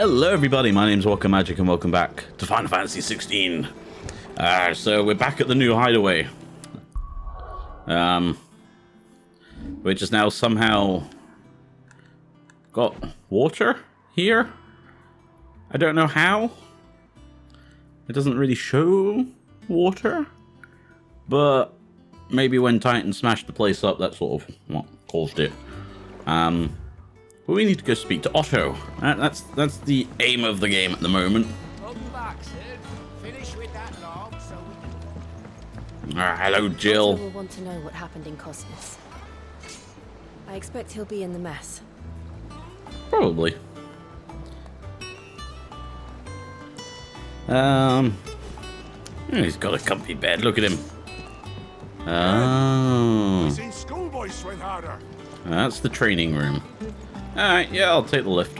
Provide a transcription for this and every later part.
Hello everybody, my name's wokkamagic and welcome back to Final Fantasy XVI. So we're back at the new hideaway. Which has now somehow got water here. I don't know how. It doesn't really show water. But maybe when Titan smashed the place up, that's sort of what caused it. But we need to go speak to Otto. That's the aim of the game at the moment. Welcome back, Sid. Finish with that log, so we Hello, Jill. Otto will want to know what happened in Cosmos. I expect he'll be in the mess. Probably. He's got a comfy bed. Look at him. Oh. I've seen schoolboys swing harder. That's the training room. Alright, yeah, I'll take the lift.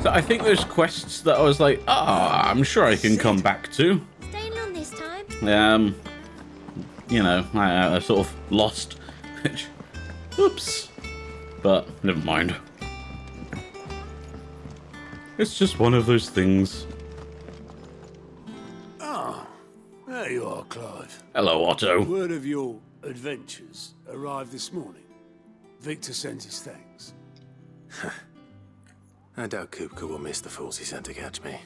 So I think there's quests that I was like, I'm sure I can come back to. Staying on this time? You know, I sort of lost. Which, oops. But never mind. It's just one of those things. Ah, there you are, Clive. Hello, Otto. Word of your adventures arrived this morning. Victor sends his thanks. I doubt Kupka will miss the fools he sent to catch me.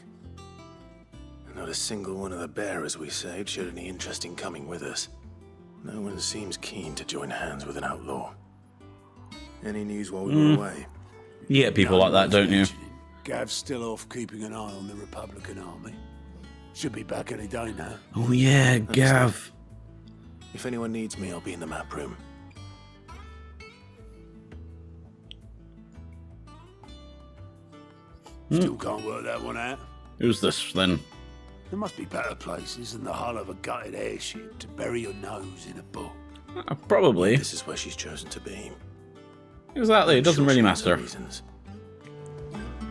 Not a single one of the bearers we saved showed any interest in coming with us. No one seems keen to join hands with an outlaw. Any news while we were away? You get people like that, don't you? Gav's still off keeping an eye on the Republican army. Should be back any day now. Oh yeah, Gav. If anyone needs me, I'll be in the map room. Still can't work that one out. Who's this then? There must be better places than the hull of a gutted airship to bury your nose in a book. Probably. This is where she's chosen to be. Exactly, it doesn't really She has her matter. reasons.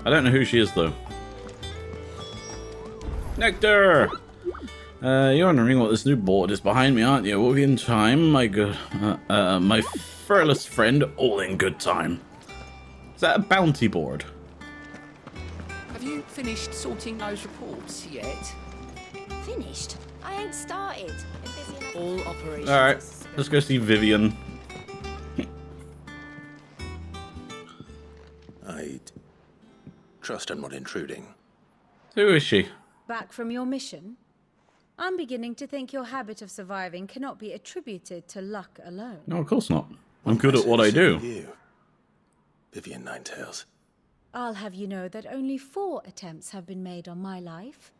I don't know who she is though. Nectar! You're wondering what this new board is behind me, aren't you? We'll be in time, my good, my furless friend, all in good time. Is that a bounty board? Have you finished sorting those reports yet? Finished? I ain't started. Been busy enough. All operations. Alright, let's go see Vivian. I trust I'm not intruding. Who is she? Back from your mission? I'm beginning to think your habit of surviving cannot be attributed to luck alone. No, of course not. I'm good at what I do. You, Vivian Ninetails. I'll have you know that only 4 attempts have been made on my life,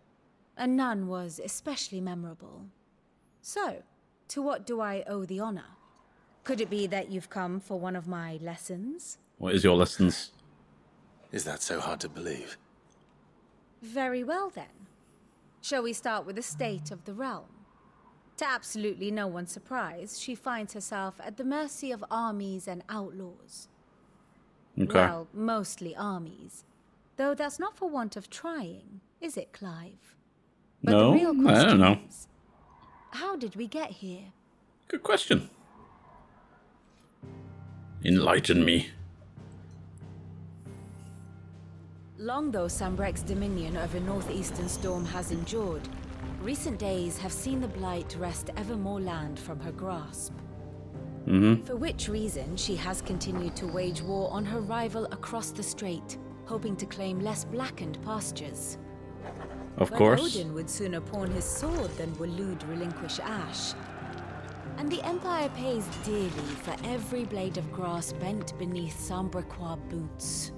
and none was especially memorable. So, to what do I owe the honor? Could it be that you've come for one of my lessons? What is your lessons? Is that so hard to believe? Very well then. Shall we start with the state of the realm? To absolutely no one's surprise, she finds herself at the mercy of armies and outlaws. Okay. Well, mostly armies. Though that's not for want of trying, is it, Clive? But No, the real I question don't know. is, how did we get here? Good question. Enlighten me. Long though Sambrek's dominion over northeastern Storm has endured, recent days have seen the Blight wrest ever more land from her grasp. For which reason she has continued to wage war on her rival across the strait, hoping to claim less blackened pastures. Of But course. Odin would sooner pawn his sword than Waloed relinquish Ash. And the Empire pays dearly for every blade of grass bent beneath Sambrequois boots.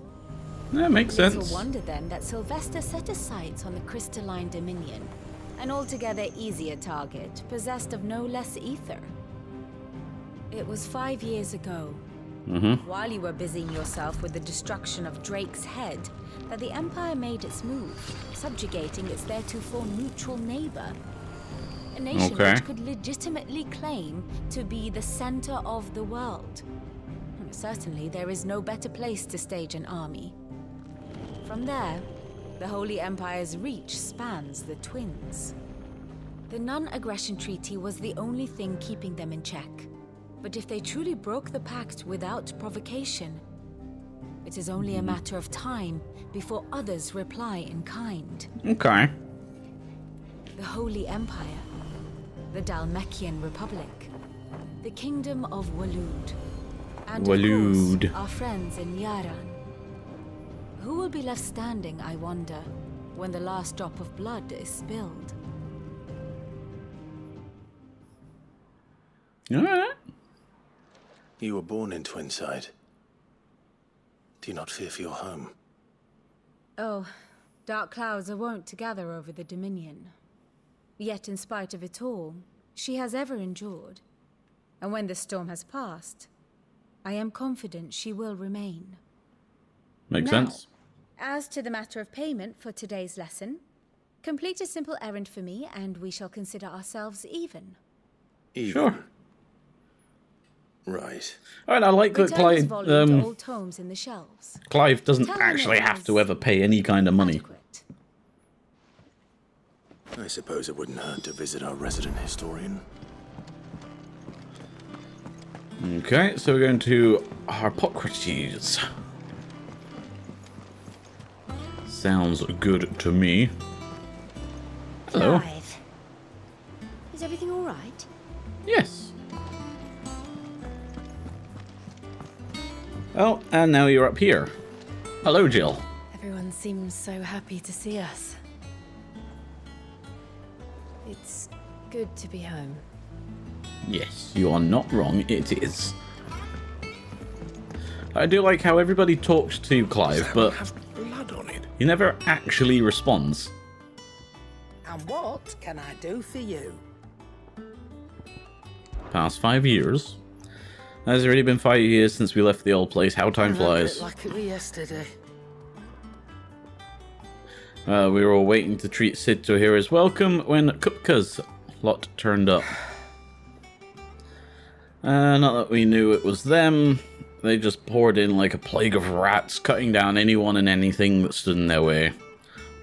That makes sense. Little wonder then that Sylvester set his sights on the crystalline dominion, an altogether easier target, possessed of no less ether. It was 5 years ago, while you were busying yourself with the destruction of Drake's head, that the Empire made its move, subjugating its theretofore neutral neighbor. A nation Okay. which could legitimately claim to be the center of the world. Certainly, there is no better place to stage an army. From there, the Holy Empire's reach spans the Twins. The non-aggression treaty was the only thing keeping them in check. But if they truly broke the pact without provocation, it is only a matter of time before others reply in kind. Okay. The Holy Empire, the Dalmekian Republic, the Kingdom of Waloed, and of Waloed. course, our friends in Yaran. Who will be left standing, I wonder, when the last drop of blood is spilled? Alright. You were born in Twinside. Do you not fear for your home? Oh, dark clouds are wont to gather over the Dominion. Yet in spite of it all, she has ever endured. And when the storm has passed, I am confident she will remain. Makes Now, sense. As to the matter of payment for today's lesson, complete a simple errand for me and we shall consider ourselves even. Even. Sure. Right. Alright, I like that Return this Clive, volume to old tomes in the shelves. Clive doesn't Tell me actually it have was to ever pay any kind of money. Adequate. I suppose it wouldn't hurt to visit our resident historian. Okay, so we're going to Harpocrates. Sounds good to me. Hello. Clive. Is everything all right? Yes. Oh, and now you're up here. Hello, Jill. Everyone seems so happy to see us. It's good to be home. Yes, you are not wrong. It is. I do like how everybody talks to Clive, but Have blood on it. he never actually responds. And what can I do for you? Past 5 years. Has already been 5 years since we left the old place. How time flies. Like it was yesterday. We were all waiting to treat Sid to hear his welcome when Kupka's lot turned up. Not that we knew it was them. They just poured in like a plague of rats, cutting down anyone and anything that stood in their way.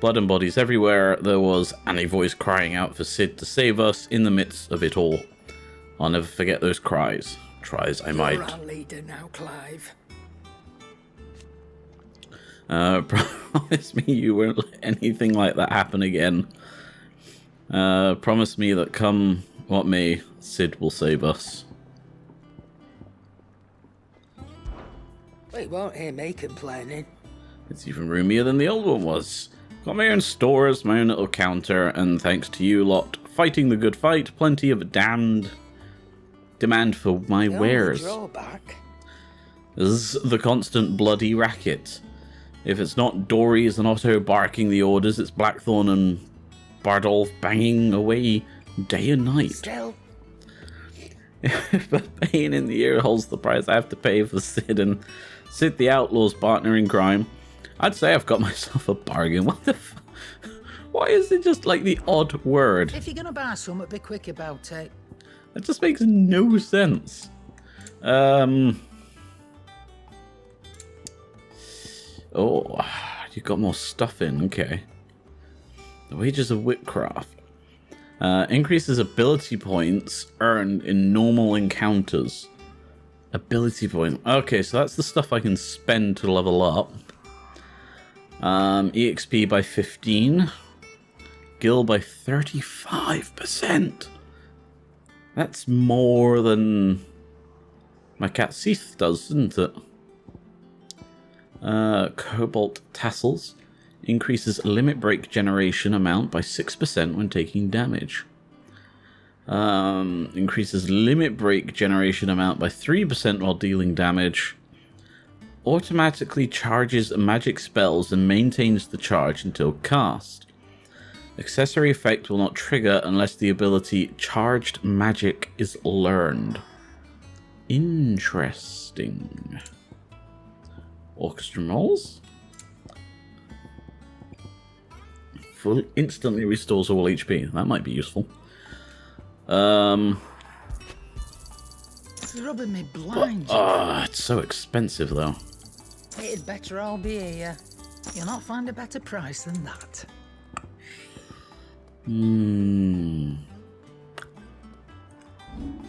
Blood and bodies everywhere. There was Annie voice crying out for Sid to save us in the midst of it all. I'll never forget those cries. Try as I might. You're our leader now, Clive. Promise me you won't let anything like that happen again. Promise me that come what may, Sid will save us. We won't hear me complaining. It's even roomier than the old one was. Got my own stores, my own little counter, and thanks to you lot fighting the good fight, plenty of demand for my The wares. only drawback. This is the constant bloody racket. If it's not Dories and Otto barking the orders, it's Blackthorn and Bardolph banging away day and night. Still, If a pain in the ear holds the price I have to pay for Sid and Sid the Outlaw's partner in crime, I'd say I've got myself a bargain. What the Why is it just like the odd word? if you're gonna buy something, be quick about it. It just makes no sense. Oh, you got more stuff in. Okay. The Wages of Witchcraft. Increases ability points earned in normal encounters. Ability point. Okay, so that's the stuff I can spend to level up. EXP by 15. Gil by 35%. That's more than my cat Seath does, isn't it? Cobalt Tassels. Increases limit break generation amount by 6% when taking damage. Increases limit break generation amount by 3% while dealing damage. Automatically charges magic spells and maintains the charge until cast. Accessory effect will not trigger unless the ability Charged Magic is learned. Interesting. Orchestra rolls. Full instantly restores all HP. That might be useful. It's rubbing me blind. It's so expensive though. It'd better all be here. You'll not find a better price than that.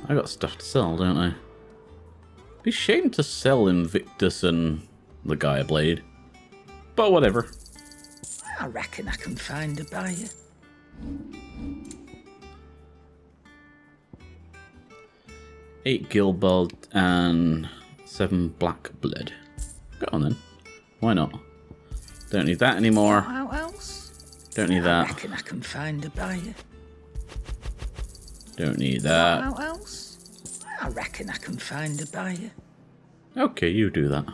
I got stuff to sell, don't I? Be shame to sell Invictus and the Gaia Blade. But whatever. I reckon I can find a buyer. 8 Gilbald and 7 Black Blood. Go on then. Why not? Don't need that anymore. How else? Don't need I that. reckon I can find a buyer. Don't need that. How else? I reckon I can find a buyer. Okay, you do that.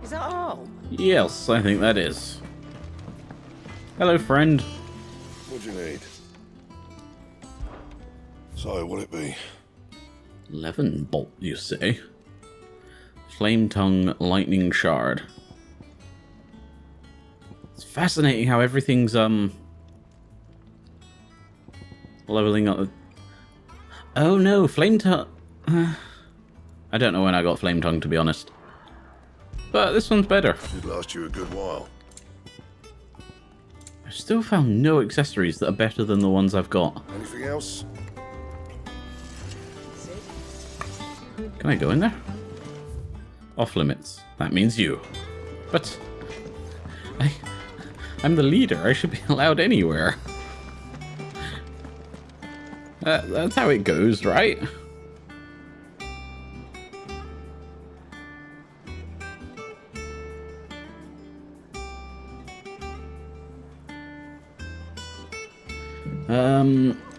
Is that all? Yes, I think that is. Hello, friend. What do you need? So, what'll it be? 11 bolt, you say? Flame tongue, lightning shard. It's fascinating how everything's leveling up. Oh no, flame tongue. I don't know when I got flame tongue, to be honest. But this one's better. It'd last you a good while. I've still found no accessories that are better than the ones I've got. Anything else? Can I go in there? Off limits. That means you. But I'm the leader. I should be allowed anywhere. That's how it goes, right?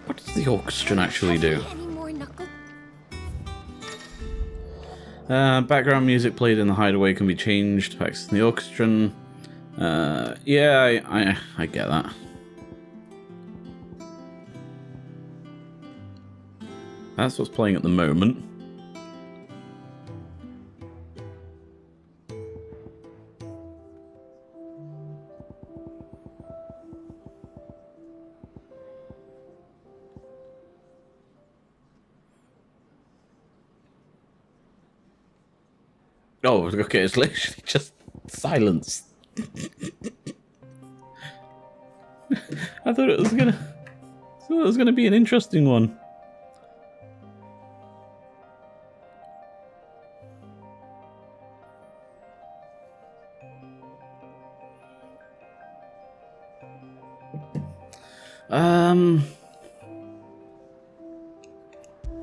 What does the orchestra actually do? Any more knuckle? Background music played in the hideaway can be changed to access the orchestra. Yeah, I get that. That's what's playing at the moment. Oh, okay, it's literally just silence. I thought it was gonna be an interesting one.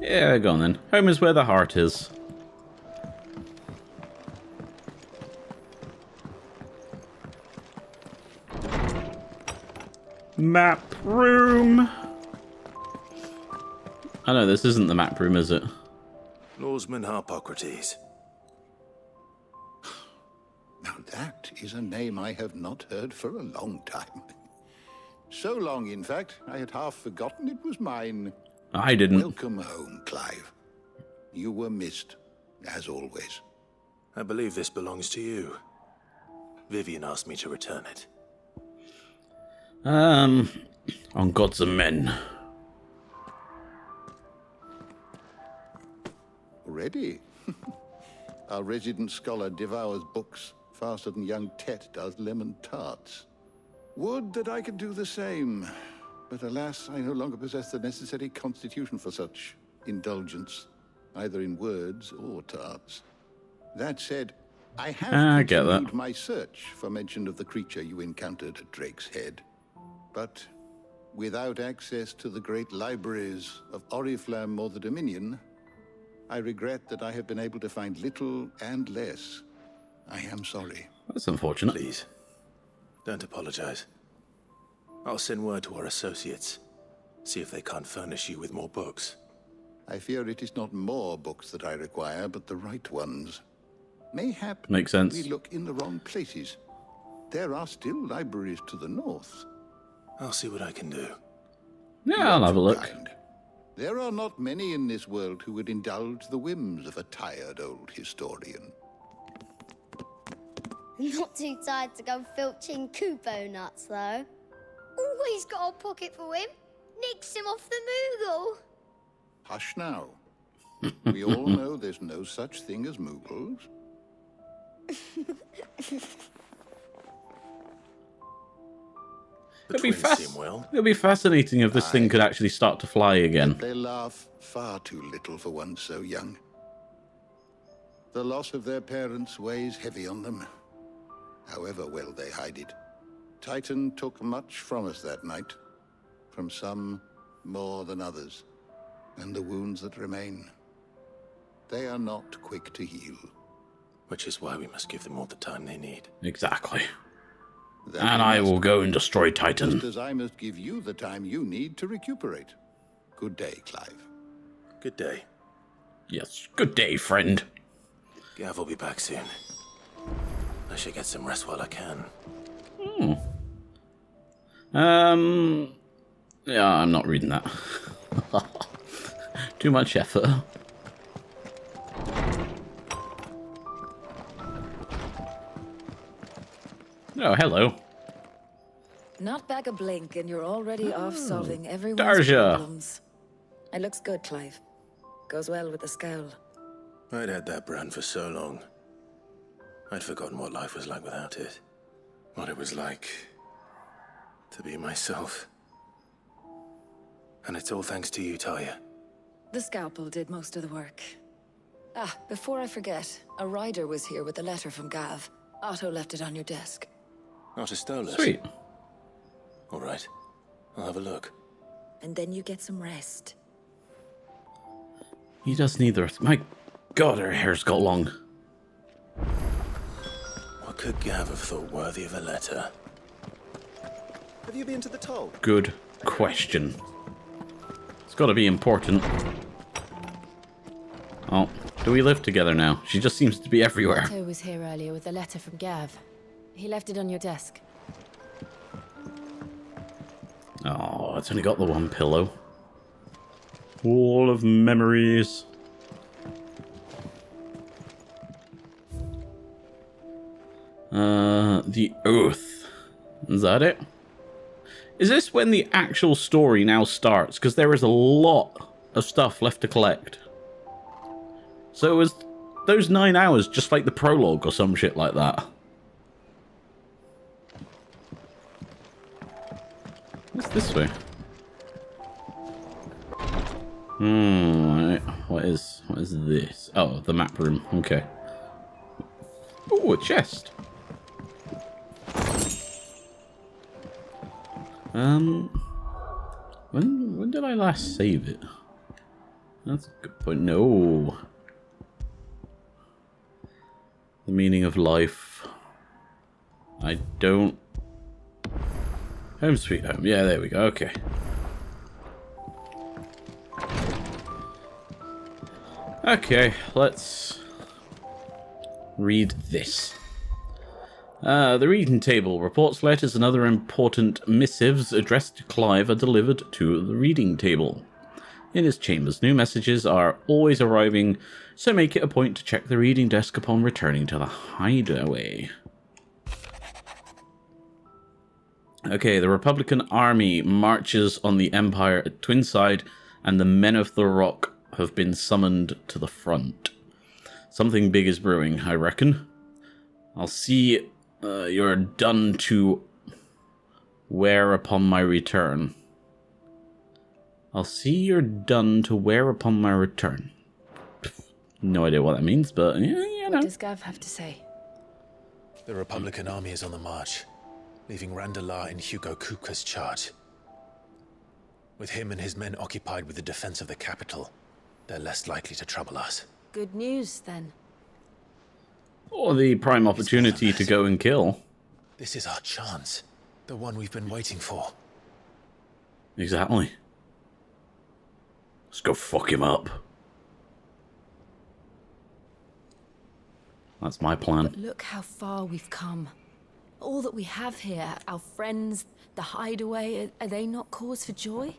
Yeah, go on then. Home is where the heart is. Map room. I know this isn't the map room, is it? Lawsman Harpocrates. Now that is a name I have not heard for a long time. So long, in fact, I had half forgotten it was mine. I didn't. Welcome home, Clive. You were missed, as always. I believe this belongs to you. Vivian asked me to return it. On gods and men. Ready? Our resident scholar devours books faster than young Tet does lemon tarts. Would that I could do the same. But alas, I no longer possess the necessary constitution for such indulgence, either in words or tarts. That said, I have continued my search for mention of the creature you encountered at Drake's Head. But without access to the great libraries of Oriflamme or the Dominion, I regret that I have been able to find little and less. I am sorry. That's unfortunate. Please, don't apologize. I'll send word to our associates. See if they can't furnish you with more books. I fear it is not more books that I require, but the right ones. Mayhap Makes sense. we look in the wrong places. There are still libraries to the north. I'll see what I can do. Yeah, I'll have a look. Kind. There are not many in this world who would indulge the whims of a tired old historian. Not too tired to go filching Kupo nuts, though. Always got a pocket for him. Nicks him off the Moogle. Hush now. We all know there's no such thing as Moogles. The twins seem well. It'll be fascinating if this thing could actually start to fly again. They laugh far too little for one so young. The loss of their parents weighs heavy on them, however well they hide it. Titan took much from us that night, from some more than others, and the wounds that remain, they are not quick to heal. Which is why we must give them all the time they need. Exactly. Then And we I must, will go and destroy Titan. just as I must give you the time you need to recuperate. Good day, Clive. Good day. Yes, good day, friend. Gav will be back soon. I should get some rest while I can. Yeah, I'm not reading that. Too much effort. Oh, hello. Not back a blink, and you're already off solving everyone's Darja. problems. It looks good, Clive. Goes well with the scowl. I'd had that brand for so long. I'd forgotten what life was like without it. What it was like to be myself. And it's all thanks to you, Talia. The scalpel did most of the work. Ah, before I forget, a rider was here with a letter from Gav. Otto left it on your desk. Not a stolus. Sweet. All right. I'll have a look. And then you get some rest. He does neither. My God, her hair's got long. What could Gav have thought worthy of a letter? Have you been to the toll? Good question. It's got to be important. Oh, do we live together now? She just seems to be everywhere. Otto was here earlier with a letter from Gav. He left it on your desk. Oh, it's only got the one pillow. Full of memories. The Oath. Is that it? Is this when the actual story now starts? Because there is a lot of stuff left to collect. So was those 9 hours just like the prologue or some shit like that? What's this way? Right. What is this? Oh, the map room. Okay. Oh, a chest. When did I last save it? That's a good point. No. The meaning of life. I don't. Home sweet home. Yeah, there we go. Okay. Okay, let's read this. The reading table. Reports, letters, and other important missives addressed to Clive are delivered to the reading table. In his chambers, new messages are always arriving, so make it a point to check the reading desk upon returning to the hideaway. Okay, the Republican army marches on the Empire at Twinside, and the men of the Rock have been summoned to the front. Something big is brewing, I reckon. I'll see you're done to wear upon my return. I'll see you're done to wear upon my return. No idea what that means, but yeah, you know. What does Gav have to say? The Republican army is on the march, leaving Randalar in Hugo Kupka's charge. With him and his men occupied with the defense of the capital, they're less likely to trouble us. Good news, then. Or the prime opportunity to go and kill. This is our chance. The one we've been waiting for. Exactly. Let's go fuck him up. That's my plan. But look how far we've come. All that we have here, our friends, the hideaway, are they not cause for joy?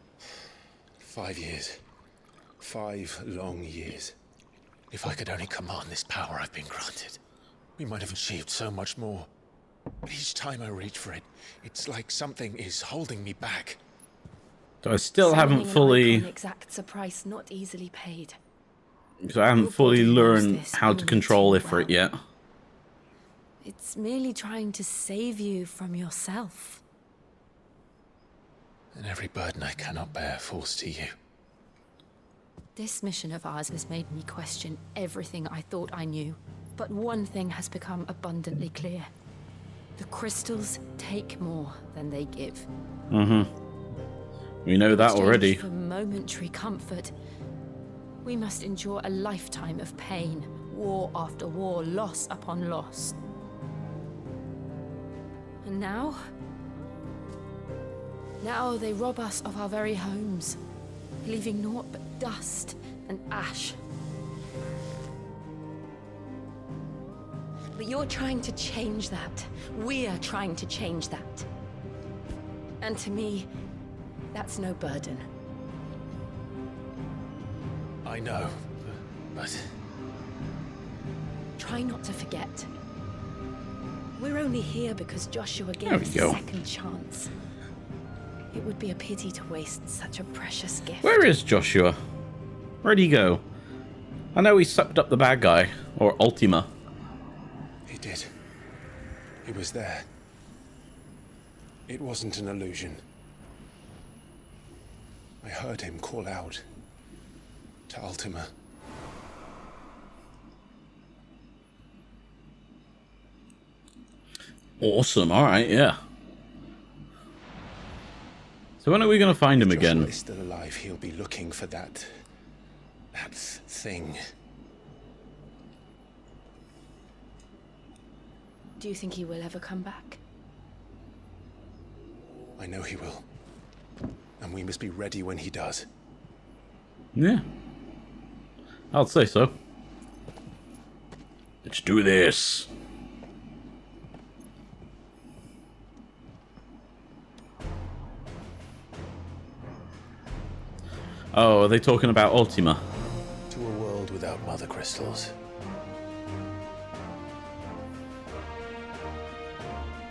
5 years. 5 long years. If I could only command this power I've been granted, we might have achieved so much more. But each time I reach for it, it's like something is holding me back. So I still haven't fully... exacts a price not easily paid. So I haven't fully learned how to control Ifrit yet. It's merely trying to save you from yourself. and every burden I cannot bear falls to you. This mission of ours has made me question everything I thought I knew. But one thing has become abundantly clear. The crystals take more than they give. Mm-hmm. We know that already. For momentary comfort, we must endure a lifetime of pain, war after war, loss upon loss. And now they rob us of our very homes, leaving naught but dust and ash. But you're trying to change that. We're trying to change that. And to me, that's no burden. I know, but... Try not to forget. We're only here because Joshua gave There us we a go. second chance. It would be a pity to waste such a precious gift. Where is Joshua? Where'd he go? I know he sucked up the bad guy, or Ultima. He did. He was there. It wasn't an illusion. I heard him call out to Ultima. Awesome, alright, yeah. So when are we going to find him again? If Joshua is still alive, he'll be looking for that thing. Do you think he will ever come back? I know he will. And we must be ready when he does. Yeah. I'll say so. Let's do this. Oh, are they talking about Ultima? To a world without mother crystals.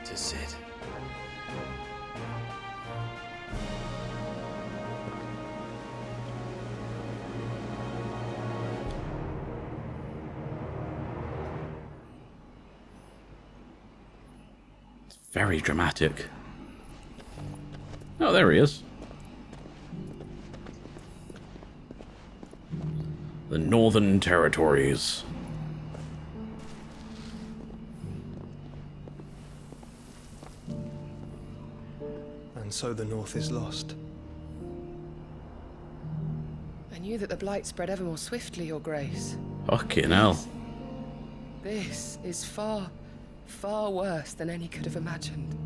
To Sid. Very dramatic. Oh, there he is. The Northern Territories. And so the North is lost. I knew that the Blight spread ever more swiftly, Your Grace. Fucking hell. This is far, far worse than any could have imagined.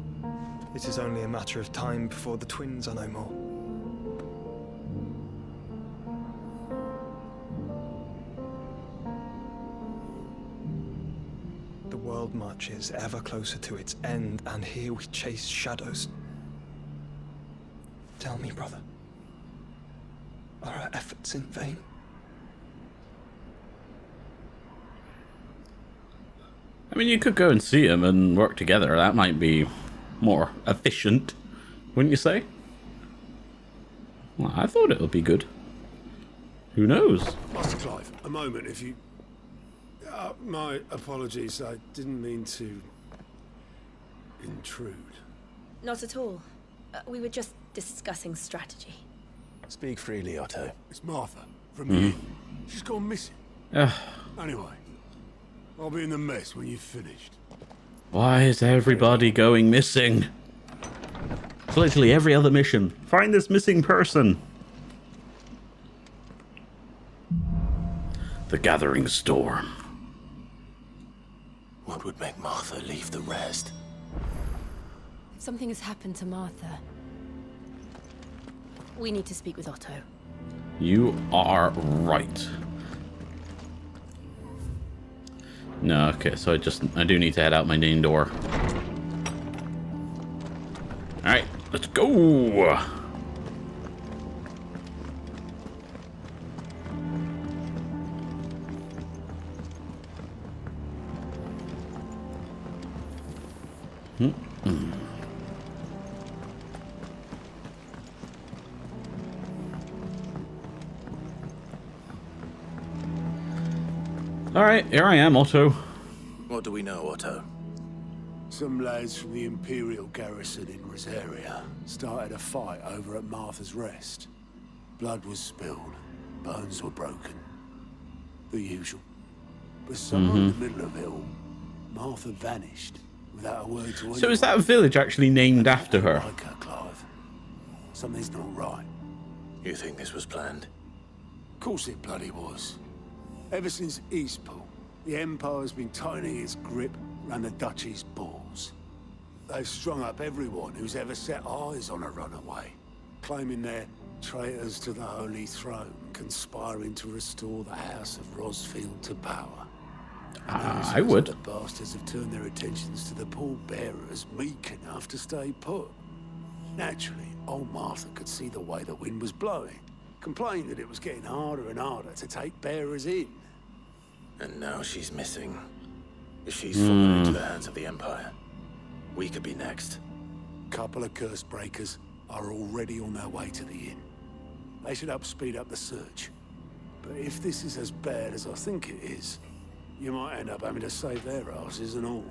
It is only a matter of time before the twins are no more. The world marches ever closer to its end, and here we chase shadows. Tell me, brother, are our efforts in vain? I mean, you could go and see him and work together. That might be more efficient, wouldn't you say? Well, I thought it would be good. Who knows? Master Clive, a moment, if you... my apologies, I didn't mean to... intrude. Not at all. We were just discussing strategy. Speak freely, Otto. It's Martha, from the inn. She's gone missing. Anyway, I'll be in the mess when you've finished. Why is everybody going missing? It's literally every other mission. Find this missing person. The Gathering Storm. What would make Martha leave the rest? Something has happened to Martha. We need to speak with Otto. You are right. No, okay, so I do need to head out my main door. Alright, let's go! Alright, here I am, Otto. What do we know, Otto? Some lads from the Imperial garrison in Rosaria started a fight over at Martha's Rest. Blood was spilled, bones were broken. The usual. But somewhere in the middle of it all, Martha vanished without a word to anyone. So is that village actually named after her? Like her, Clive. Something's not right. You think this was planned? Of course it bloody was. Ever since Eastpool, the Empire's been tightening its grip around the Duchy's balls. They've strung up everyone who's ever set eyes on a runaway, claiming they're traitors to the Holy Throne, conspiring to restore the House of Rosfield to power. I would. The bastards have turned their attentions to the pallbearers meek enough to stay put. Naturally, old Martha could see the way the wind was blowing, complained that it was getting harder and harder to take bearers in. And now she's missing. If she's fallen into the hands of the Empire, we could be next. Couple of curse breakers are already on their way to the inn. They should help speed up the search. But if this is as bad as I think it is, you might end up having to save their asses and all.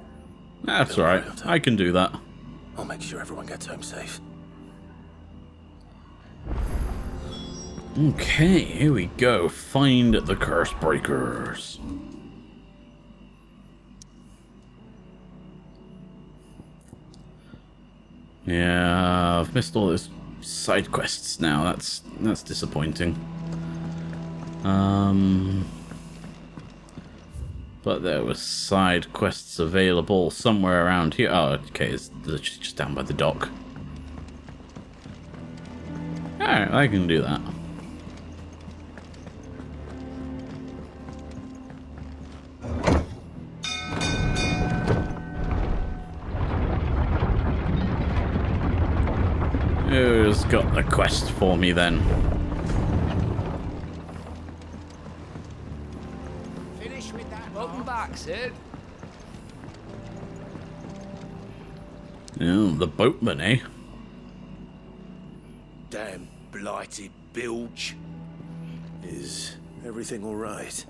That's right. I can do that. I'll make sure everyone gets home safe. Okay, here we go. Find the curse breakers. Yeah, I've missed all those side quests now. That's disappointing. But there were side quests available somewhere around here. Oh, okay, it's just down by the dock. Alright, I can do that. Who's got the quest for me then? Finish with that. Welcome back, Sid. Oh, the boatman, eh? Damn blighted bilge. Is everything all right?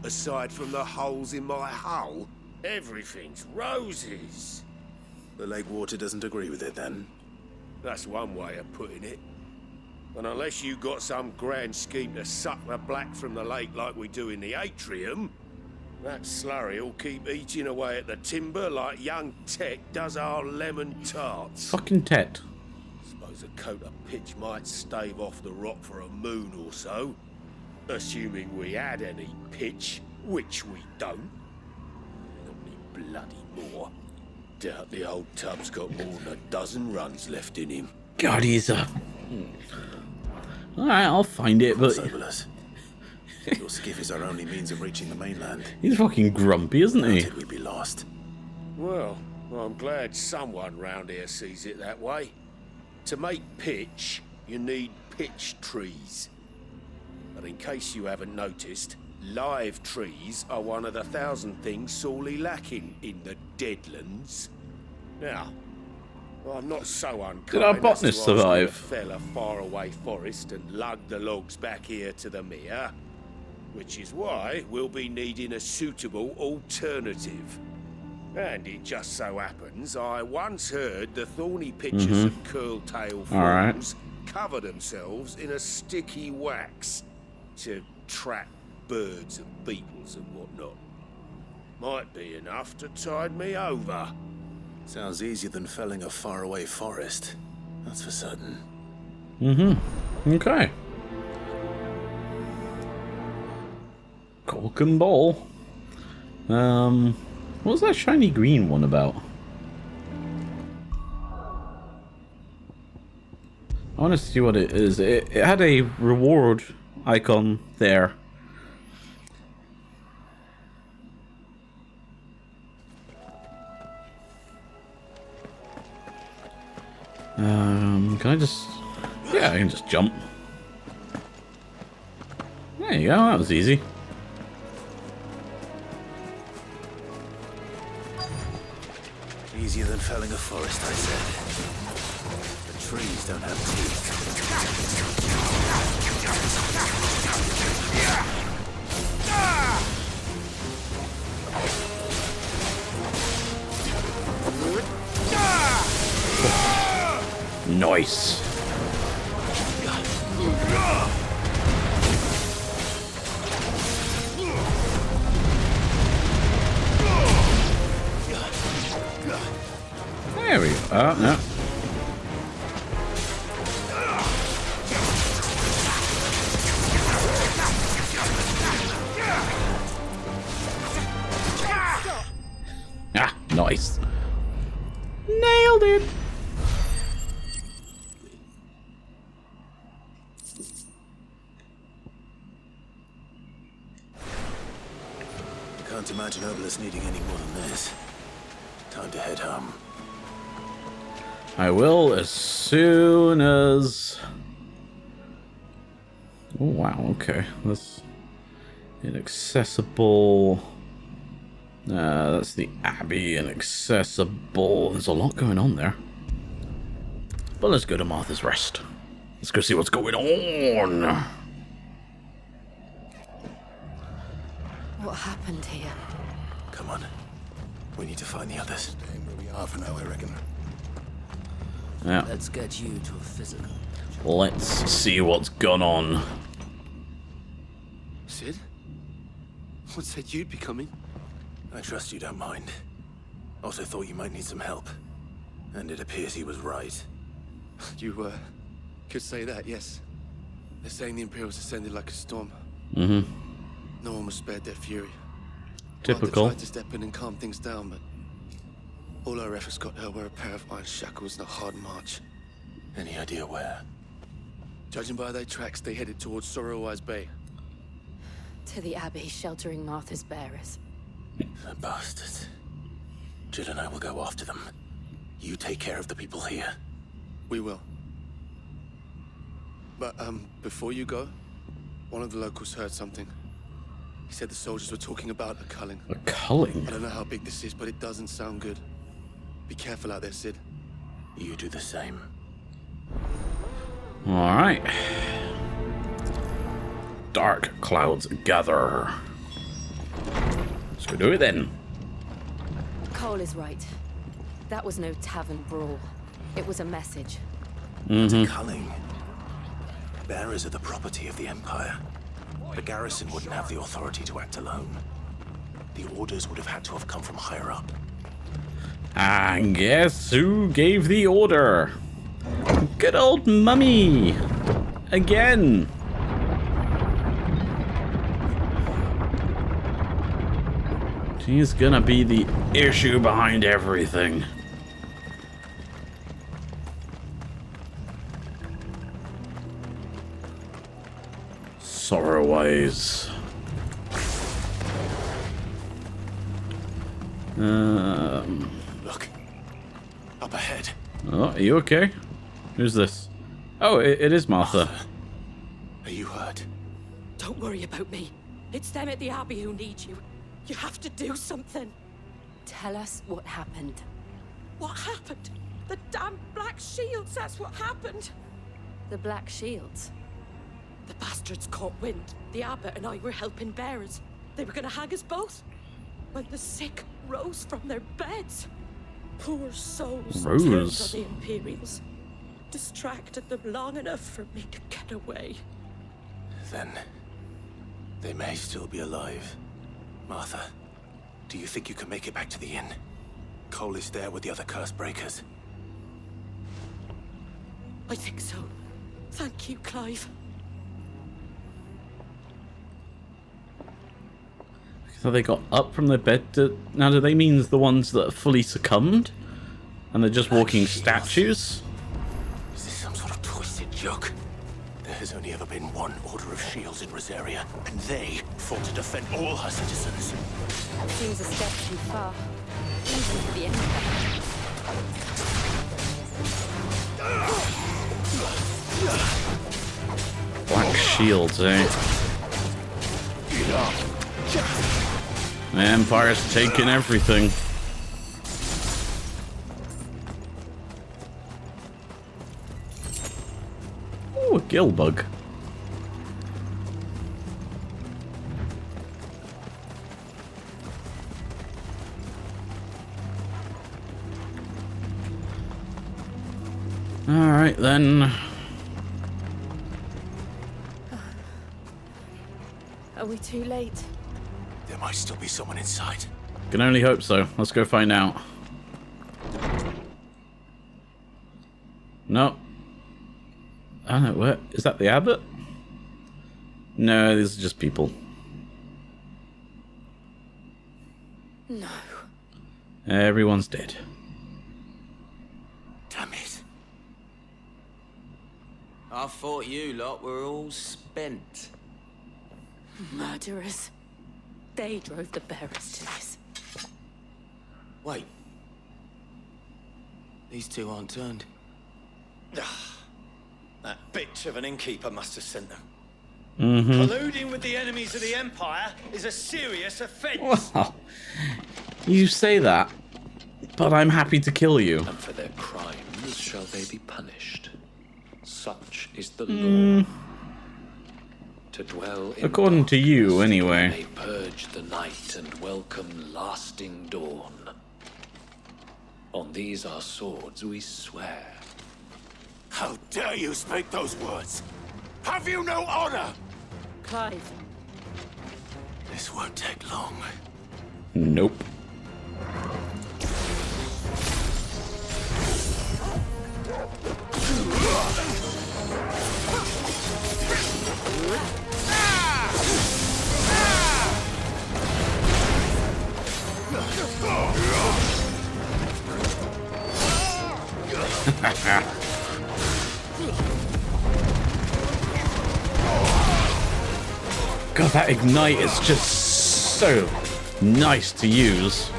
Aside from the holes in my hull, everything's roses. The lake water doesn't agree with it, then? That's one way of putting it. And unless you got some grand scheme to suck the black from the lake like we do in the atrium, that slurry'll keep eating away at the timber like young Tet does our lemon tarts. Fucking Tet. Suppose a coat of pitch might stave off the rock for a moon or so, assuming we had any pitch, which we don't. Not any bloody more. Doubt the old tub's got more than a dozen runs left in him. God, he's a... Alright, I'll find it, but... Your skiff is our only means of reaching the mainland. He's fucking grumpy, isn't he? Did we be lost? Well, I'm glad someone round here sees it that way. To make pitch, you need pitch trees. But in case you haven't noticed, live trees are one of the 1,000 things sorely lacking in the Deadlands. Now, I'm not so unkind Did our botanist survive? Fell a faraway forest and lug the logs back here to the mere, which is why we'll be needing a suitable alternative. And it just so happens I once heard the thorny pitchers of curl-tail frogs cover themselves in a sticky wax to trap birds and beetles and whatnot. Might be enough to tide me over. Sounds easier than felling a faraway forest. That's for certain. Okay. Cork and ball. What was that shiny green one about? I want to see what it is. It had a reward icon there. Can I just... Yeah, I can just jump. There you go, that was easy. Easier than felling a forest, I said. The trees don't have teeth. Nice. There we go. Oh, no. Ah, nice. Nailed it. Can't imagine Obelisk needing any more than this. Time to head home. I will as soon as... Oh, wow, okay. That's inaccessible. That's the Abbey, inaccessible. There's a lot going on there. But let's go to Martha's Rest. Let's go see what's going on. What happened here? Come on. We need to find the others. Staying where we are for now, I reckon. Yeah. Let's get you to a physical. Let's see what's gone on. Sid? What said you'd be coming? I trust you don't mind. Also thought you might need some help. And it appears he was right. You, could say that, yes. They're saying the Imperials descended like a storm. Mm-hmm. No one was spared their fury. Typical. Martha tried to step in and calm things down, but all our efforts got her were a pair of iron shackles and a hard march. Any idea where? Judging by their tracks, they headed towards Sorrowwise Bay. To the Abbey, sheltering Martha's bearers. The bastards. Jill and I will go after them. You take care of the people here. We will. But, before you go, one of the locals heard something. He said the soldiers were talking about a culling. A culling? I don't know how big this is, but it doesn't sound good. Be careful out there, Sid. You do the same. Alright. Dark clouds gather. Let's go do it then. Cole is right. That was no tavern brawl. It was a message. It's a culling. Bearers are the property of the Empire. The garrison wouldn't have the authority to act alone. The orders would have had to have come from higher up. And guess who gave the order? Good old Mummy! Again! She's gonna be the issue behind everything. Sorrowwise. Look. Up ahead. Oh, are you okay? Who's this? Oh, it is Martha. Are you hurt? Don't worry about me. It's them at the Abbey who need you. You have to do something. Tell us what happened. What happened? The damn Black Shields, that's what happened. The Black Shields? The bastards caught wind. The abbot and I were helping bearers. They were gonna hang us both. When the sick rose from their beds. Poor souls turned on the Imperials. Distracted them long enough for me to get away. Then they may still be alive. Martha, do you think you can make it back to the inn? Cole is there with the other curse breakers. I think so. Thank you, Clive. So they got up from their bed. Now, do they mean the ones that are fully succumbed? And they're just walking statues? Is this some sort of twisted joke? There has only ever been one Order of Shields in Rosaria, and they fought to defend all her citizens. That seems a step too far. Even for the Empire. Black shields, eh? The Empire's taking everything. Ooh, a gill bug. Alright then. Are we too late? There might still be someone inside. Can only hope so. Let's go find out. No. I don't know, what? Is that the abbot? No, these are just people. No. Everyone's dead. Damn it. I thought you lot were all spent. Murderers. They drove the bearers to this. Wait. These two aren't turned. That bitch of an innkeeper must have sent them. Mm-hmm. Colluding with the enemies of the Empire is a serious offense. Well, you say that, but I'm happy to kill you. And for their crimes shall they be punished. Such is the law. To dwell in According to you, anyway. may purge the night and welcome lasting dawn. On these our swords we swear. How dare you speak those words? Have you no honor? Clive. This won't take long. Nope. God, that ignite is just so nice to use.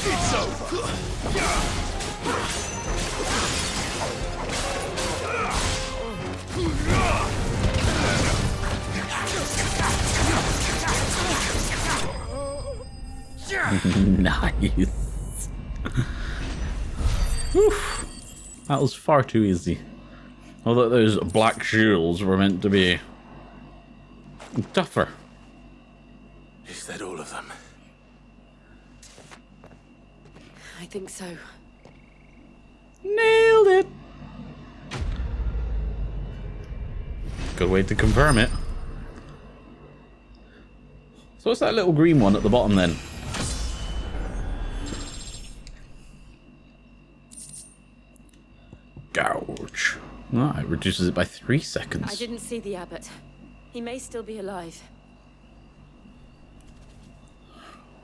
It's over. Nice. Oof. That was far too easy. Although those black shields were meant to be tougher. Is that all of them? I think so. Nailed it. Good way to confirm it. So what's that little green one at the bottom then? Gouge. Oh, it reduces it by 3 seconds. I didn't see the abbot. He may still be alive.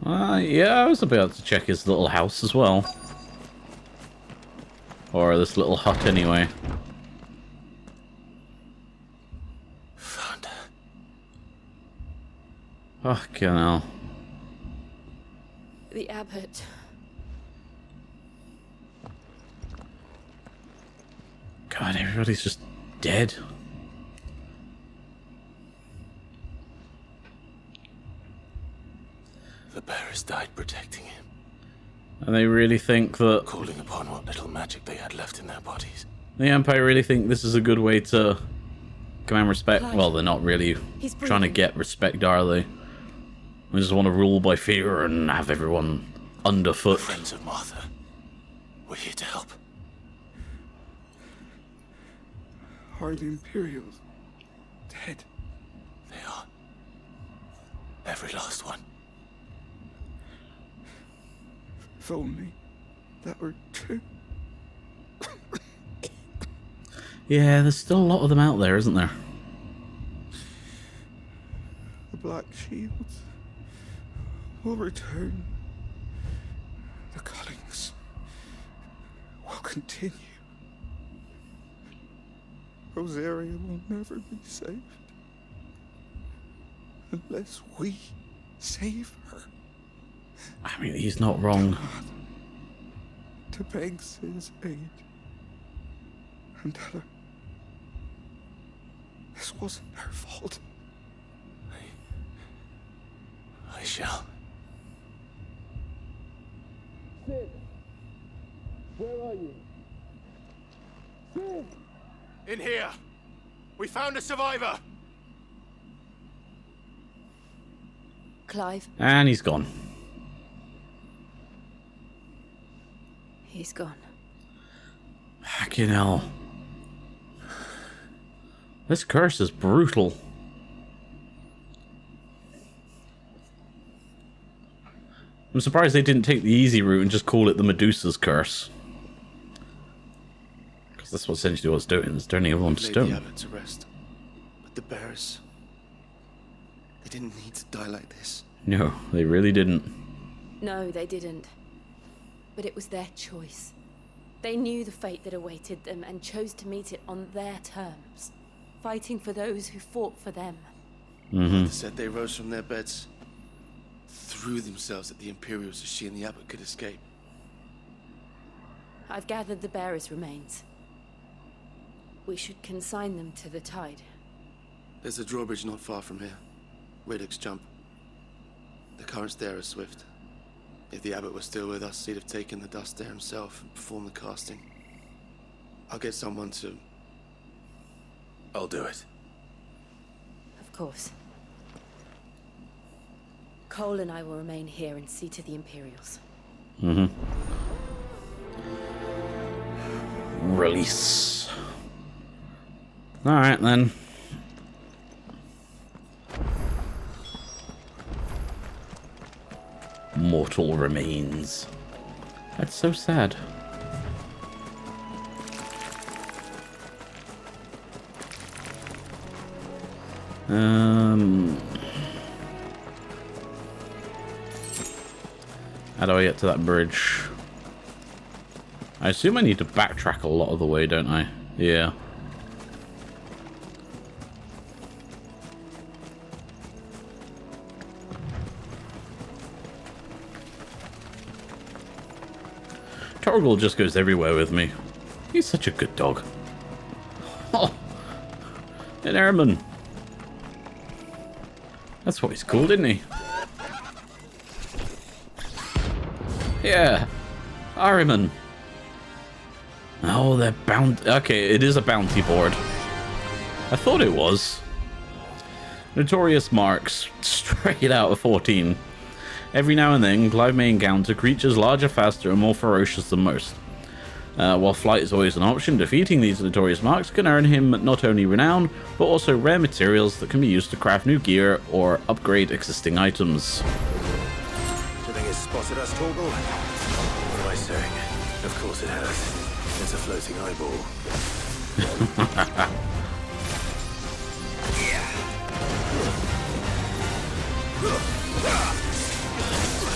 Yeah, I was about to check his little house as well. Or this little hut anyway. Found her. Fucking hell. The abbot. God, everybody's just dead. The bearers died protecting him. And they really think that... Calling upon what little magic they had left in their bodies. The Empire really think this is a good way to command respect. Clive. Well, they're not really trying to get respect, are they? They just want to rule by fear and have everyone underfoot. Friends of Martha. We're here to help. Are the Imperials dead? They are. Every last one. If only that were true. Yeah, there's still a lot of them out there, isn't there? The Black Shields will return. The cullings will continue. Rosaria will never be saved unless we save her. I mean, he's not wrong. To beg his aid and tell her this wasn't her fault. I shall. Sid, where are you? Sid! In here. We found a survivor. Clive. And he's gone. He's gone. Fucking hell. This curse is brutal. I'm surprised they didn't take the easy route and just call it the Medusa's curse. Because that's what essentially what it's doing, it's turning everyone to Laid stone. the abbot to rest. But the bearers, they didn't need to die like this. No, they really didn't. No, they didn't. But it was their choice. They knew the fate that awaited them and chose to meet it on their terms, fighting for those who fought for them. Mother said they rose from their beds, threw themselves at the Imperials so she and the abbot could escape. I've gathered the bearers' remains. We should consign them to the tide. There's a drawbridge not far from here. Radix Jump. The currents there are swift. If the abbot was still with us, he'd have taken the dust there himself and performed the casting. I'll get someone to... I'll do it. Of course. Cole and I will remain here and see to the Imperials. Release. Alright then. Mortal remains. That's so sad. How do I get to that bridge? I assume I need to backtrack a lot of the way, don't I? Yeah. Torgal just goes everywhere with me. He's such a good dog. Oh, an airman. That's what he's called, isn't he? Yeah, Ahriman. Oh, they're bound. Okay, it is a bounty board. I thought it was. Notorious marks, straight out of 14. Every now and then, Clive may encounter creatures larger, faster, and more ferocious than most. While flight is always an option, defeating these notorious marks can earn him not only renown, but also rare materials that can be used to craft new gear or upgrade existing items. Do you think it's spotted us, Torgal? What am I saying? Of course it has. It's a floating eyeball.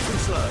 Too slow.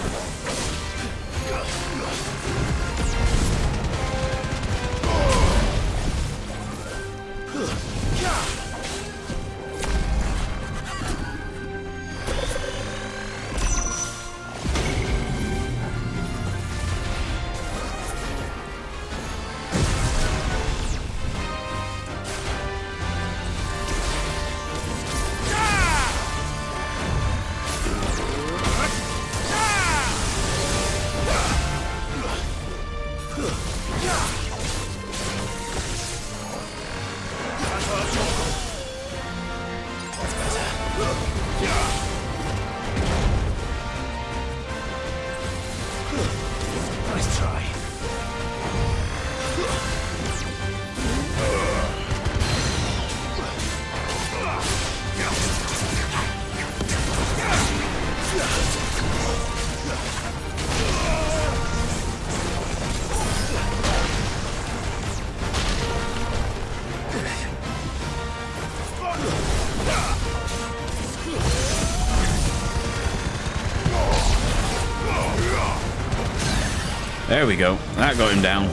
There we go. That got him down.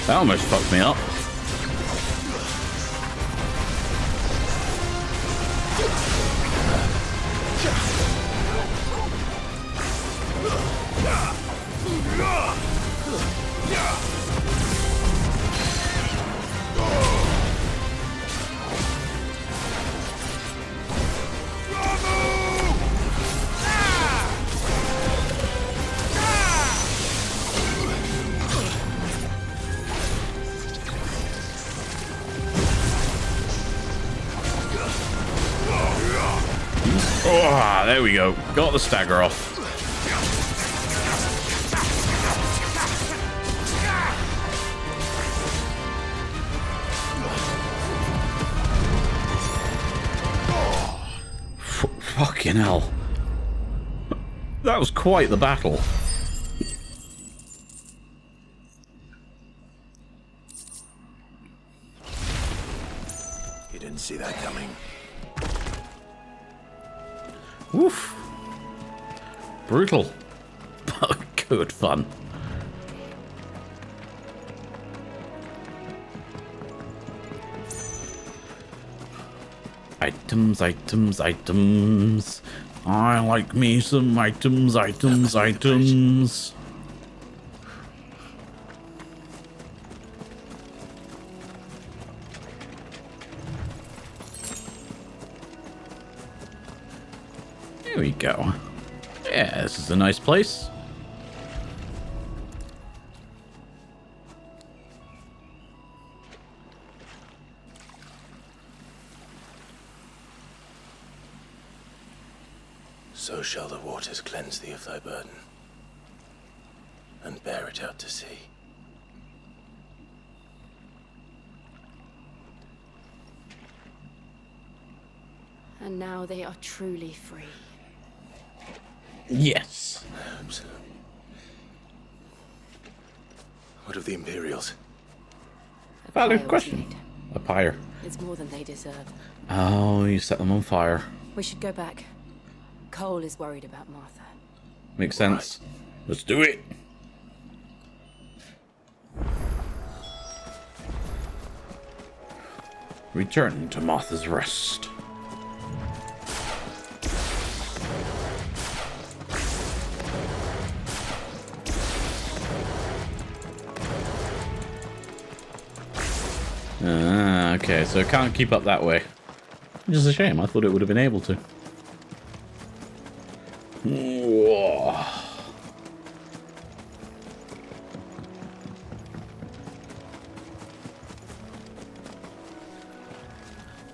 That almost fucked me up. Oh, there we go. Got the stagger off. Fucking hell. That was quite the battle. You didn't see that coming. Woof. Brutal. But good fun. Items, items, items. I like me some items, items, items. There we go. Yeah, this is a nice place. So shall the waters cleanse thee of thy burden, and bear it out to sea. And now they are truly free. Yes. What of the Imperials? Valid question. A pyre. It's more than they deserve. Oh, you set them on fire. We should go back. Cole is worried about Martha. Makes sense. Let's do it. Return to Martha's Rest. Okay, so it can't keep up that way. Which is a shame, I thought it would have been able to. Whoa.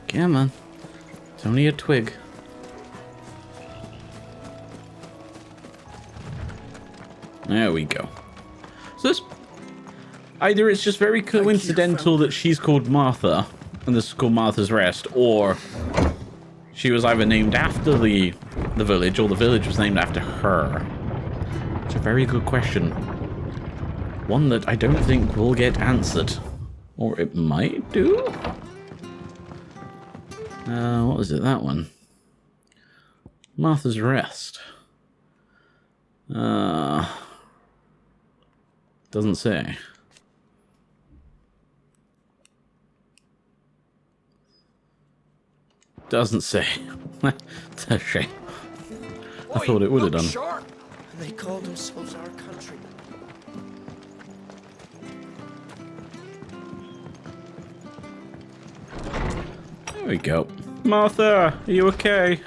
Come on. It's only a twig. There we go. So this... Either it's just very coincidental that she's called Martha, and this is called Martha's Rest, or she was either named after the village, or the village was named after her. It's a very good question. One that I don't think will get answered. Or it might do? What was it, that one? Martha's Rest. Doesn't say. Doesn't say. It's a shame. I thought it would have done. Sharp. And they call themselves our country. There we go. Martha, are you okay?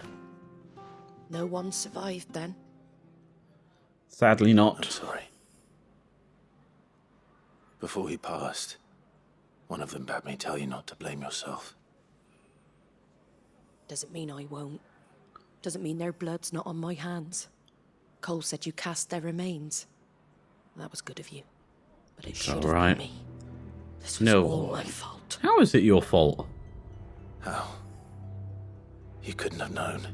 No one survived then. Sadly not. I'm sorry. Before he passed, one of them bade me tell you not to blame yourself. Doesn't mean I won't. Doesn't mean their blood's not on my hands. Cole said you cast their remains. That was good of you. But it should have been me. This was all my fault. How is it your fault? How? You couldn't have known.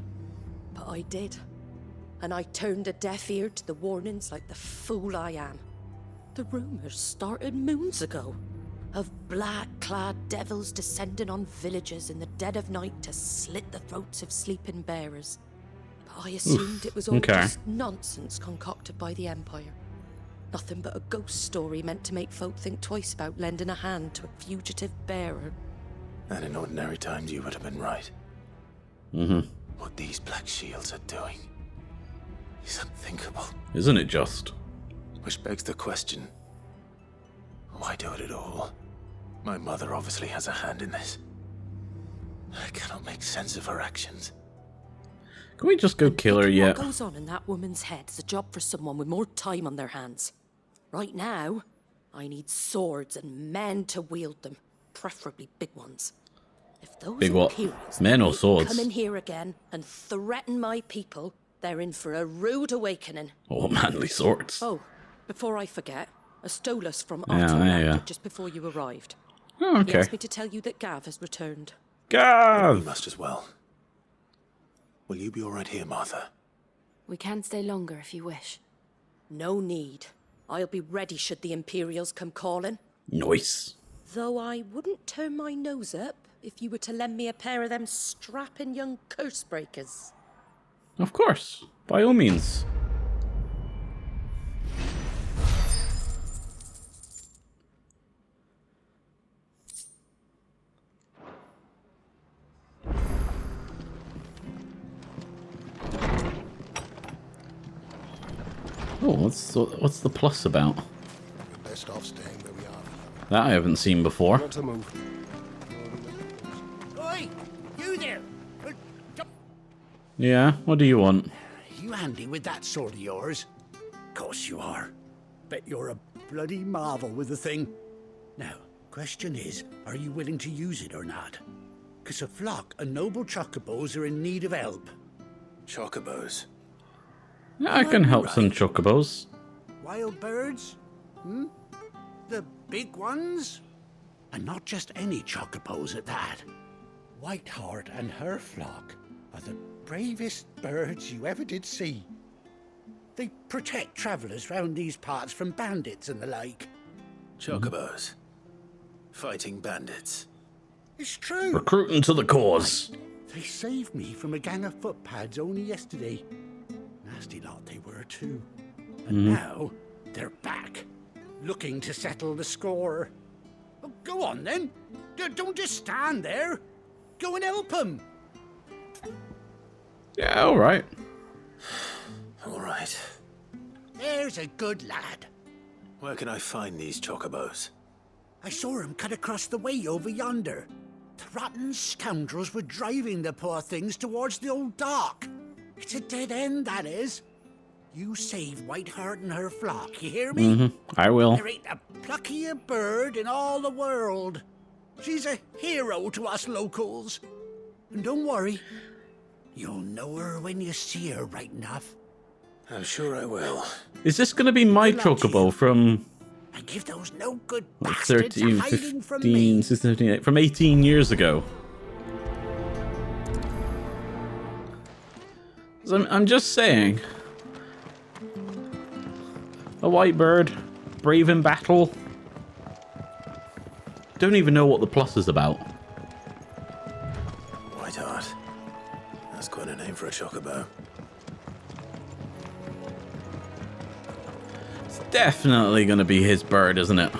But I did. And I turned a deaf ear to the warnings like the fool I am. The rumors started moons ago. Of black-clad devils descending on villages in the dead of night to slit the throats of sleeping bearers. But I assumed it was all just nonsense concocted by the Empire. Nothing but a ghost story meant to make folk think twice about lending a hand to a fugitive bearer. And in ordinary times you would have been right. Mm-hmm. What these black shields are doing is unthinkable. Isn't it just? Which begs the question, why do it at all? My mother obviously has a hand in this. I cannot make sense of her actions. Can we just go kill her yet? What goes on in that woman's head is a job for someone with more time on their hands. Right now, I need swords and men to wield them, preferably big ones. If those Big what? Imperials Men or swords? come in here again and threaten my people, they're in for a rude awakening. Oh, manly swords. Oh, before I forget, a Stolas from Yeah, Otto yeah, landed yeah. just before you arrived. Oh, He okay. asked me to tell you that Gav has returned. Gav! We must as well. Will you be all right here, Martha? We can stay longer if you wish. No need. I'll be ready should the Imperials come calling. Nice. Though I wouldn't turn my nose up if you were to lend me a pair of them strapping young curse breakers. Of course. By all means. Oh, what's the plus about? We're best off staying where we are. That I haven't seen before. Not to move. Oi! You there! Yeah, what do you want? You handy with that sword of yours? Course you are. Bet you're a bloody marvel with the thing. Now, question is, are you willing to use it or not? 'Cause a flock of noble chocobos are in need of help. Chocobos? Yeah, I can help some chocobos. Wild birds? Hmm? The big ones? And not just any chocobos at that. Whiteheart and her flock are the bravest birds you ever did see. They protect travellers round these parts from bandits and the like. Chocobos? Fighting bandits? It's true. Recruiting to the cause. They saved me from a gang of footpads only yesterday. Nasty lot they were too. But now they're back, looking to settle the score. Oh, go on then. Don't just stand there. Go and help them. Yeah, all right. All right. There's a good lad. Where can I find these chocobos? I saw him cut across the way over yonder. The rotten scoundrels were driving the poor things towards the old dock. It's a dead end, that is. You save Whiteheart and her flock, you hear me? I will. There ain't a pluckier bird in all the world. She's a hero to us locals. And don't worry, you'll know her when you see her right enough. I'm sure I will. Is this going to be my chocobo from And give those no good what, bastards 13, a hiding from 15, me. 16, 17, from 18 years ago? 'Cause I'm just saying. A white bird, brave in battle. Don't even know what the plus is about. Whiteheart. That's quite a name for a chocobo. It's definitely going to be his bird, isn't it?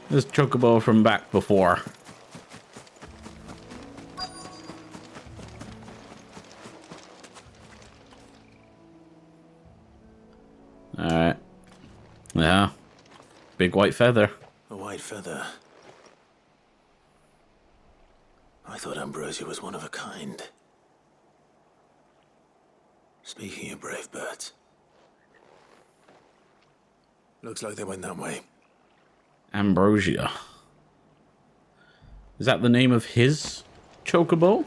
This chocobo from back before. Alright. Yeah. Big white feather. A white feather. I thought Ambrosia was one of a kind. Speaking of brave birds. Looks like they went that way. Ambrosia. Is that the name of his chocobo?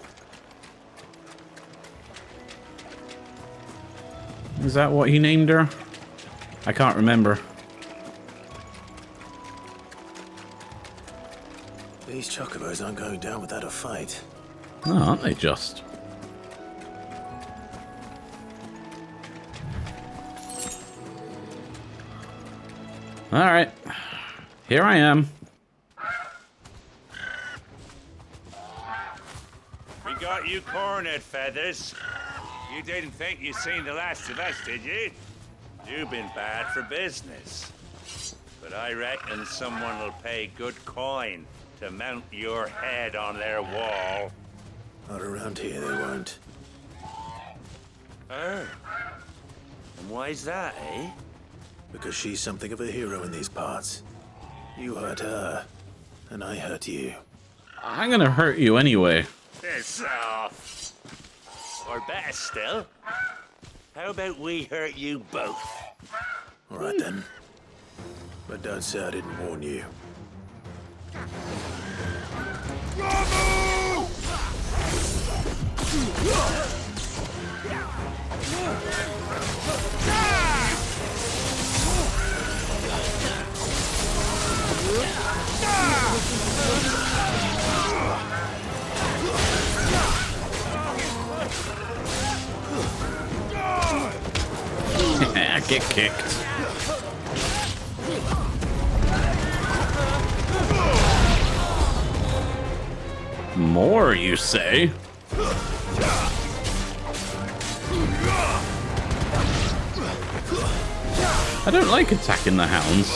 Is that what he named her? I can't remember. These chocobos aren't going down without a fight. Oh, aren't they just? Alright. Here I am. We got you cornered, Feathers. You didn't think you'd seen the last of us, did you? You've been bad for business. But I reckon someone will pay good coin to mount your head on their wall. Not around here, they won't. Oh. And why's that, eh? Because she's something of a hero in these parts. You hurt her, and I hurt you. I'm gonna hurt you anyway. Piss off. Or better still, how about we hurt you both? All right then. But don't say I didn't warn you. get kicked. More, you say? I don't like attacking the hounds.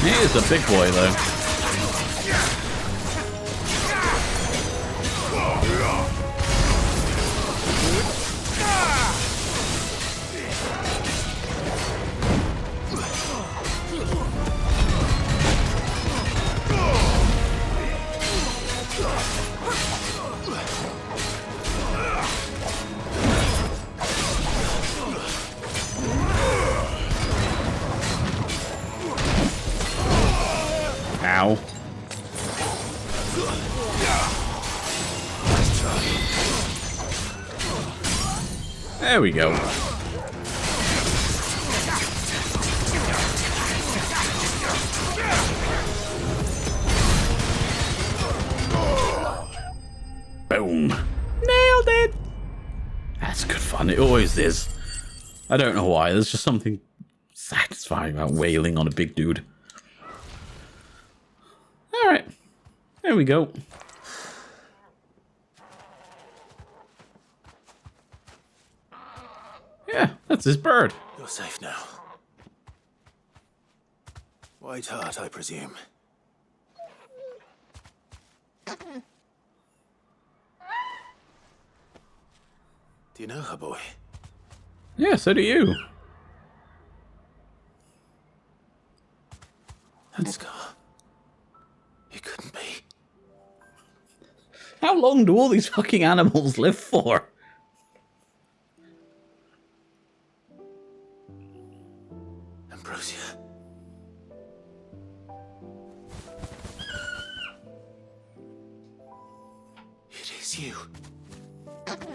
He is a big boy, though. Ow. There we go. Boom. Nailed it. That's good fun. It always is. I don't know why. There's just something satisfying about wailing on a big dude. Alright. There we go. Yeah, that's his bird. You're safe now. White Hart, I presume. Do you know her, boy? Yeah, so do you. That scar. It couldn't be. How long do all these fucking animals live for? Ambrosia. It is you.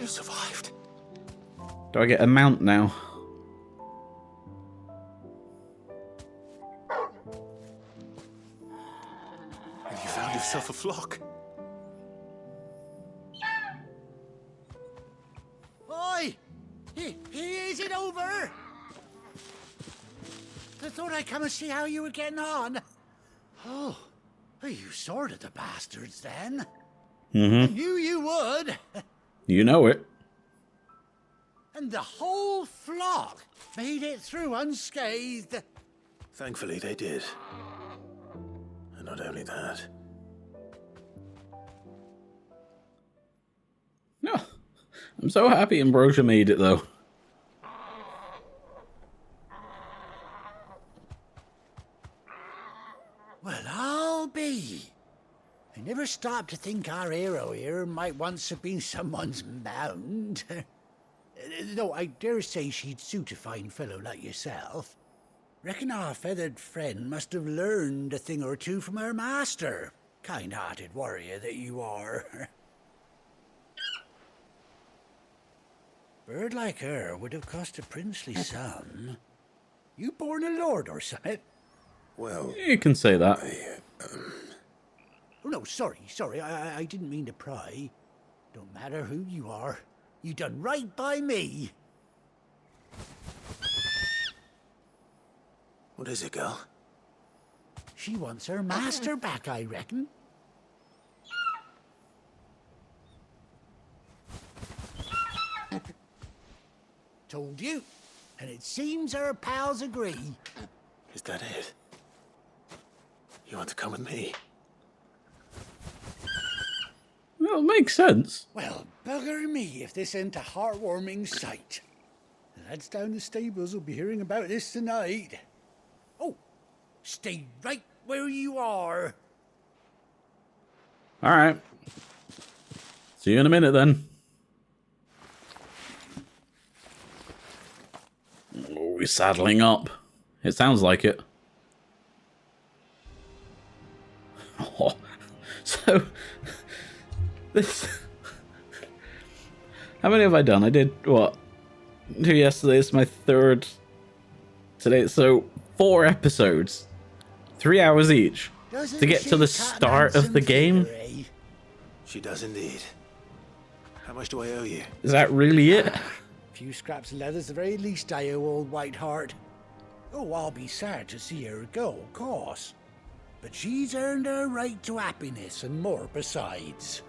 You survived. Do I get a mount now? And you found yourself a flock. Oi! Is it over? I thought I'd come and see how you were getting on. Oh, you sorted the bastards then. I knew you would. You know it. And the whole flock made it through unscathed. Thankfully, they did. And not only that. No. I'm so happy Ambrosia made it, though. Well, I'll be. I never stopped to think our hero here might once have been someone's mount. Though I dare say she'd suit a fine fellow like yourself. Reckon our feathered friend must have learned a thing or two from her master. Kind-hearted warrior that you are. Bird like her would have cost a princely sum. You born a lord or something? Well, you can say that. Oh, no, sorry. I didn't mean to pry. Don't matter who you are. You done right by me. What is it, girl? She wants her master back, I reckon. Told you. And it seems her pals agree. Is that it? You want to come with me? Well, it makes sense. Well, bugger me if this ain't a heartwarming sight. The lads down the stables will be hearing about this tonight. Oh, stay right where you are. Alright. See you in a minute then. Oh, we're saddling up. It sounds like it. Oh, so this. How many have I done? I did what? 2 yesterday. It's my 3rd today. So 4 episodes, 3 hours each, to get to the start of the game. She does indeed. How much do I owe you? Is that really it? A few scraps of leather's the very least I owe old Whiteheart. Oh, I'll be sad to see her go, of course. But she's earned her right to happiness and more besides.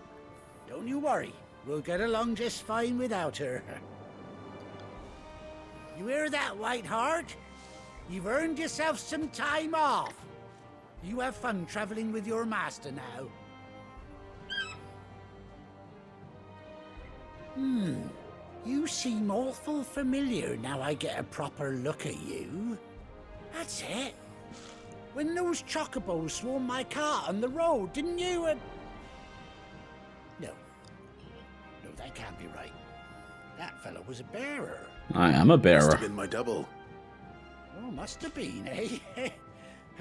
Don't you worry, we'll get along just fine without her. You hear that, Whiteheart? You've earned yourself some time off. You have fun traveling with your master now. You seem awful familiar now I get a proper look at you. That's it. When those chocobos swarmed my cart on the road, didn't you? No, that can't be right. That fellow was a bearer. I am a bearer. Must have been my double. Oh, must have been, eh?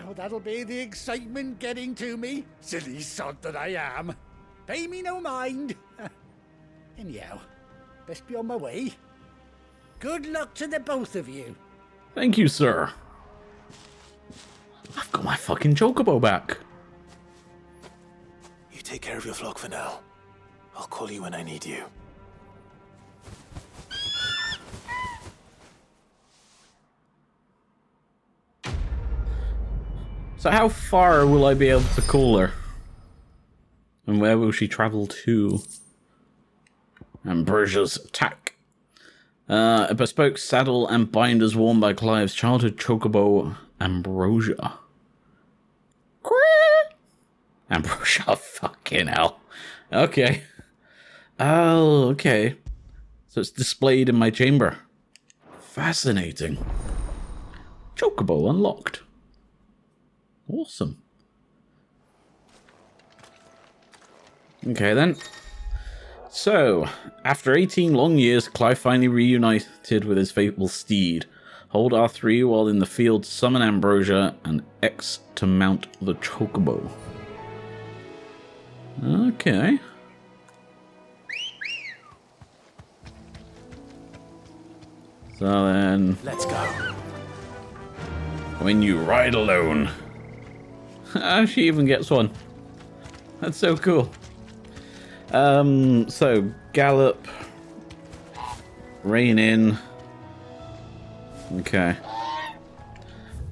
Oh, that'll be the excitement getting to me. Silly sod that I am. Pay me no mind. Anyhow, best be on my way. Good luck to the both of you. Thank you, sir. I've got my fucking chocobo back. You take care of your flock for now. I'll call you when I need you. So how far will I be able to call her? And where will she travel to? Ambrosia's attack. A bespoke saddle and binders worn by Clive's childhood chocobo, Ambrosia. Ambrosia, fucking hell. Okay. Oh, okay. So it's displayed in my chamber. Fascinating. Chocobo unlocked. Awesome. Okay then. So, after 18 long years, Clive finally reunited with his faithful steed. Hold R3 while in the field, summon Ambrosia, and X to mount the chocobo. Okay. So then... Let's go. When you ride alone. She even gets one. That's so cool. So gallop, rein in. Okay.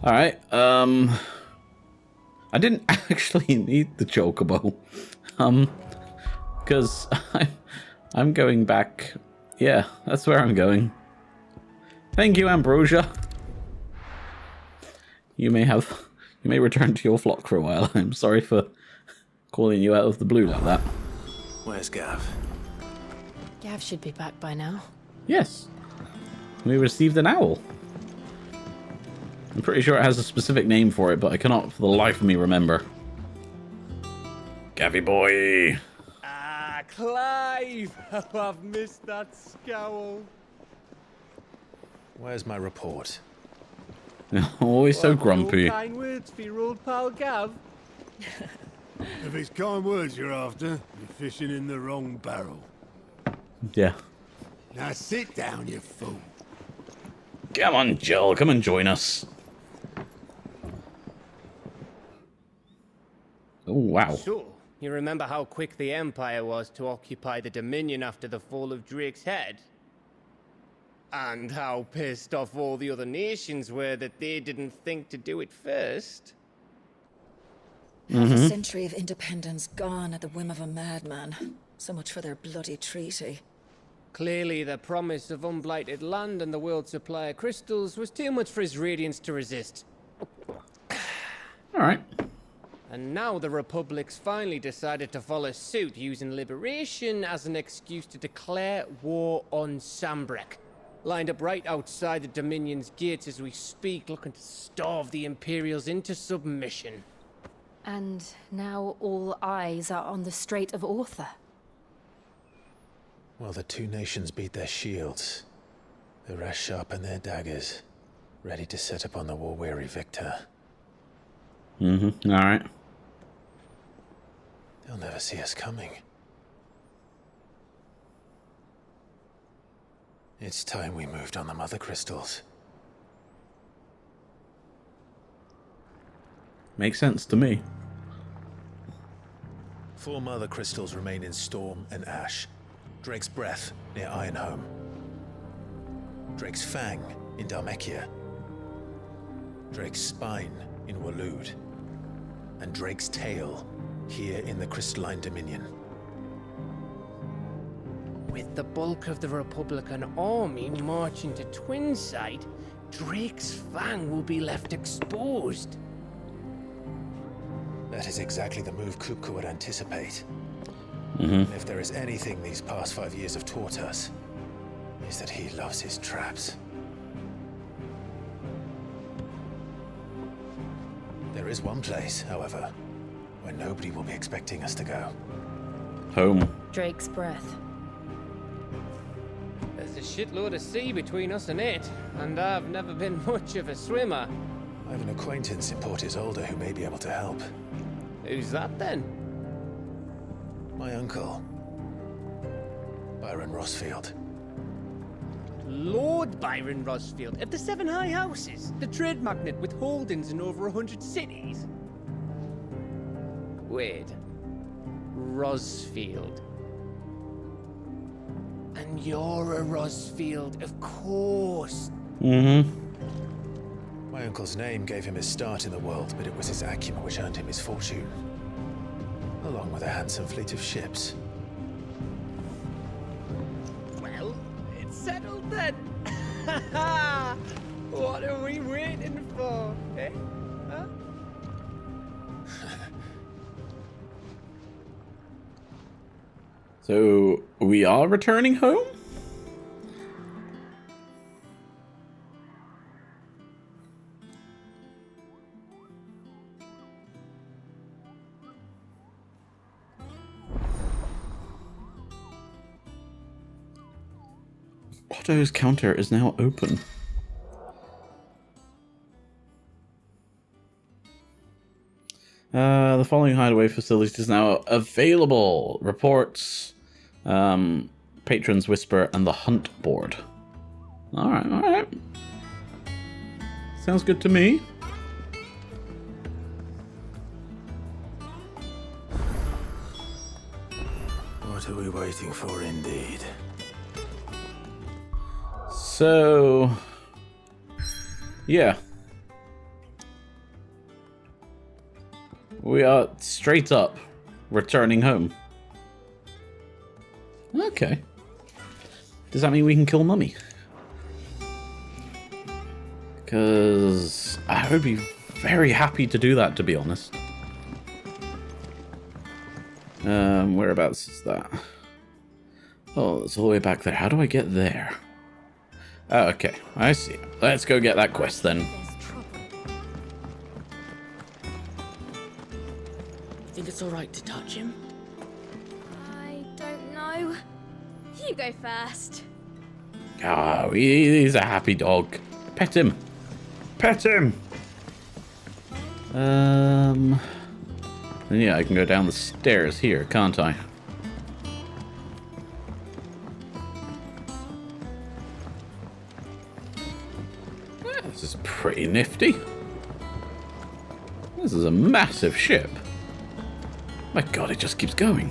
All right. I didn't actually need the chocobo, because I'm going back. Yeah, that's where I'm going. Thank you, Ambrosia. You may return to your flock for a while. I'm sorry for calling you out of the blue like that. Where's Gav? Gav should be back by now. Yes. We received an owl. I'm pretty sure it has a specific name for it, but I cannot for the life of me remember. Gavy boy. Ah, Clive! Oh, I've missed that scowl. Where's my report? Always so grumpy. Kind words for your old pal Gav. If it's kind words you're after, you're fishing in the wrong barrel. Yeah. Now sit down, you fool. Come on, Jill. Come and join us. Oh, wow. Sure. You remember how quick the Empire was to occupy the Dominion after the fall of Drake's head? And how pissed off all the other nations were that they didn't think to do it first. Half a century of independence gone at the whim of a madman. So much for their bloody treaty. Clearly, the promise of unblighted land and the world's supply of crystals was too much for his radiance to resist. Alright. And now the Republic's finally decided to follow suit, using liberation as an excuse to declare war on Sambrek. Lined up right outside the Dominion's gates as we speak, looking to starve the Imperials into submission. And now all eyes are on the Strait of Author. While the two nations beat their shields, the rest sharpen their daggers, ready to set upon the war-weary victor. Mm-hmm. All right. They'll never see us coming. It's time we moved on the Mother Crystals. Makes sense to me. 4 Mother Crystals remain in Storm and Ash. Drake's Breath near Ironhome. Drake's Fang in Dhalmekia. Drake's Spine in Waloed. And Drake's Tail here in the Crystalline Dominion. With the bulk of the Republican army marching to Twinside, Drake's Fang will be left exposed. That is exactly the move Kupka would anticipate. Mm-hmm. If there is anything these past 5 years have taught us, is that he loves his traps. There is one place, however, where nobody will be expecting us to go. Home. Drake's Breath. There's a shitload of sea between us and it, and I've never been much of a swimmer. I have an acquaintance in Port Isolde who may be able to help. Who's that then? My uncle, Byron Rossfield. Lord Byron Rossfield of the 7 High Houses, the trade magnate with holdings in over 100 cities. Wait, Rossfield. And you're a Rossfield, of course. Mm-hmm. My uncle's name gave him his start in the world, but it was his acumen which earned him his fortune, along with a handsome fleet of ships. Well, it's settled then. What are we waiting for, eh? Huh? So, we are returning home? Otto's counter is now open. The following hideaway facility is now available. Reports, Patrons Whisper, and the Hunt Board. Alright, alright. Sounds good to me. What are we waiting for, indeed? So, yeah. We are straight up returning home. Okay. Does that mean we can kill Mummy? Because I would be very happy to do that, to be honest. Whereabouts is that? Oh, it's all the way back there. How do I get there? Oh, okay, I see. Let's go get that quest then. Think it's alright to touch him? I don't know. You go first. Oh, he's a happy dog. Pet him. Pet him! And yeah, I can go down the stairs here, can't I? Yeah, this is pretty nifty. This is a massive ship. My god, it just keeps going.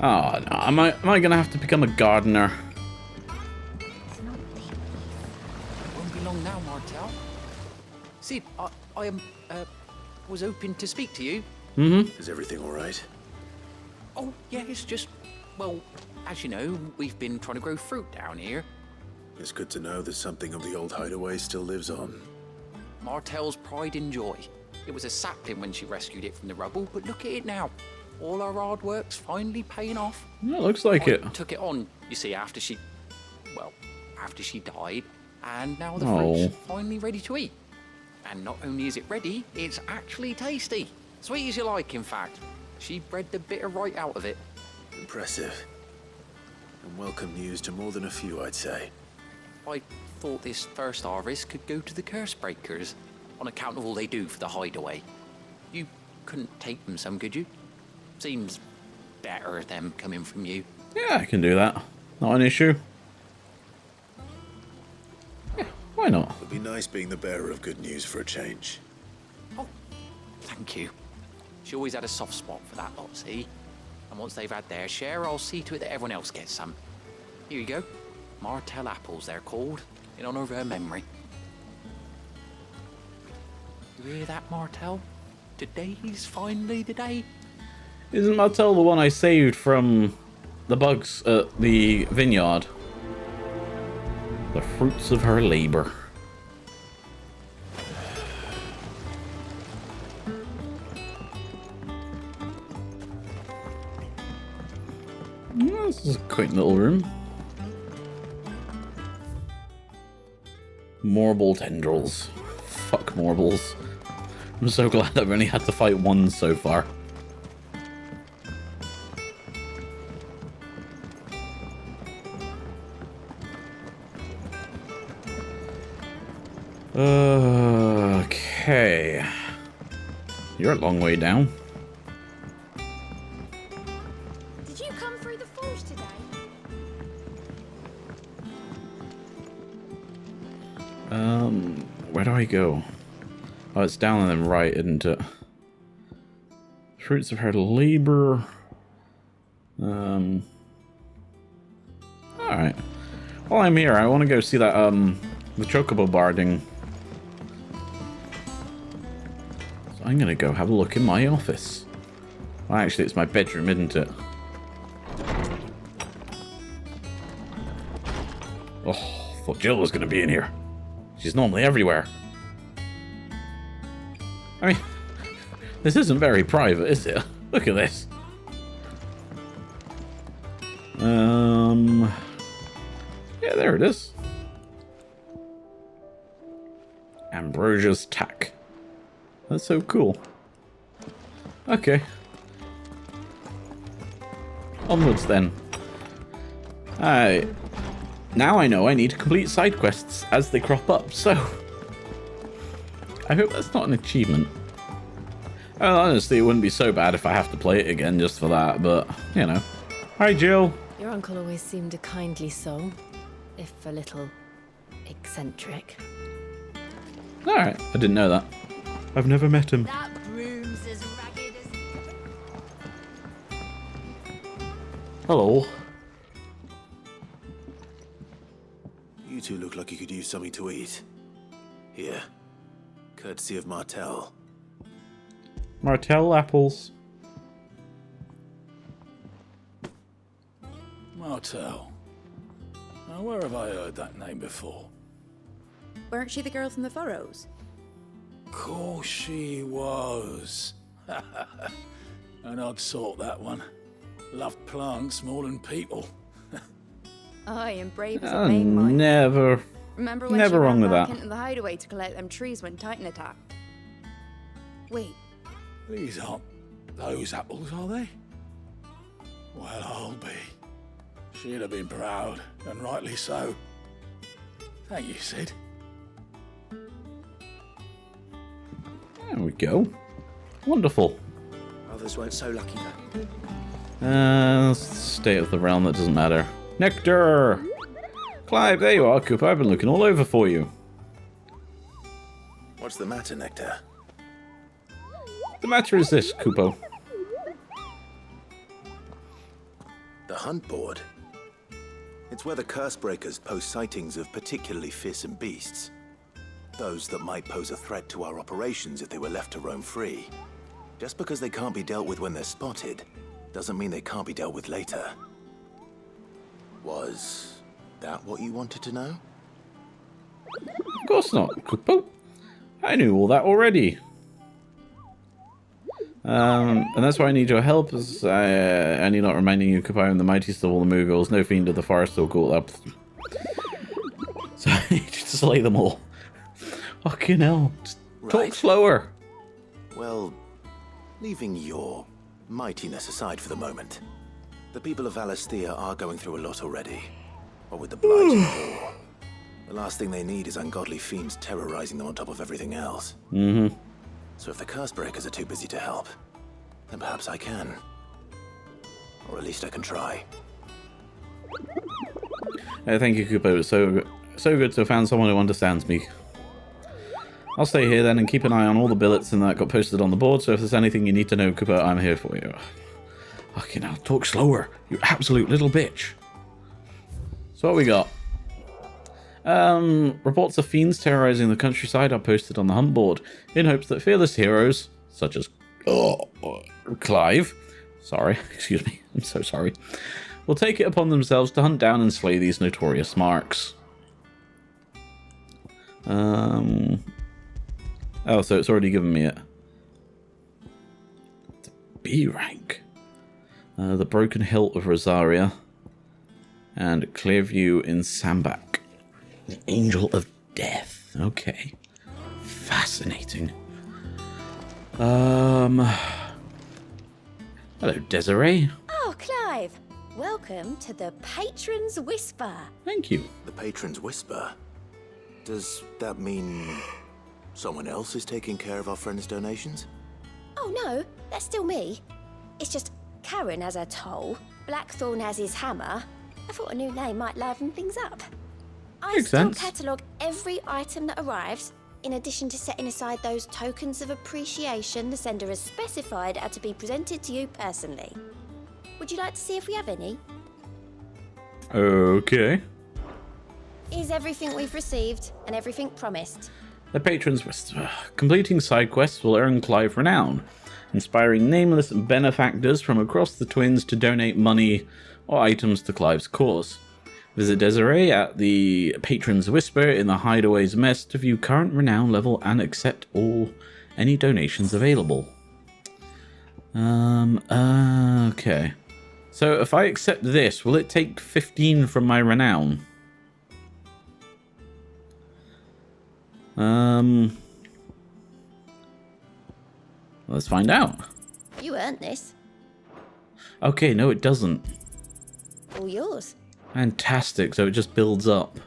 Oh, no. Am I gonna have to become a gardener? Won't be long now, Martel. Sid, I was hoping to speak to you. Mm-hmm. Is everything all right? Oh, yeah, it's just, well, as you know, we've been trying to grow fruit down here. It's good to know that something of the old hideaway still lives on. Martel's pride and joy. It was a sapling when she rescued it from the rubble, but look at it now. All our hard work's finally paying off. Yeah, it looks like it. Took it on, you see, after she died, and now the Oh. fruit's finally ready to eat. And not only is it ready, it's actually tasty. Sweet as you like, in fact. She bred the bitter right out of it. Impressive. And welcome news to more than a few, I'd say. I thought this first harvest could go to the curse breakers, on account of all they do for the hideaway. You couldn't take them some, could you? Seems better them coming from you. Yeah, I can do that. Not an issue. Yeah, why not? It'd be nice being the bearer of good news for a change. Oh, thank you. She always had a soft spot for that lot, see? And once they've had their share, I'll see to it that everyone else gets some. Here you go. Martell apples, they're called, in honor of her memory. You hear that, Martell? Today's finally the day. Isn't Martell the one I saved from the bugs at the vineyard? The fruits of her labor. This is a quaint little room. Marble tendrils. Fuck marbles. I'm so glad I've only had to fight one so far. Okay. You're a long way down. Did you come through the forge today? Where do I go? Oh, it's down and then right, isn't it? Fruits of her labor. Alright. While I'm here, I want to go see that, the chocobo barding. So I'm gonna go have a look in my office. Well, actually, it's my bedroom, isn't it? Oh, thought Jill was gonna be in here. She's normally everywhere. I mean, this isn't very private, is it? Look at this. Yeah, there it is. Ambrosia's tack. That's so cool. Okay. Onwards then. Now I know I need to complete side quests as they crop up, so I hope that's not an achievement. Well, honestly, it wouldn't be so bad if I have to play it again just for that, but, you know. Hi, Jill. Your uncle always seemed a kindly soul, if a little eccentric. Alright, I didn't know that. I've never met him. That broom's as ragged as... Hello. You two look like you could use something to eat. Here. Courtesy of Martell. Martell apples. Martell. Now, where have I heard that name before? Weren't she the girl from the Furrows? Course she was. An odd sort, that one. Loved plants more than people. Aye, and brave as a main mine. Never. Remember when never she wrong ran with back that. into the hideaway to collect them trees when Titan attacked? Wait, These aren't those apples, are they? Well, I'll be. She'd have been proud, and rightly so. Thank you, Sid. There we go. Wonderful. Others weren't so lucky, though. State of the realm, that doesn't matter. Nectar! Clive, there you are, Cooper. I've been looking all over for you. What's the matter, Nectar? The matter is this, Kupo. The hunt board? It's where the curse breakers post sightings of particularly fearsome beasts. Those that might pose a threat to our operations if they were left to roam free. Just because they can't be dealt with when they're spotted, doesn't mean they can't be dealt with later. Was that what you wanted to know? Of course not, Kupo. I knew all that already. And that's why I need your help, as I need not reminding you, Kupo, I'm the mightiest of all the Mughals, no fiend of the forest will call up. So I need you to slay them all. Fucking hell. Just talk slower. Well, leaving your mightiness aside for the moment, The people of Valisthea are going through a lot already. What with the blight and war. The last thing they need is ungodly fiends terrorizing them on top of everything else. Mm-hmm. So if the curse breakers are too busy to help, then perhaps I can. Or at least I can try. Thank you, Kupo. So good to have found someone who understands me. I'll stay here then and keep an eye on all the billets and that got posted on the board, so if there's anything you need to know, Kupo, I'm here for you. Okay, now talk slower, you absolute little bitch. So what we got? Reports of fiends terrorizing the countryside are posted on the hunt board in hopes that fearless heroes, such as Clive, excuse me, I'm so sorry, will take it upon themselves to hunt down and slay these notorious marks. Oh, so it's already given me it. It's a B rank. The Broken Hilt of Rosaria. And Clearview in Sambak. The Angel of Death. Okay. Fascinating. Hello, Desiree. Oh, Clive. Welcome to the Patron's Whisper. Thank you. The Patron's Whisper? Does that mean someone else is taking care of our friend's donations? Oh, no. That's still me. It's just Karen has her toll, Blackthorn has his hammer. I thought a new name might liven things up. I still catalogue every item that arrives, in addition to setting aside those tokens of appreciation the sender has specified are to be presented to you personally. Would you like to see if we have any? Okay. Is everything we've received and everything promised? The Patron's Whisper. Completing side quests will earn Clive renown, inspiring nameless benefactors from across the Twins to donate money or items to Clive's cause. Visit Desiree at the Patron's Whisper in the Hideaway's Mess to view current renown level and accept any donations available. Okay. So if I accept this, will it take 15 from my renown? Let's find out. You earned this. Okay, no it doesn't. All yours. Fantastic, so it just builds up.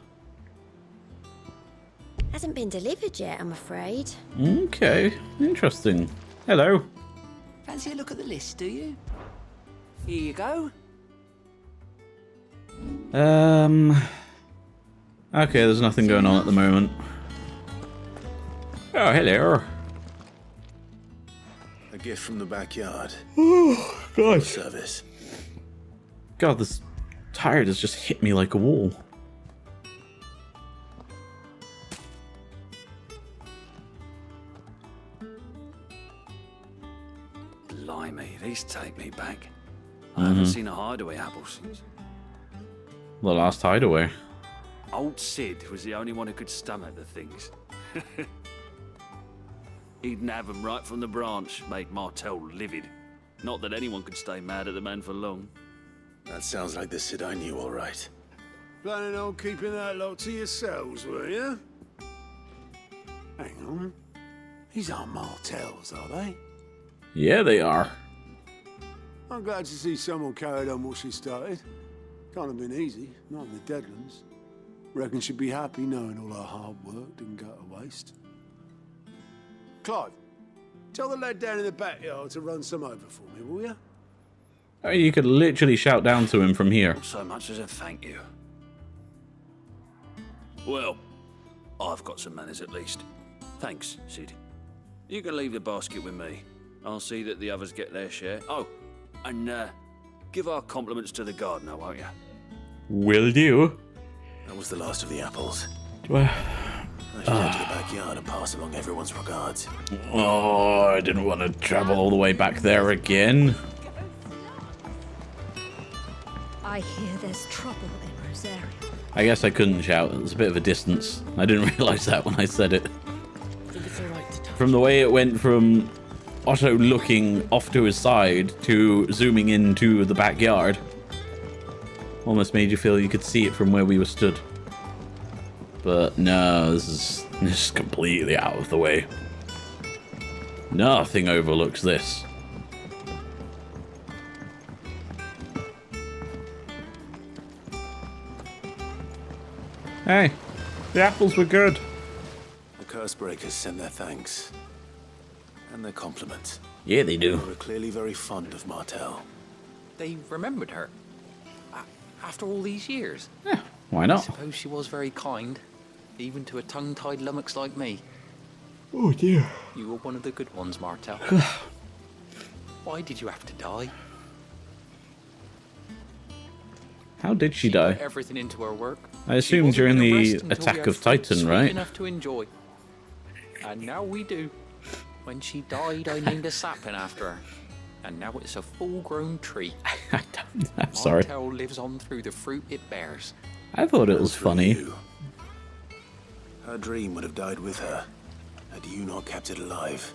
Hasn't been delivered yet, I'm afraid. Okay, interesting. Hello. Fancy a look at the list, do you? Here you go. Okay, there's nothing going on at the moment. Oh, hello. A gift from the backyard. Oh, God. Service. God, this tire has just hit me like a wall. Blimey, these take me back. I haven't seen a hideaway apple since. The last hideaway. Old Sid was the only one who could stomach the things. He'd nab them right from the branch, made Martel livid. Not that anyone could stay mad at the man for long. That sounds like the Sid I knew, all right. Planning on keeping that lot to yourselves, were you? Hang on. These aren't Martels, are they? Yeah, they are. I'm glad to see someone carried on what she started. Can't have been easy, not in the Deadlands. Reckon she'd be happy knowing all her hard work didn't go to waste. Clive, tell the lad down in the backyard to run some over for me, will you? I mean, you could literally shout down to him from here. Not so much as a thank you. Well, I've got some manners at least. Thanks, Sid. You can leave the basket with me. I'll see that the others get their share. Oh, and give our compliments to the gardener, won't you? Will do. That was the last of the apples. Well, I should head to the backyard and pass along everyone's regards. Oh, I didn't want to travel all the way back there again. I hear there's trouble in Rosaria. I guess I couldn't shout. It was a bit of a distance. I didn't realise that when I said it. From the way it went from Otto looking off to his side to zooming into the backyard, almost made you feel you could see it from where we were stood. But no, this is completely out of the way. Nothing overlooks this. Hey, the apples were good. The curse breakers send their thanks. And their compliments. Yeah, they do. They were clearly very fond of Martel. They remembered her. After all these years. Yeah, why not? I suppose she was very kind. Even to a tongue-tied lummox like me. Oh dear. You were one of the good ones, Martel. Why did you have to die? How did she Put die? everything into her work. I assume during the attack of Titan, right? Enough to enjoy. And now we do. When she died, I named a sapling after her. And now it's a full-grown tree. I'm sorry. Martel lives on through the fruit it bears. I thought it was funny. Her dream would have died with her, had you not kept it alive.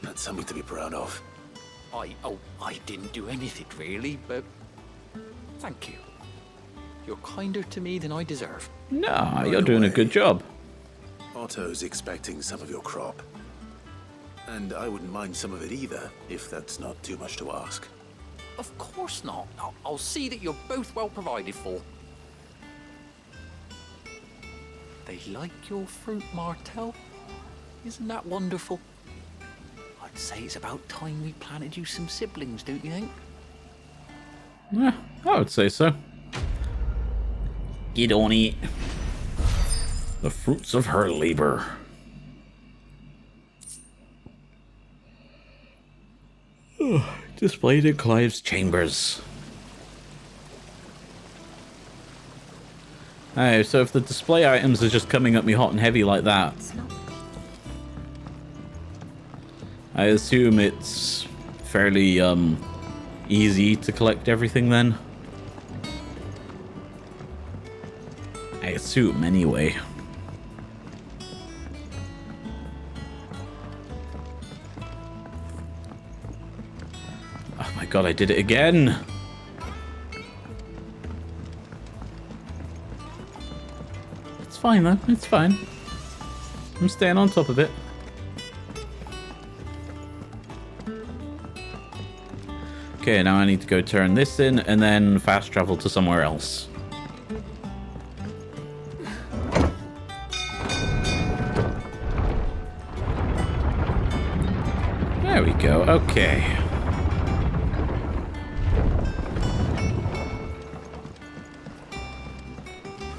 That's something to be proud of. I didn't do anything really, but thank you. You're kinder to me than I deserve. No, you're doing a good job. Otto's expecting some of your crop. And I wouldn't mind some of it either, if that's not too much to ask. Of course not. I'll see that you're both well provided for. They like your fruit, Martel. Isn't that wonderful? I'd say it's about time we planted you some siblings, don't you think? Yeah, I would say so. Get on it. The fruits of her labor. Displayed in Clive's chambers. Hey, so if the display items are just coming at me hot and heavy like that, I assume it's fairly easy to collect everything then. I assume anyway. Oh my god, I did it again! It's fine though, it's fine. I'm staying on top of it. Okay, now I need to go turn this in and then fast travel to somewhere else. There we go, okay.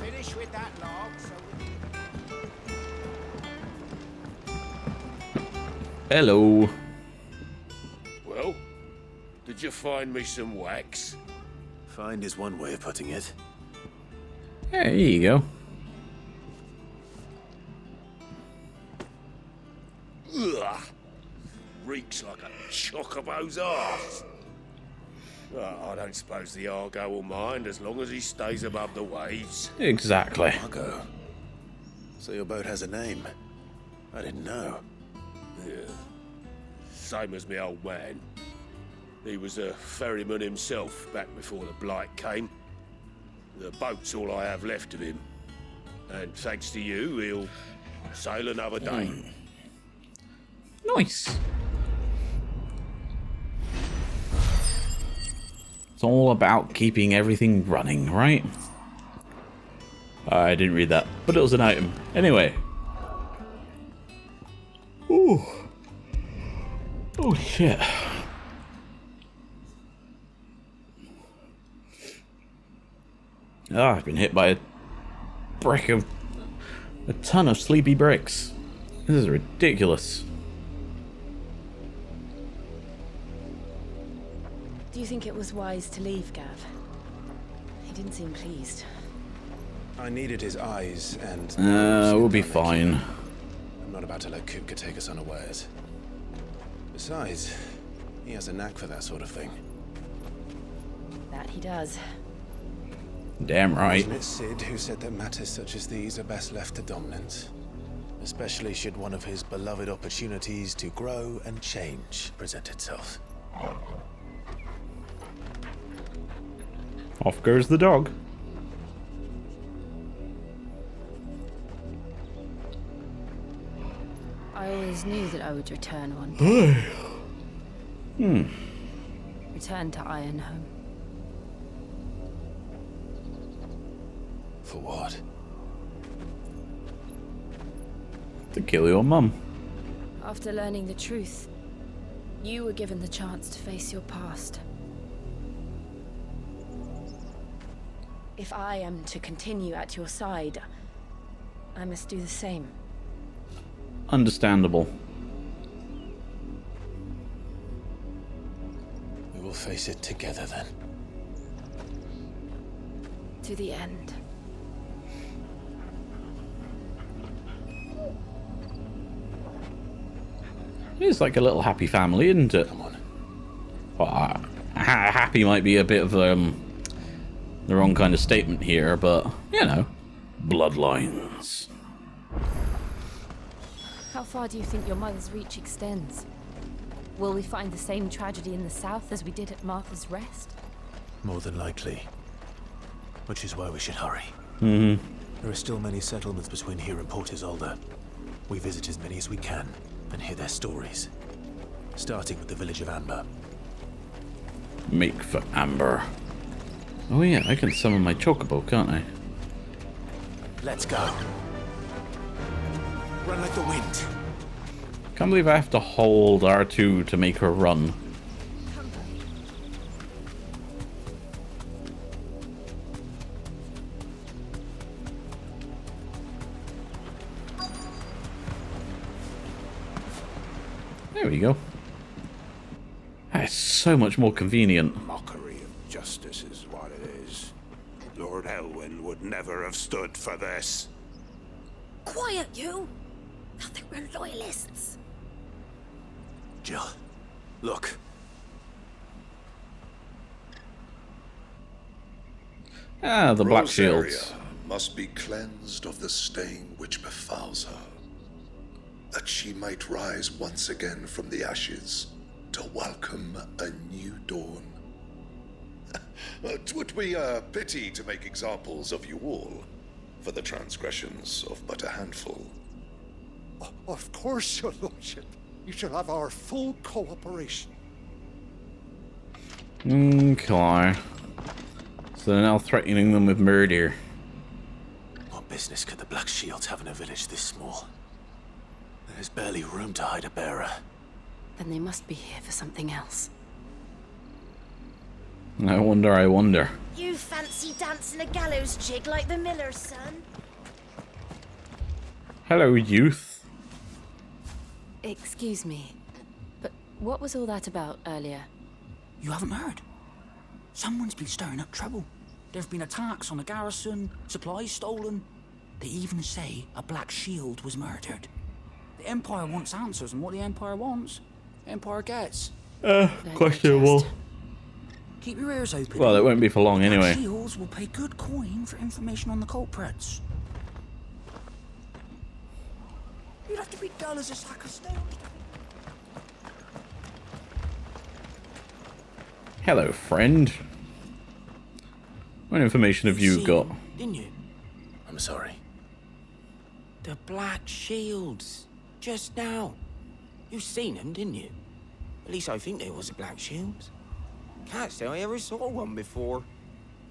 Finish with that log, Hello. Well, did you find me some wax? Find is one way of putting it. There you go. Ugh. Reeks like a chocobo's arse. Well, I don't suppose the Argo will mind as long as he stays above the waves. Exactly. Argo. So your boat has a name. I didn't know. Yeah. Same as my old man. He was a ferryman himself back before the Blight came. The boat's all I have left of him. And thanks to you, he'll sail another day. Nice. It's all about keeping everything running, right? I didn't read that, but it was an item. Anyway. Ooh. Oh shit. Ah, I've been hit by a ton of sleepy bricks. This is ridiculous. Do you think it was wise to leave, Gav? He didn't seem pleased. I needed his eyes and... we'll be fine. I'm not about to let Kupka take us unawares. Besides, he has a knack for that sort of thing. That he does. Damn right. Wasn't it Sid who said that matters such as these are best left to dominance? Especially should one of his beloved opportunities to grow and change present itself. Off goes the dog. I always knew that I would return one day. Return to Ironhome. For what? To kill your mum. After learning the truth, you were given the chance to face your past. If I am to continue at your side, I must do the same. Understandable. We will face it together then. To the end. It's like a little happy family, isn't it? Come on. Well, happy might be a bit of the wrong kind of statement here, but, you know, bloodlines. How far do you think your mother's reach extends? Will we find the same tragedy in the south as we did at Martha's Rest? More than likely. Which is why we should hurry. Mm-hmm. There are still many settlements between here and Port Isolde. We visit as many as we can and hear their stories. Starting with the village of Amber. Make for Amber. Oh yeah, I can summon my chocobo, can't I? Let's go. Run like the wind. Can't believe I have to hold R2 to make her run. There we go. That's so much more convenient. Mockery of justice is what it is. Lord Elwyn would never have stood for this. Quiet, you! I think we're loyalists. Jill, look. Ah, the Black Shields. Rosaria must be cleansed of the stain which befouls her, that she might rise once again from the ashes to welcome a new dawn. 'Twould be a pity to make examples of you all for the transgressions of but a handful. Of course, your lordship. You shall have our full cooperation. Okay. So they're now threatening them with murder. What business could the Black Shields have in a village this small? There's barely room to hide a bearer. Then they must be here for something else. I wonder. You fancy dancing a gallows jig like the miller's son? Hello, youth. Excuse me, but what was all that about earlier? You haven't heard? Someone's been stirring up trouble. There have been attacks on the garrison, supplies stolen. They even say a Black Shield was murdered. The Empire wants answers, and what the Empire wants, the Empire gets. Questionable. Keep your ears open. Well, it won't be for long anyway. Black Shields will pay good coin for information on the culprits. You'd have to be dull as a sack of stones. Hello, friend. What information have you got? Didn't you? I'm sorry. The Black Shields. Just now. You seen them, didn't you? At least I think they was the Black Shields. Can't say I ever saw one before.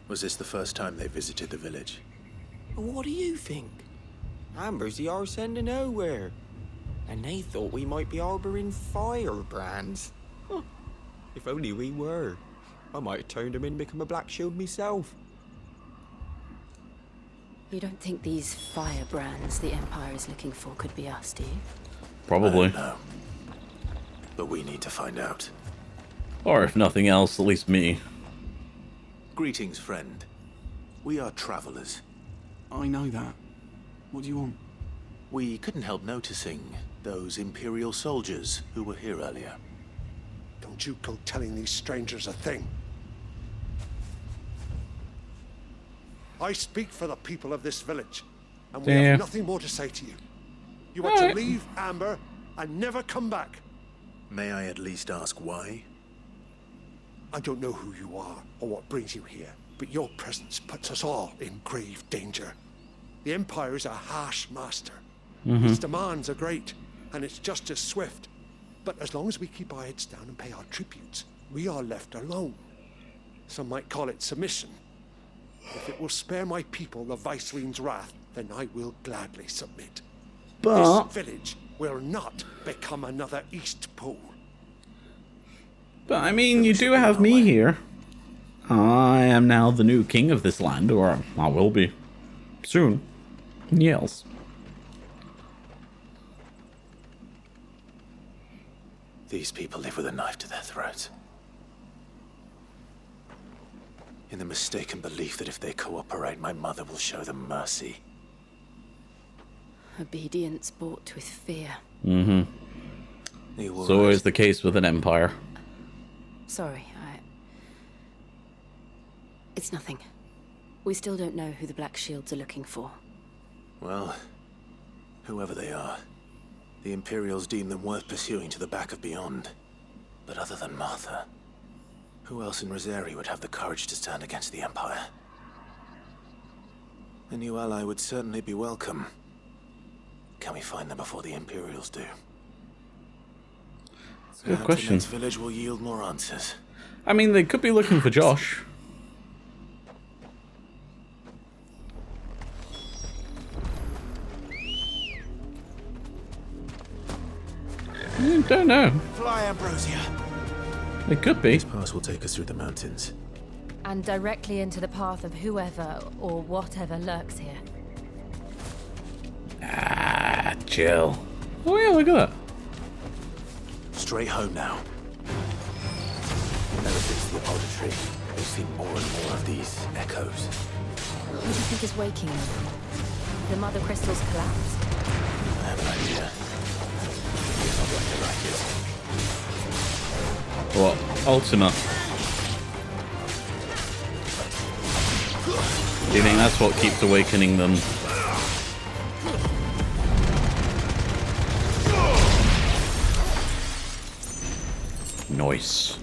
Was this the first time they visited the village? What do you think? Amber's the arse end of nowhere. And they thought we might be harboring firebrands. Huh. If only we were. I might have turned them in and become a Black Shield myself. You don't think these firebrands the Empire is looking for could be us, do you? Probably. No. But we need to find out. Or if nothing else, at least me. Greetings, friend. We are travelers. I know that. What do you want? We couldn't help noticing those Imperial soldiers who were here earlier. Don't you go telling these strangers a thing. I speak for the people of this village, and we have nothing more to say to you. You are to leave Amber and never come back. May I at least ask why? I don't know who you are or what brings you here, but your presence puts us all in grave danger. The Empire is a harsh master. Its demands are great, and its justice swift. But as long as we keep our heads down and pay our tributes, we are left alone. Some might call it submission. If it will spare my people the Viceroy's wrath, then I will gladly submit. But this village will not become another Eastpool. But I mean, you do have me here. I am now the new king of this land, or I will be soon. Yes. These people live with a knife to their throats. In the mistaken belief that if they cooperate, my mother will show them mercy. Obedience bought with fear. Mm-hmm. It's always the case with an empire. Sorry, It's nothing. We still don't know who the Black Shields are looking for. Well, whoever they are, the Imperials deem them worth pursuing to the back of beyond. But other than Martha, who else in Rosari would have the courage to stand against the Empire? A new ally would certainly be welcome. Can we find them before the Imperials do? That's a good question. Tonight's village will yield more answers. I mean, they could be looking for Josh. I don't know. Fly, Ambrosia. It could be. This pass will take us through the mountains. And directly into the path of whoever or whatever lurks here. Ah, chill. Oh yeah, look at that. Straight home now. Never since the auditory, we've seen more and more of these echoes. What do you think is waking them? The mother crystals collapsed? I have an idea. You're not going to like it. What? Ultima. Do you think that's what keeps awakening them? Nice.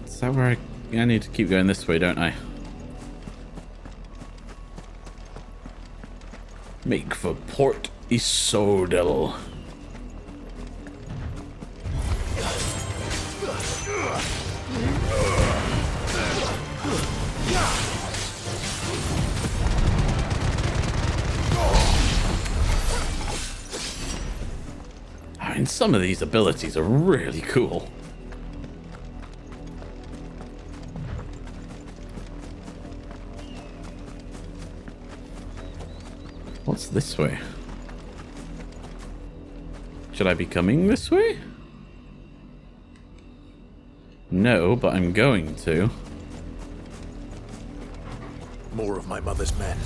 Is that where I need to keep going this way, don't I? Make for Port Isodel. I mean, some of these abilities are really cool. What's this way? Should I be coming this way? No, but I'm going to. More of my mother's men.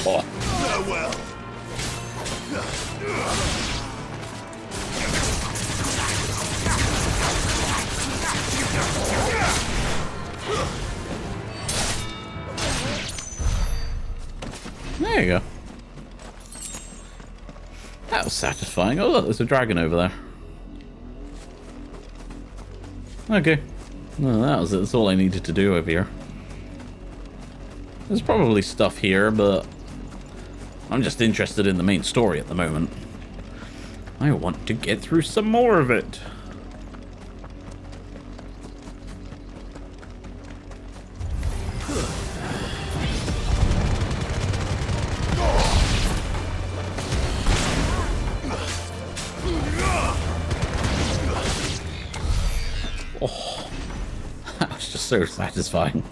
Farewell. There you go. That was satisfying. Oh look, there's a dragon over there. Okay. Well, that was it. That's all I needed to do over here. There's probably stuff here, but I'm just interested in the main story at the moment. I want to get through some more of it. Oh, that was just so satisfying.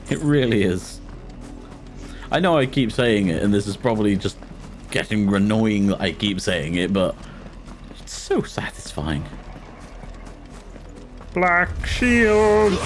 It really is. I know I keep saying it, and this is probably just getting annoying that I keep saying it, but it's so satisfying. Black Shield!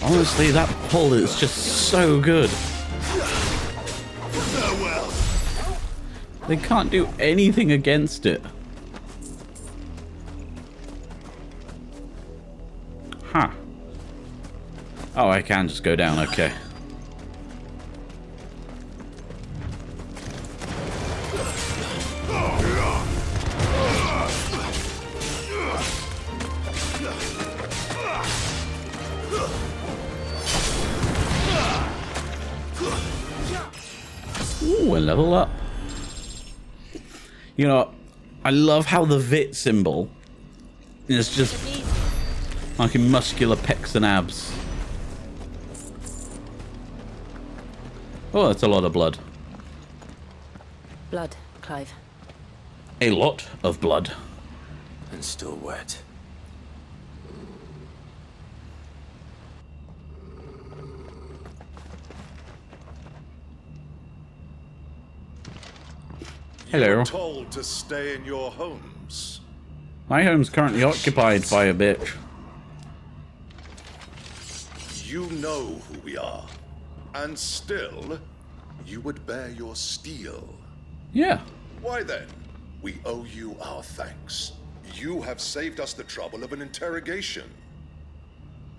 Honestly, that pull is just so good. They can't do anything against it. Huh. Oh, I can just go down, okay. Ooh, a level up. You know, I love how the Vit symbol is just like in muscular pecs and abs. Oh, that's a lot of blood. Blood, Clive. A lot of blood. And still wet. Hello. You're told to stay in your homes. My home's currently occupied by a bitch. You know who we are. And still, you would bear your steel. Yeah. Why then? We owe you our thanks. You have saved us the trouble of an interrogation.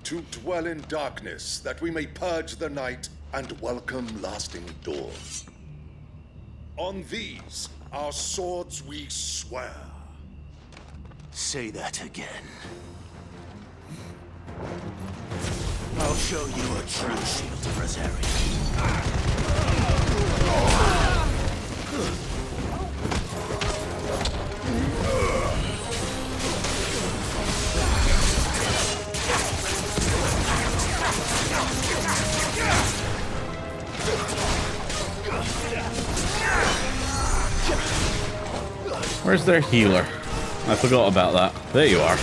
To dwell in darkness, that we may purge the night and welcome lasting dawn. On these, our swords we swear. Say that again. I'll show you a true shield of Rosaria. Where's their healer? I forgot about that. There you are.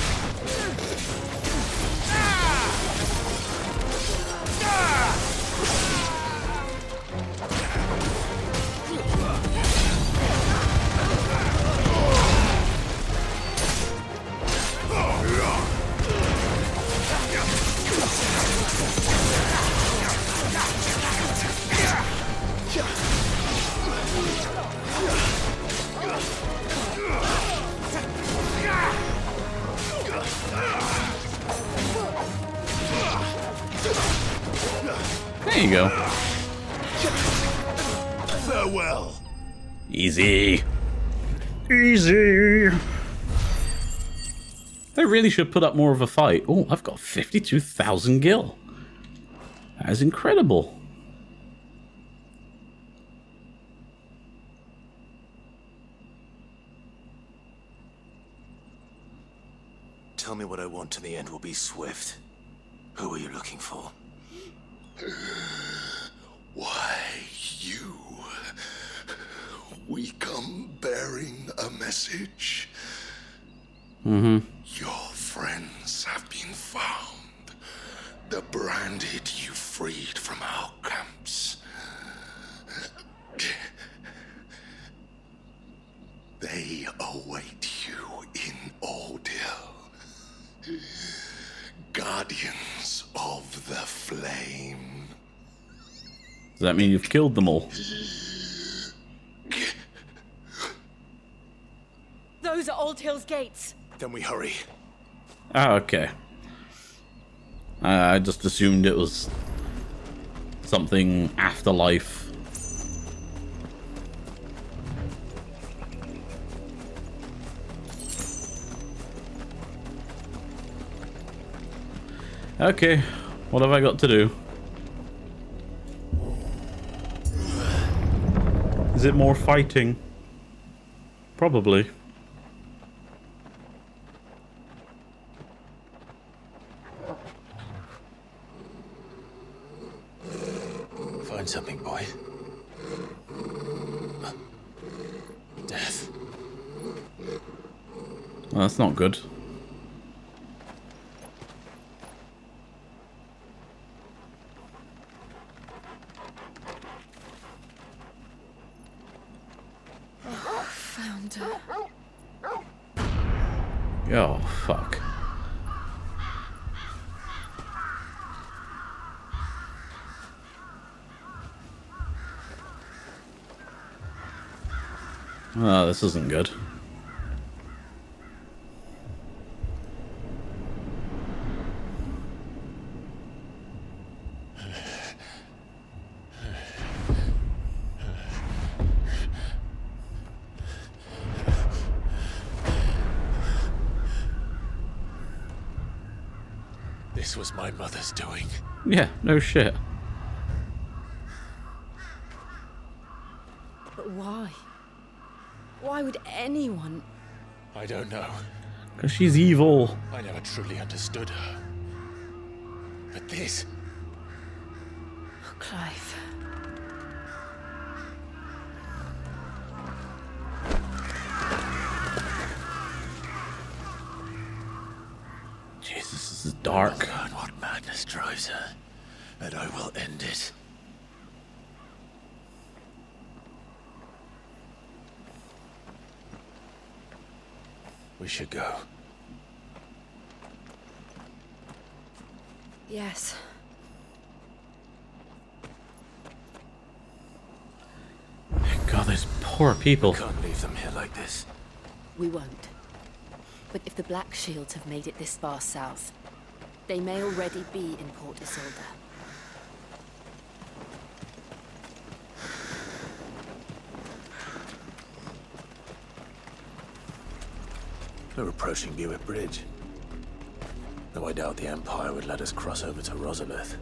There you go. Farewell. Easy. Easy. They really should put up more of a fight. Oh, I've got 52,000 gil. That is incredible. Tell me what I want and the end will be swift. Who are you looking for? Why, you. We come bearing a message. Mm-hmm. Your friends have been found. The branded you freed from our camps. They await you in Ordeal. Guardians of the Flame. Does that mean you've killed them all? Those are Old Hill's gates. Then we hurry. Oh, okay. I just assumed it was something afterlife. Okay, what have I got to do? Is it more fighting? Probably. Find something, boy. Death. Well, that's not good. Found her. Oh, fuck. Oh, this isn't good. This was my mother's doing. Yeah, no shit. But why? Why would anyone? I don't know. Because she's evil. I never truly understood her. But this... Oh, Clive. Jesus, this is dark. Oh God, what madness drives her. And I will end it. We should go. Yes. God, those poor people. We can't leave them here like this. We won't. But if the Black Shields have made it this far south, they may already be in Port Isolde. We're approaching Buick Bridge. Though I doubt the Empire would let us cross over to Rosalith.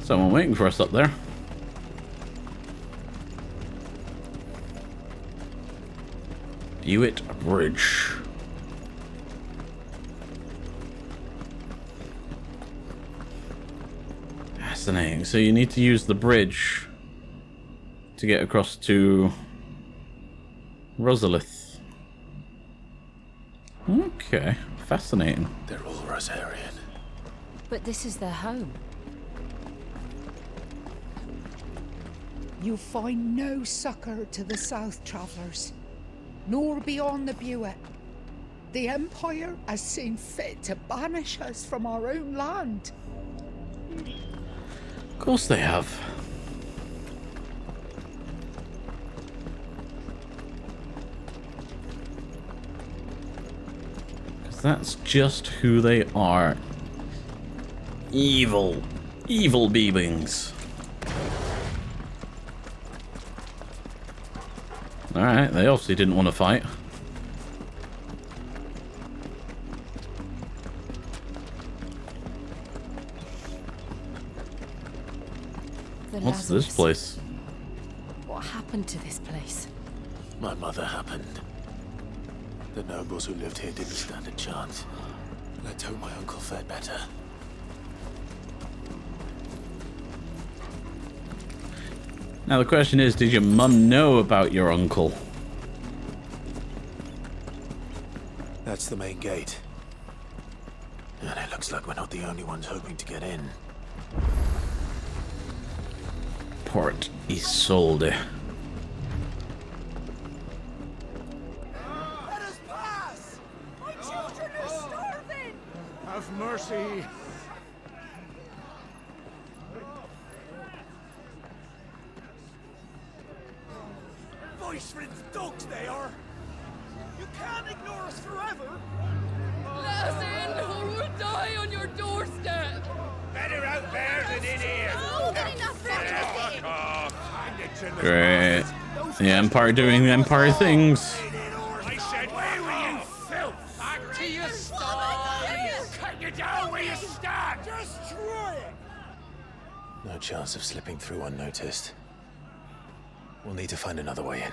Someone waiting for us up there. Buick Bridge. Fascinating. So you need to use the bridge to get across to Rosalith. Okay, fascinating. They're all Rosarian. But this is their home. You find no succor to the South Travellers, nor beyond the Buet. The Empire has seen fit to banish us from our own land. Of course they have. Because that's just who they are. Evil. Evil beings. Alright, they obviously didn't want to fight. What's this place? What happened to this place? My mother happened. The nobles who lived here didn't stand a chance. Let's hope my uncle fared better. Now the question is, did your mum know about your uncle? That's the main gate. And it looks like we're not the only ones hoping to get in. Port Isolde. Let us pass! My children are starving! Have mercy! Voice-ridden dogs they are! You can't ignore us forever! Let us in, or we'll die on your doorstep! Better out there than in here! Oh, good enough for Fuck off! Great. The Empire doing the Empire things. I said, where were you, filth? Back to your stalls! Cut you down where you stand! Destroy it! No chance of slipping through unnoticed. We'll need to find another way in.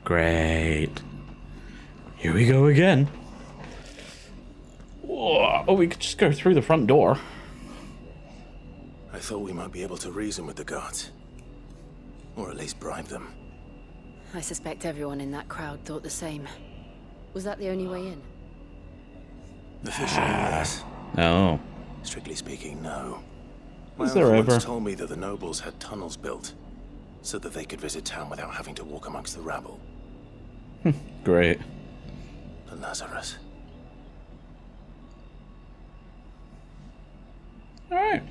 Great. Here we go again. Whoa. Oh, we could just go through the front door. I thought we might be able to reason with the guards. Or at least bribe them. I suspect everyone in that crowd thought the same. Was that the only way in? The fishermen, yes. No. Strictly speaking, no. My Is there uncle ever? once told me that the nobles had tunnels built so that they could visit town without having to walk amongst the rabble. Great. And Lazarus. Alright.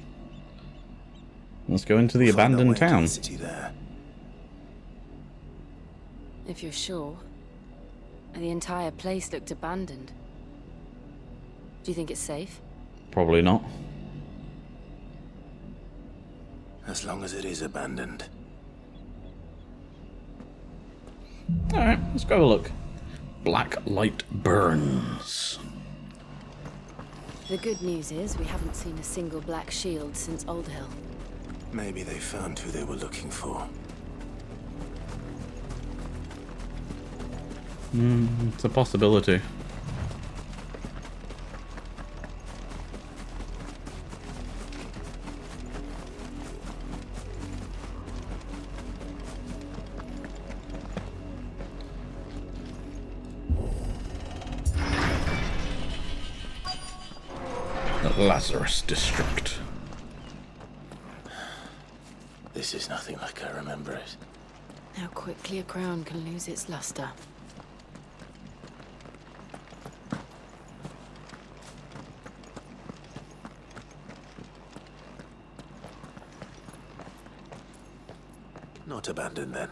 Let's go into the abandoned town. City there. If you're sure. The entire place looked abandoned. Do you think it's safe? Probably not. As long as it is abandoned. Alright, let's go have a look. Black light burns. The good news is we haven't seen a single black shield since Old Hill. Maybe they found who they were looking for. It's a possibility. The Lazarus District. This is nothing like I remember it. How quickly a crown can lose its luster. Not abandoned then.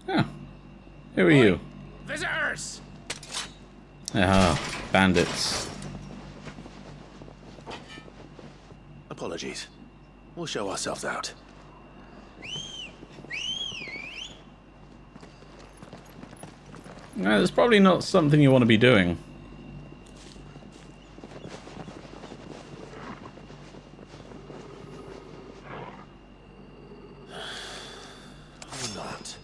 Oh. Who are you? Visitors! Ah, bandits. Apologies. We'll show ourselves out. That's probably not something you want to be doing. Or not.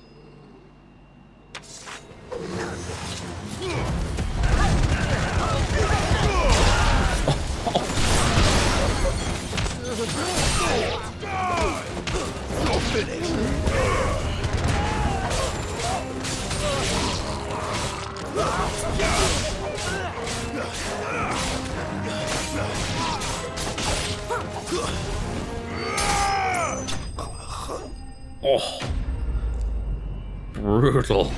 Oh. Brutal.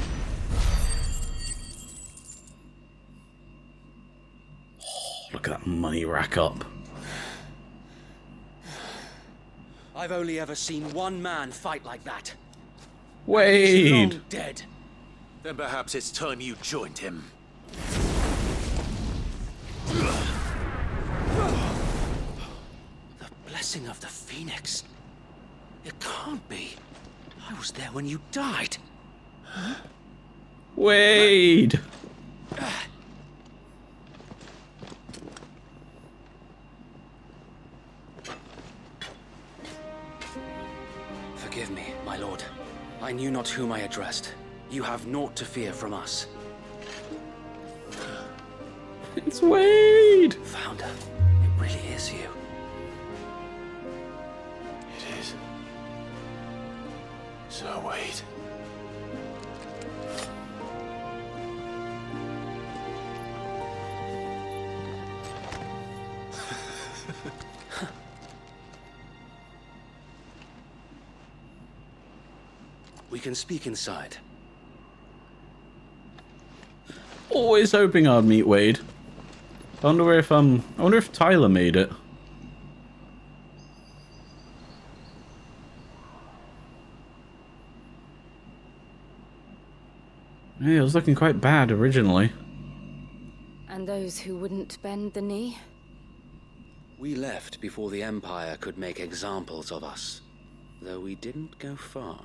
Oh, look at that money rack up. I've only ever seen one man fight like that. Wade! He's long dead. Then perhaps it's time you joined him. The blessing of the Phoenix. It can't be. I was there when you died. Wade! Forgive me, my lord. I knew not whom I addressed. You have naught to fear from us. It's Wade! Founder, it really is you. It is. So wait. We can speak inside. Always hoping I'd meet Wade. I wonder if Tyler made it. Yeah, it was looking quite bad originally. And those who wouldn't bend the knee? We left before the Empire could make examples of us, though we didn't go far.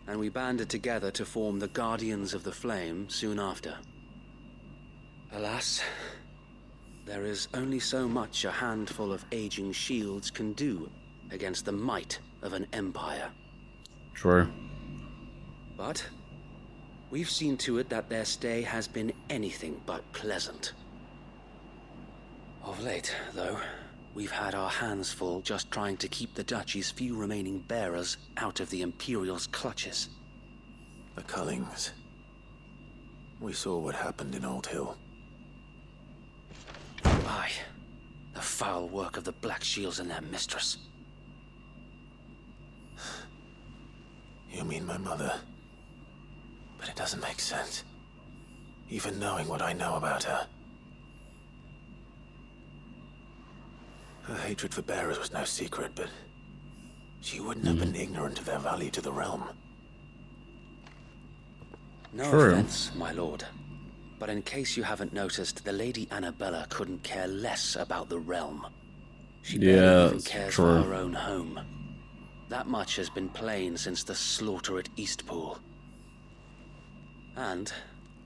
And we banded together to form the Guardians of the Flame soon after. Alas, there is only so much a handful of aging shields can do against the might of an empire. True. But we've seen to it that their stay has been anything but pleasant. Of late, though, we've had our hands full just trying to keep the Duchy's few remaining bearers out of the Imperial's clutches. The Cullings. We saw what happened in Old Hill. Aye. The foul work of the Black Shields and their mistress. You mean my mother? But it doesn't make sense. Even knowing what I know about her. Her hatred for bearers was no secret, but she wouldn't have been ignorant of their value to the realm. No True. offense, my lord. But in case you haven't noticed, the Lady Annabella couldn't care less about the realm. She barely even cares for her own home. That much has been plain since the slaughter at Eastpool. And,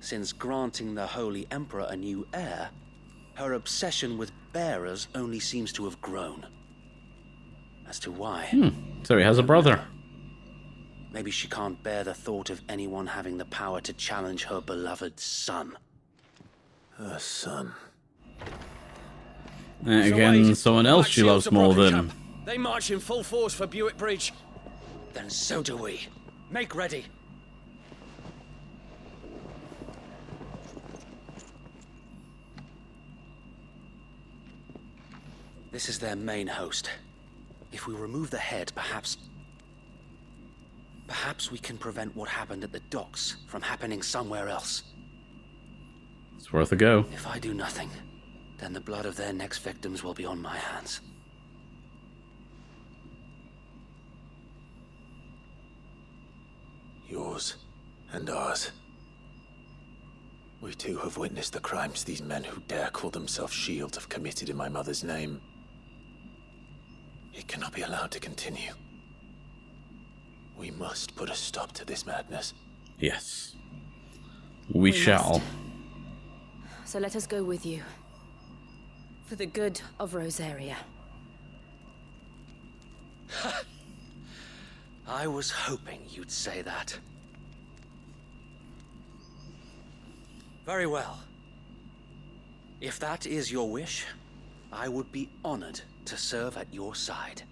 since granting the Holy Emperor a new heir, her obsession with bearers only seems to have grown. As to why... So he has a brother. Maybe she can't bear the thought of anyone having the power to challenge her beloved son. Her son. And again, someone else she loves more than... They march in full force for Buick Bridge. Then so do we. Make ready. This is their main host. If we remove the head, perhaps we can prevent what happened at the docks from happening somewhere else. It's worth a go. If I do nothing, then the blood of their next victims will be on my hands. Yours and ours. We too have witnessed the crimes these men who dare call themselves shields have committed in my mother's name. It cannot be allowed to continue. We must put a stop to this madness. Yes. We shall. So let us go with you. For the good of Rosaria. I was hoping you'd say that. Very well. If that is your wish, I would be honored to serve at your side.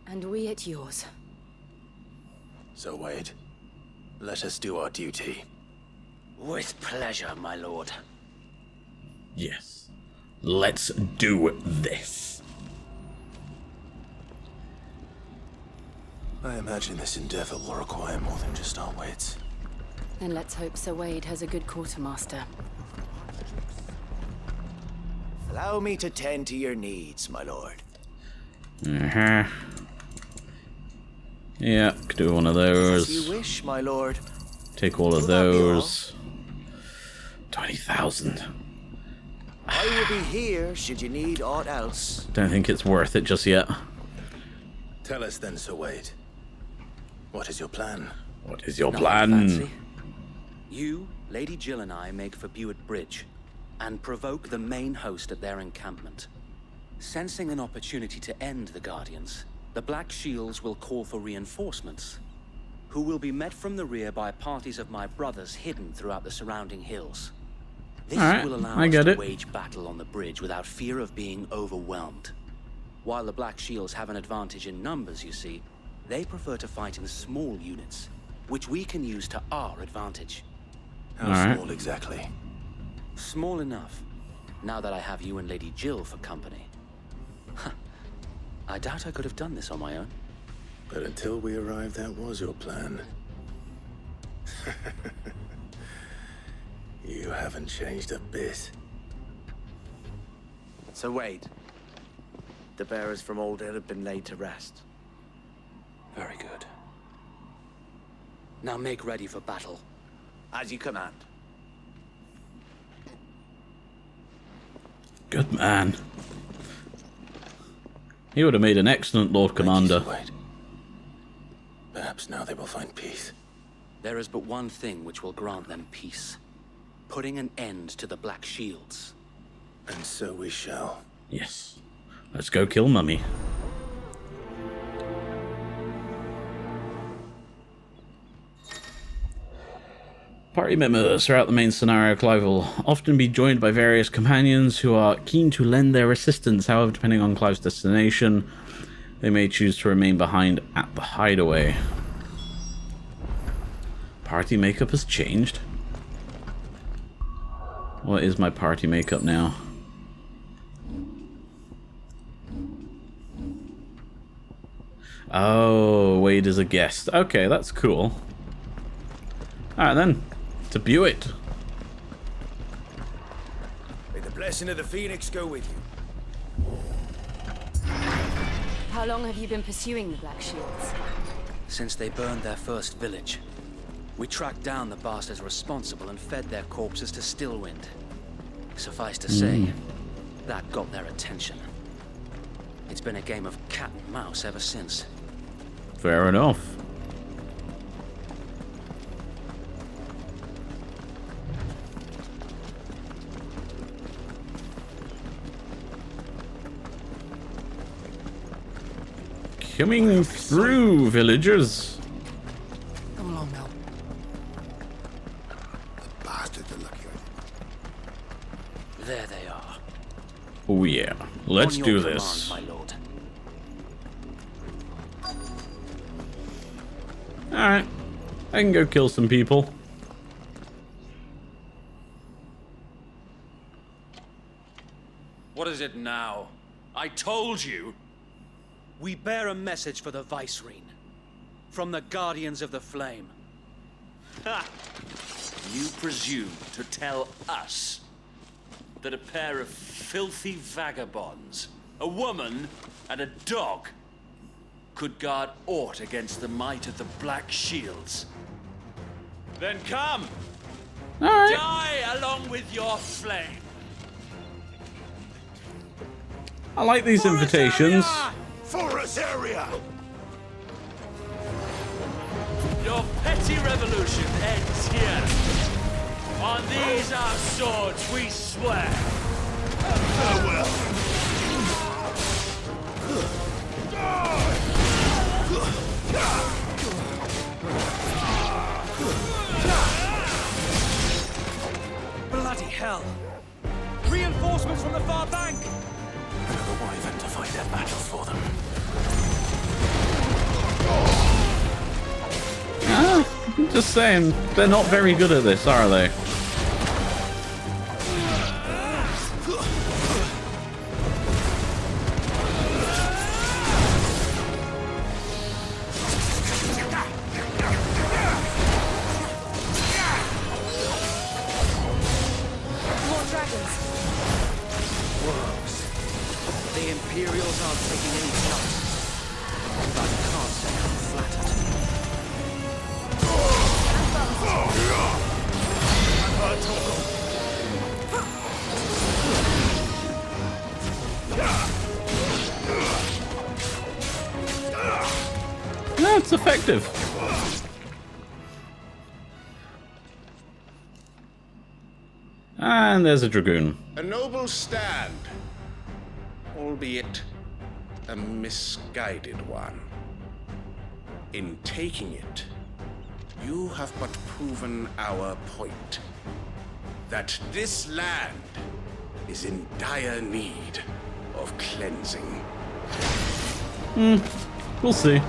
And we at yours. So, Wade, let us do our duty. With pleasure, my lord. Yes. Let's do this. I imagine this endeavor will require more than just our wits. Then let's hope Sir Wade has a good quartermaster. Allow me to tend to your needs, my lord. Yeah, could do one of those. As you wish, my lord. Take all of those. 20,000. I will be here should you need aught else. Don't think it's worth it just yet. Tell us then, Sir Wade. What is your plan? What is your Nothing plan? fancy. You, Lady Jill and I make for Buick Bridge and provoke the main host at their encampment. Sensing an opportunity to end the Guardians, the Black Shields will call for reinforcements, who will be met from the rear by parties of my brothers hidden throughout the surrounding hills. This will allow us to wage battle on the bridge without fear of being overwhelmed. While the Black Shields have an advantage in numbers, you see, they prefer to fight in small units, which we can use to our advantage. How small exactly? Small enough, now that I have you and Lady Jill for company. I doubt I could have done this on my own. But until we arrived, that was your plan. You haven't changed a bit. So Wade, the bearers from Old Hill have been laid to rest. Very good. Now make ready for battle. As you command. Good man. He would have made an excellent Lord Commander. Perhaps now they will find peace. There is but one thing which will grant them peace. Putting an end to the Black Shields. And so we shall. Yes. Let's go kill Mummy. Party members throughout the main scenario, Clive will often be joined by various companions who are keen to lend their assistance. However, depending on Clive's destination, they may choose to remain behind at the hideaway. Party makeup has changed. What is my party makeup now? Oh, Wade is a guest. Okay, that's cool. Alright then. To Buick. May the blessing of the Phoenix go with you. How long have you been pursuing the Black Shields? Since they burned their first village. We tracked down the bastards responsible and fed their corpses to Stillwind. Suffice to say, that got their attention. It's been a game of cat and mouse ever since. Fair enough. Coming through, villagers. Come along, Mel. The bastards are lucky. There they are. Oh yeah, let's On do your this. command, my lord. Alright, I can go kill some people. What is it now? I told you! We bear a message for the Vicereine. From the Guardians of the Flame. Ha! You presume to tell us that a pair of filthy vagabonds, a woman and a dog, could guard aught against the might of the Black Shields? Then come! Die along with your flame! I like these invitations. Forest area! Your petty revolution ends here. On these our swords we swear. Farewell. Bloody hell! Reinforcements from the far bank! Another wyvern to fight their battles for them. I'm just saying, they're not very good at this, are they? More dragons! Worms. The Imperials aren't taking any shots. But I can't say I'm flattered. No, it's effective. And there's a dragoon. A noble stand, albeit a misguided one. In taking it, you have but proven our point. That this land is in dire need of cleansing. We'll see.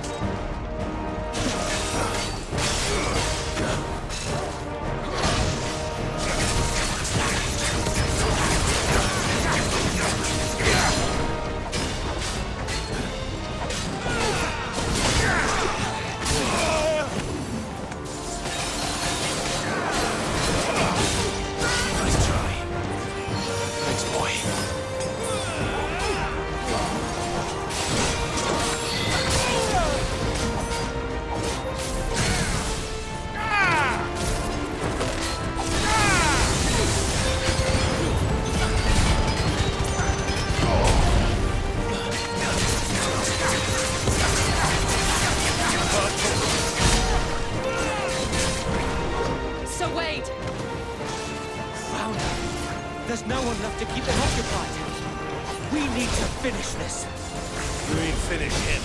Sir Wade! Found her. There's no one left to keep them occupied. We need to finish this. You ain't finish him.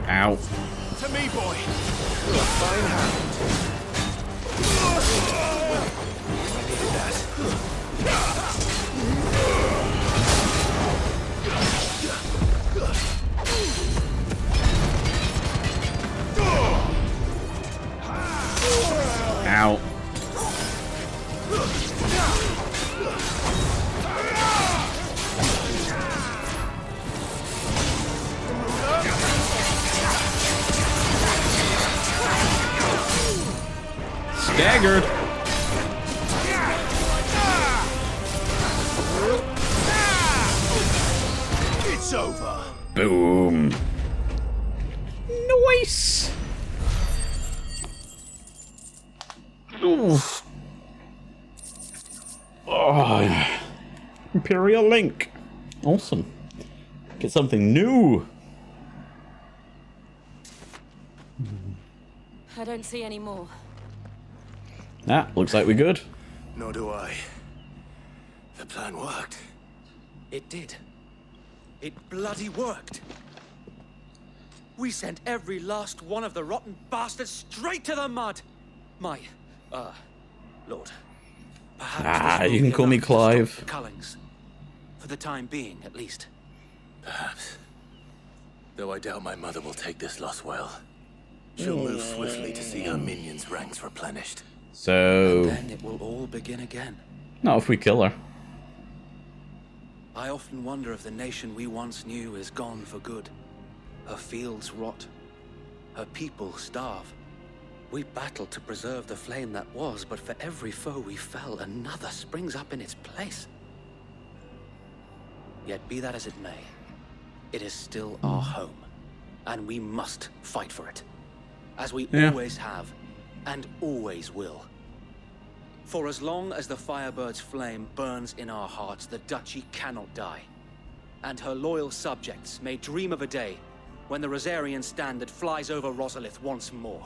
Ow. To me, boy. You're a fine hand. I needed that. Ow. Staggered. It's over. Boom. Nice. Oof. Oh, Imperial Link. Awesome. Get something new. I don't see any more. Ah, looks like we're good. Nor do I. The plan worked. It did. It bloody worked. We sent every last one of the rotten bastards straight to the mud. My, Lord. Perhaps you can call me Clive. The Cullings. For the time being, at least. Perhaps. Though I doubt my mother will take this loss well. She'll move swiftly to see her minions' ranks replenished. So... And then it will all begin again. Not if we kill her. I often wonder if the nation we once knew is gone for good. Her fields rot. Her people starve. We battled to preserve the flame that was, but for every foe we fell, another springs up in its place. Yet be that as it may, it is still our home, and we must fight for it. As we always have, and always will. For as long as the Firebird's flame burns in our hearts, the Duchy cannot die. And her loyal subjects may dream of a day when the Rosarian standard flies over Rosalith once more.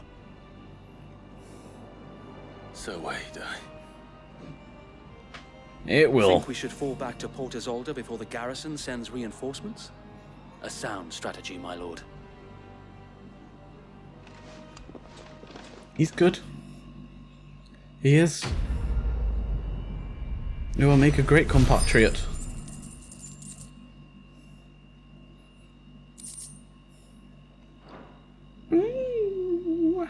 So wait, It will. Think we should fall back to Port Isolde before the garrison sends reinforcements? A sound strategy, my lord. He's good. He is. He will make a great compatriot. Ooh.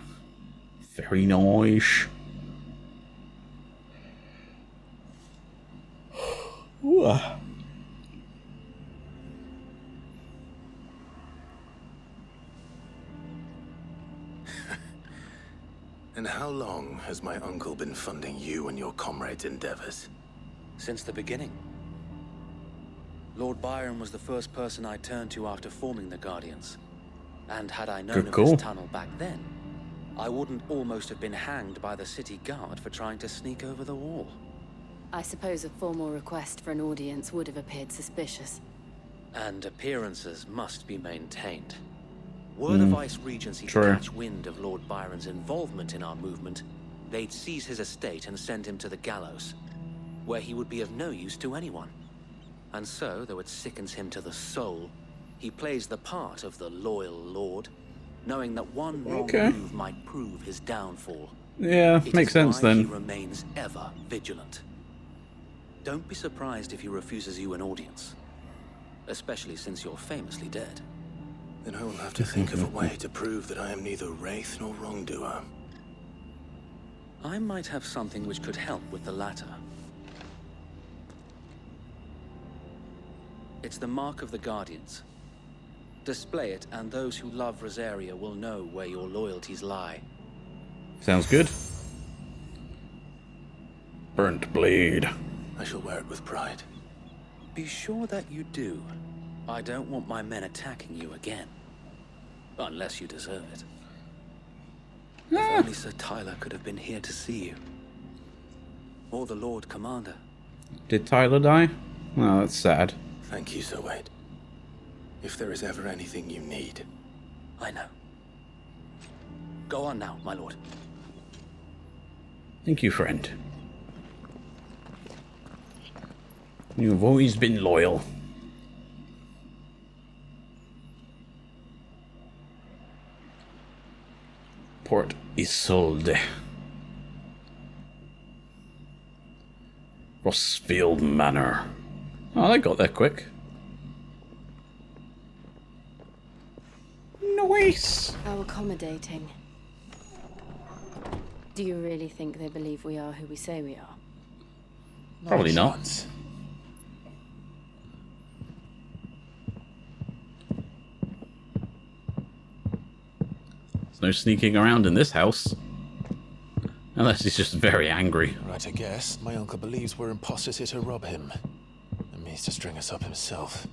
Very nice. Ooh. And how long has my uncle been funding you and your comrades' endeavors? Since the beginning. Lord Byron was the first person I turned to after forming the Guardians. And had I known of this tunnel back then, I wouldn't almost have been hanged by the city guard for trying to sneak over the wall. I suppose a formal request for an audience would have appeared suspicious. And appearances must be maintained. Were the Vice-Regency to catch wind of Lord Byron's involvement in our movement, they'd seize his estate and send him to the gallows, where he would be of no use to anyone. And so, though it sickens him to the soul, he plays the part of the loyal lord, knowing that one wrong move might prove his downfall. Yeah, makes sense then. He remains ever vigilant. Don't be surprised if he refuses you an audience, especially since you're famously dead. Then I will have to think of a way to prove that I am neither wraith nor wrongdoer. I might have something which could help with the latter. It's the mark of the Guardians. Display it, and those who love Rosaria will know where your loyalties lie. Sounds good. Burnt blade. I shall wear it with pride. Be sure that you do. I don't want my men attacking you again. Unless you deserve it. If only Sir Tyler could have been here to see you. Or the Lord Commander. Did Tyler die? Oh, that's sad. Thank you, Sir Wade. If there is ever anything you need. I know. Go on now, my lord. Thank you, friend. You've always been loyal. Port Isolde. Rossfield Manor. Oh, they got there quick. Nice! How accommodating. Do you really think they believe we are who we say we are? Probably not. There's no sneaking around in this house. Unless he's just very angry. Right, I guess. My uncle believes we're imposters here to rob him. And means to string us up himself.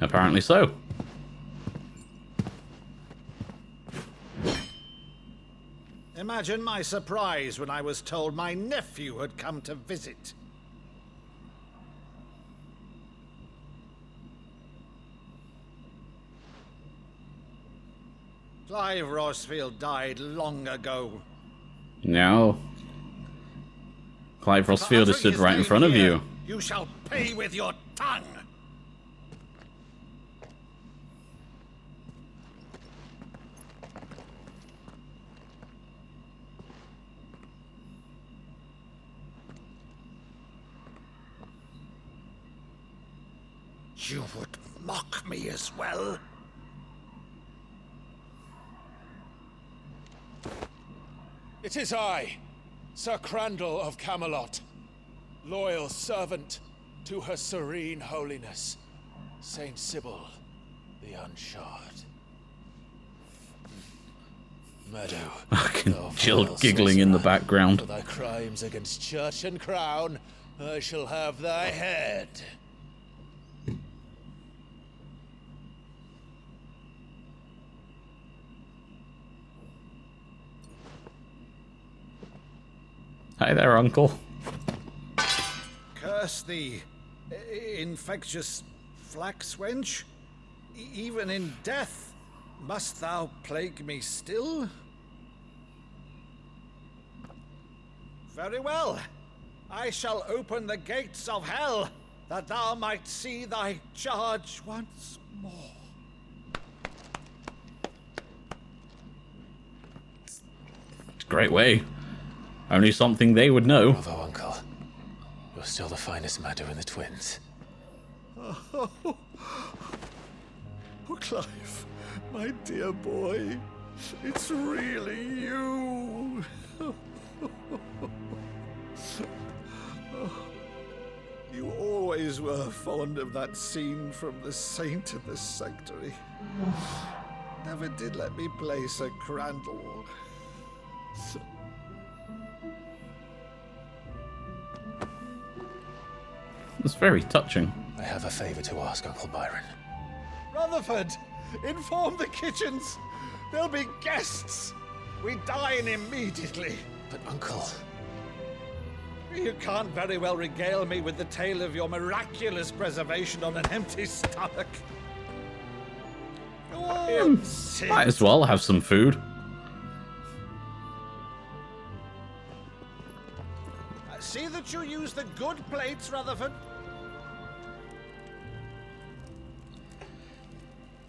Apparently so. Imagine my surprise when I was told my nephew had come to visit. Clive Rossfield died long ago. No. Clive Rossfield has stood right in front of you. You shall pay with your tongue. You would mock me as well? It is I, Sir Crandall of Camelot, loyal servant to Her Serene Holiness, Saint Sybil the Unshod. Meadow, I can Jill giggling in the background. For thy crimes against church and crown, I shall have thy head. Hi there, Uncle. Curse thee, infectious flax wench. Even in death, must thou plague me still? Very well. I shall open the gates of hell, that thou might see thy charge once more. Great way. Only something they would know. Bravo, Uncle. You're still the finest matter in the twins. Oh, Clive, my dear boy, it's really you. You always were fond of that scene from The Saint of the Sanctuary. Never did let me play Sir Crandall. It's very touching. I have a favor to ask, Uncle Byron. Rutherford, inform the kitchens. There'll be guests. We dine immediately. But, Uncle... You can't very well regale me with the tale of your miraculous preservation on an empty stomach. Go on, sit. Might as well have some food. See that you use the good plates, Rutherford.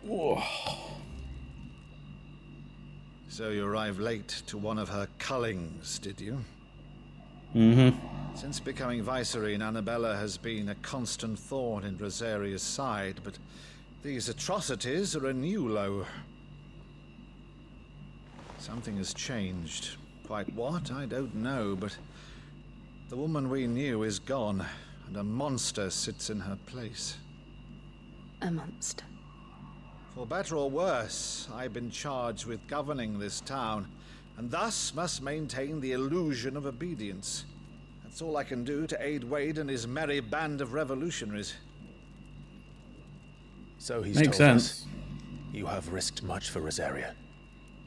Whoa. So you arrived late to one of her cullings, did you? Mm-hmm. Since becoming Vicereine, Annabella has been a constant thorn in Rosaria's side, but these atrocities are a new low. Something has changed. Quite what, I don't know, but the woman we knew is gone, and a monster sits in her place. A monster. For better or worse, I've been charged with governing this town, and thus must maintain the illusion of obedience. That's all I can do to aid Wade and his merry band of revolutionaries. So he's Makes told sense. us. You have risked much for Rosaria.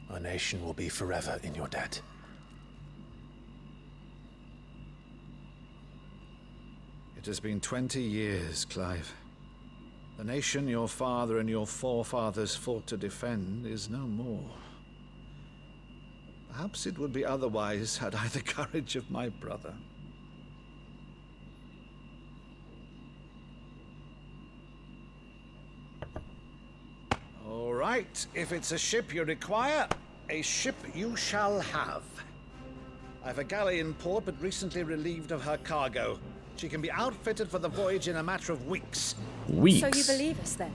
Our nation will be forever in your debt. It has been 20 years, Clive. The nation your father and your forefathers fought to defend is no more. Perhaps it would be otherwise had I the courage of my brother. All right, if it's a ship you require, a ship you shall have. I've a galley in port, but recently relieved of her cargo. She can be outfitted for the voyage in a matter of weeks. Weeks? So you believe us then?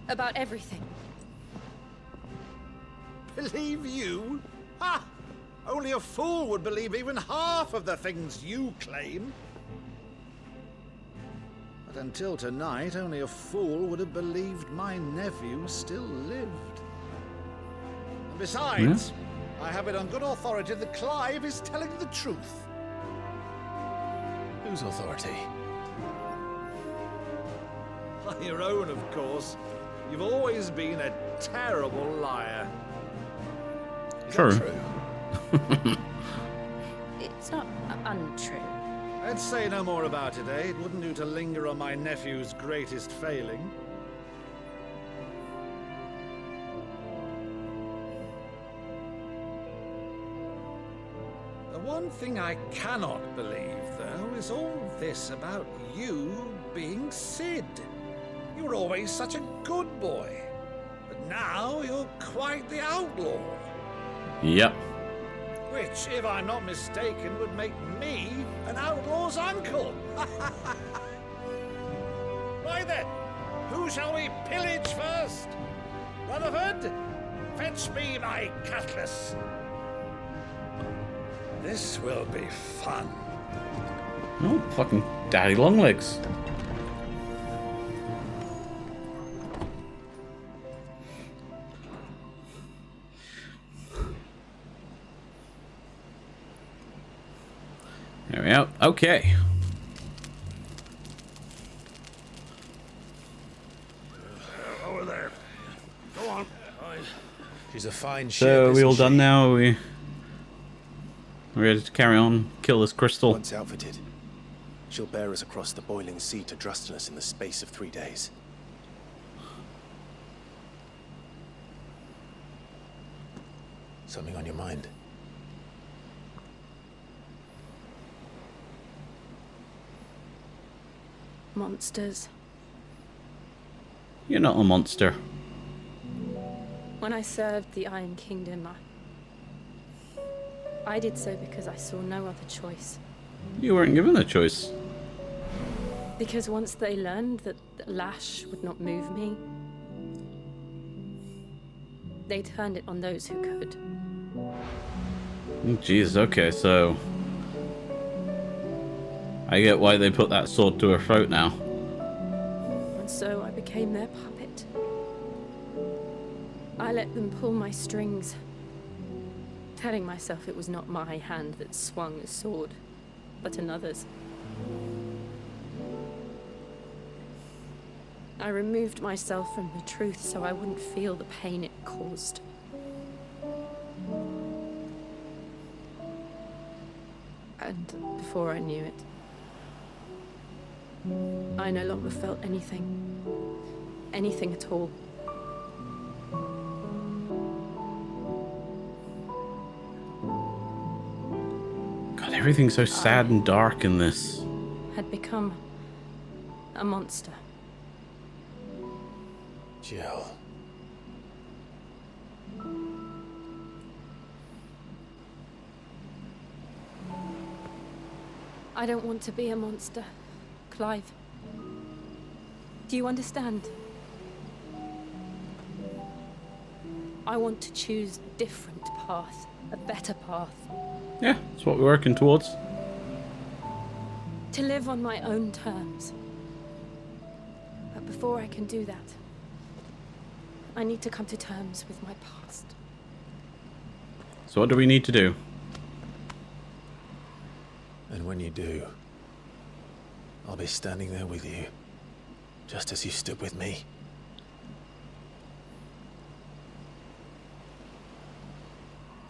About everything? Believe you? Ha! Only a fool would believe even half of the things you claim. But until tonight, only a fool would have believed my nephew still lived. And besides, I have it on good authority that Clive is telling the truth. Whose authority? Your own, of course. You've always been a terrible liar. Is that True. It's not untrue. Let's say no more about it, eh? It wouldn't do to linger on my nephew's greatest failing. The one thing I cannot believe, though, is all this about you being Sid. You were always such a good boy, but now you're quite the outlaw. Yep. Which, if I'm not mistaken, would make me an outlaw's uncle. Right then, who shall we pillage first? Rutherford, fetch me my cutlass. This will be fun. Oh, fucking daddy longlegs. There we go. Okay. Over there. Go on. She's a fine ship. So, we all isn't done she? now? We're ready to carry on, kill this crystal. Once outfitted, she'll bear us across the boiling sea to Drustinus in the space of 3 days. Something on your mind? Monsters. You're not a monster. When I served the Iron Kingdom, I did so because I saw no other choice. You weren't given a choice. Because once they learned that Lash would not move me, they turned it on those who could. Jeez, okay, so... I get why they put that sword to her throat now. And so I became their puppet. I let them pull my strings, telling myself it was not my hand that swung the sword, but another's. I removed myself from the truth so I wouldn't feel the pain it caused. And before I knew it, I no longer felt anything. Anything at all. God, everything's so sad and dark in this. Had become a monster. Jill. I don't want to be a monster, Clive. Do you understand? I want to choose a different path, a better path. Yeah, that's what we're working towards. To live on my own terms. But before I can do that, I need to come to terms with my past. So what do we need to do? And when you do, I'll be standing there with you, just as you stood with me.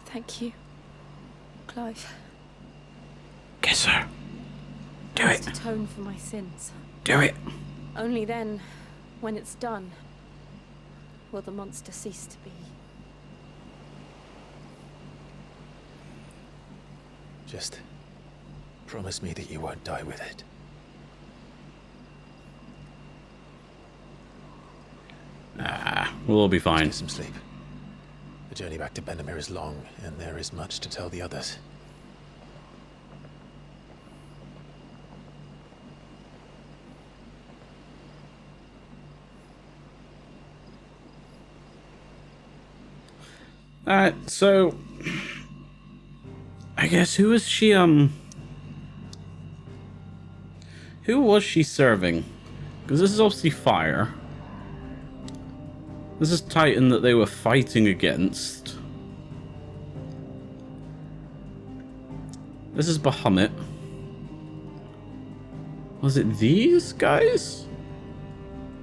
Thank you, Clive. Kiss her. Do It's it. to atone for my sins. Do it. Only then, when it's done, will the monster cease to be. Just promise me that you won't die with it. We'll all be fine. Get some sleep. The journey back to Benamir is long, and there is much to tell the others. So... I guess who was she, who was she serving? Because this is obviously fire. This is Titan that they were fighting against. This is Bahamut. Was it these guys?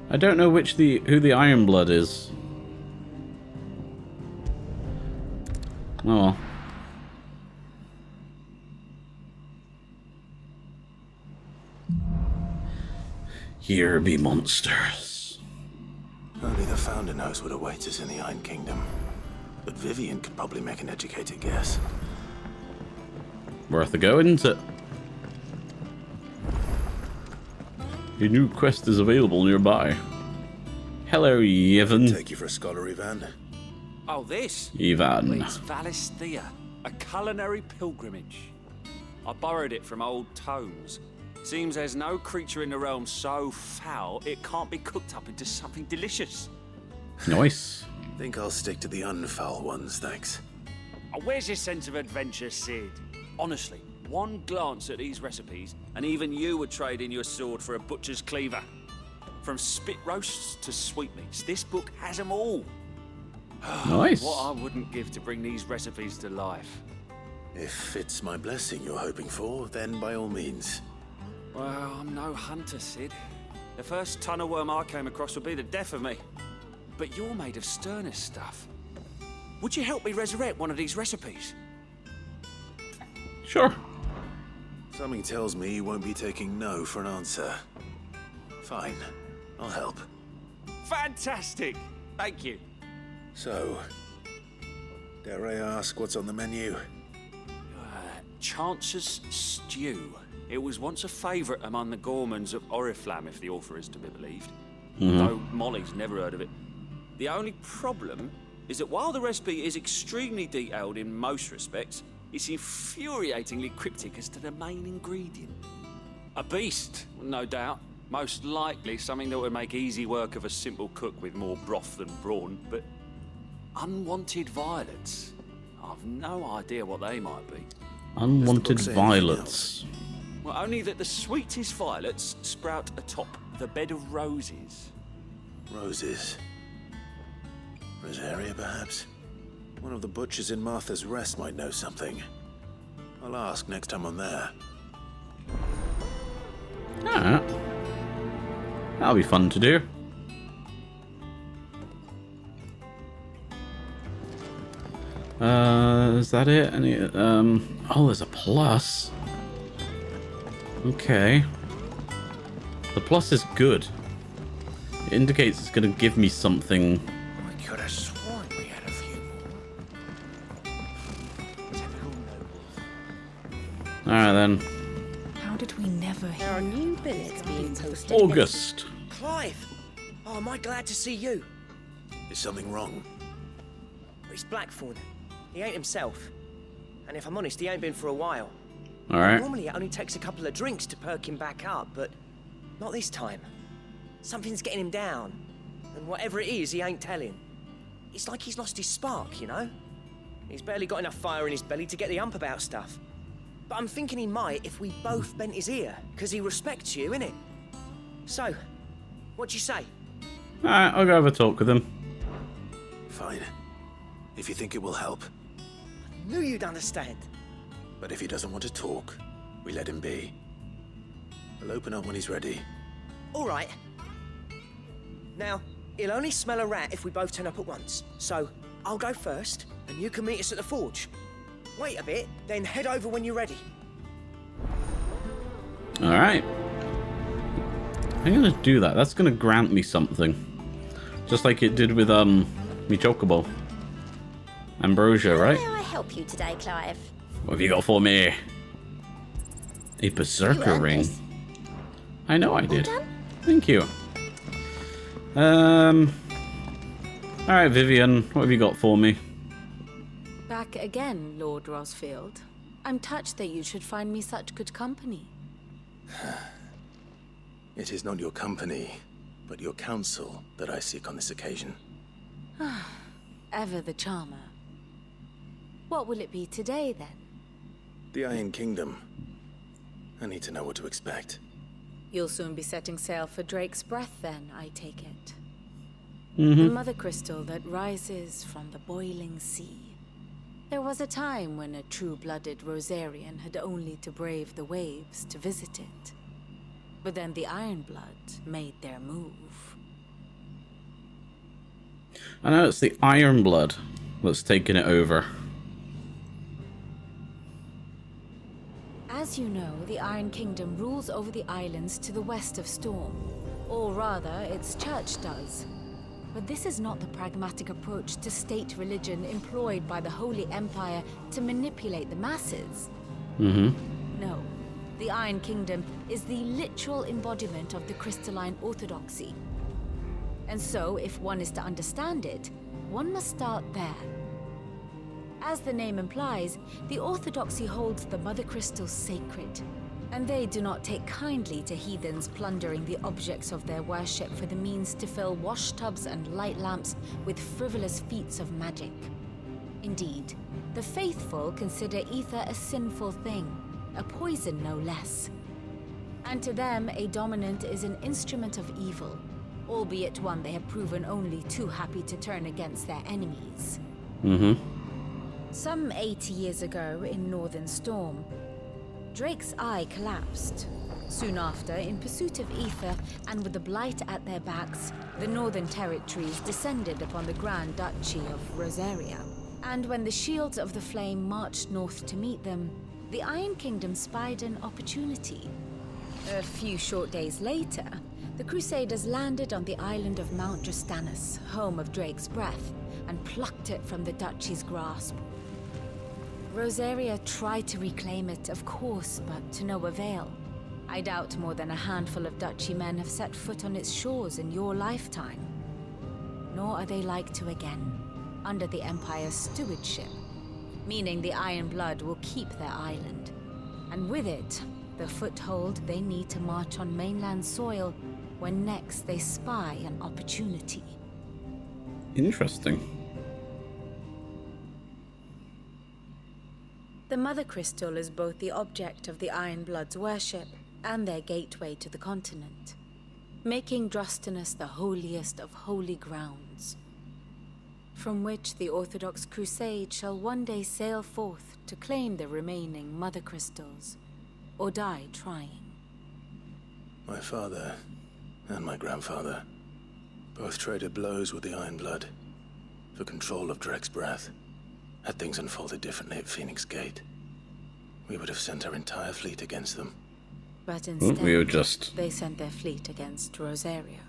I don't know who the Iron Blood is. Oh well. Here be monsters. Only the founder knows what awaits us in the Iron Kingdom. But Vivian could probably make an educated guess. Worth a go, isn't it? Your new quest is available nearby. Hello, Yevon. Take you for a scholar, Ivan. Oh, this? Ivan. It's Valisthea, a culinary pilgrimage. I borrowed it from old tomes. Seems there's no creature in the realm so foul it can't be cooked up into something delicious. Nice. Think I'll stick to the unfoul ones, thanks. Oh, where's your sense of adventure, Sid? Honestly, one glance at these recipes, and even you would trade in your sword for a butcher's cleaver. From spit roasts to sweetmeats, this book has them all. Nice. What I wouldn't give to bring these recipes to life. If it's my blessing you're hoping for, then by all means. Well, I'm no hunter, Sid. The first ton of worm I came across would be the death of me. But you're made of sterner stuff. Would you help me resurrect one of these recipes? Sure. Something tells me you won't be taking no for an answer. Fine, I'll help. Fantastic! Thank you. So, dare I ask what's on the menu? Chance's Stew. It was once a favourite among the gourmands of Oriflamme, if the author is to be believed. Though Molly's never heard of it. The only problem is that while the recipe is extremely detailed in most respects, it's infuriatingly cryptic as to the main ingredient. A beast, no doubt. Most likely something that would make easy work of a simple cook with more broth than brawn, but unwanted violets. I've no idea what they might be. Unwanted violets. Well, only that the sweetest violets sprout atop the bed of roses. Roses. Rosaria, perhaps? One of the butchers in Martha's Rest might know something. I'll ask next time I'm there. Alright. That'll be fun to do. Is that it? Any, oh, there's a plus. Okay. The plus is good. It indicates it's going to give me something. I could have sworn we had a few more. Alright then. How did we never hear? There are new billets being posted. August. Clive! Oh, am I glad to see you? Is something wrong? It's Blackthorn. He ain't himself. And if I'm honest, he ain't been for a while. Alright. Normally it only takes a couple of drinks to perk him back up, but not this time. Something's getting him down. And whatever it is, he ain't telling. It's like he's lost his spark, you know? He's barely got enough fire in his belly to get the ump about stuff. But I'm thinking he might if we both bent his ear, because he respects you, innit? So, what do you say? Alright, I'll go have a talk with him. Fine. If you think it will help. Knew you'd understand. But if he doesn't want to talk, we let him be. We'll open up when he's ready. All right. Now, he'll only smell a rat if we both turn up at once. So, I'll go first, and you can meet us at the forge. Wait a bit, then head over when you're ready. Alright. I'm gonna do that. That's gonna grant me something. Just like it did with, me chocobo. Ambrosia, right? How may I help you today, Clive? What have you got for me? A berserker ring. this. I know I did. Well done. Thank you. Alright, Vivian, what have you got for me? Back again, Lord Rosfield. I'm touched that you should find me such good company. It is not your company, but your counsel that I seek on this occasion. Ever the charmer. What will it be today, then? The Iron Kingdom. I need to know what to expect. You'll soon be setting sail for Drake's Breath, then, I take it. Mm-hmm. The mother crystal that rises from the boiling sea. There was a time when a true-blooded Rosarian had only to brave the waves to visit it. But then the Iron Blood made their move. I know it's the Iron Blood that's taken it over. As you know, the Iron Kingdom rules over the islands to the west of Storm. Or rather, its church does. But this is not the pragmatic approach to state religion employed by the Holy Empire to manipulate the masses. No. The Iron Kingdom is the literal embodiment of the crystalline orthodoxy. And so, if one is to understand it, one must start there. As the name implies, the orthodoxy holds the Mother Crystals sacred, and they do not take kindly to heathens plundering the objects of their worship for the means to fill washtubs and light lamps with frivolous feats of magic. Indeed, the faithful consider ether a sinful thing, a poison no less. And to them, a dominant is an instrument of evil, albeit one they have proven only too happy to turn against their enemies. Some 80 years ago in Northern Storm, Drake's eye collapsed. Soon after, in pursuit of ether and with the blight at their backs, the Northern Territories descended upon the Grand Duchy of Rosaria. And when the Shields of the Flame marched north to meet them, the Iron Kingdom spied an opportunity. A few short days later, the Crusaders landed on the island of Mount Justanus, home of Drake's breath, and plucked it from the Duchy's grasp. Rosaria tried to reclaim it, of course, but to no avail. I doubt more than a handful of Duchy men have set foot on its shores in your lifetime. Nor are they like to again, under the Empire's stewardship, meaning the Iron Blood will keep their island, and with it, the foothold they need to march on mainland soil when next they spy an opportunity. Interesting. The Mother Crystal is both the object of the Iron Blood's worship and their gateway to the continent, making Drustinus the holiest of holy grounds, from which the Orthodox Crusade shall one day sail forth to claim the remaining Mother Crystals, or die trying. My father and my grandfather both traded blows with the Iron Blood for control of Drake's breath. Had things unfolded differently at Phoenix Gate, we would have sent our entire fleet against them. But instead, we were just... they sent their fleet against Rosaria,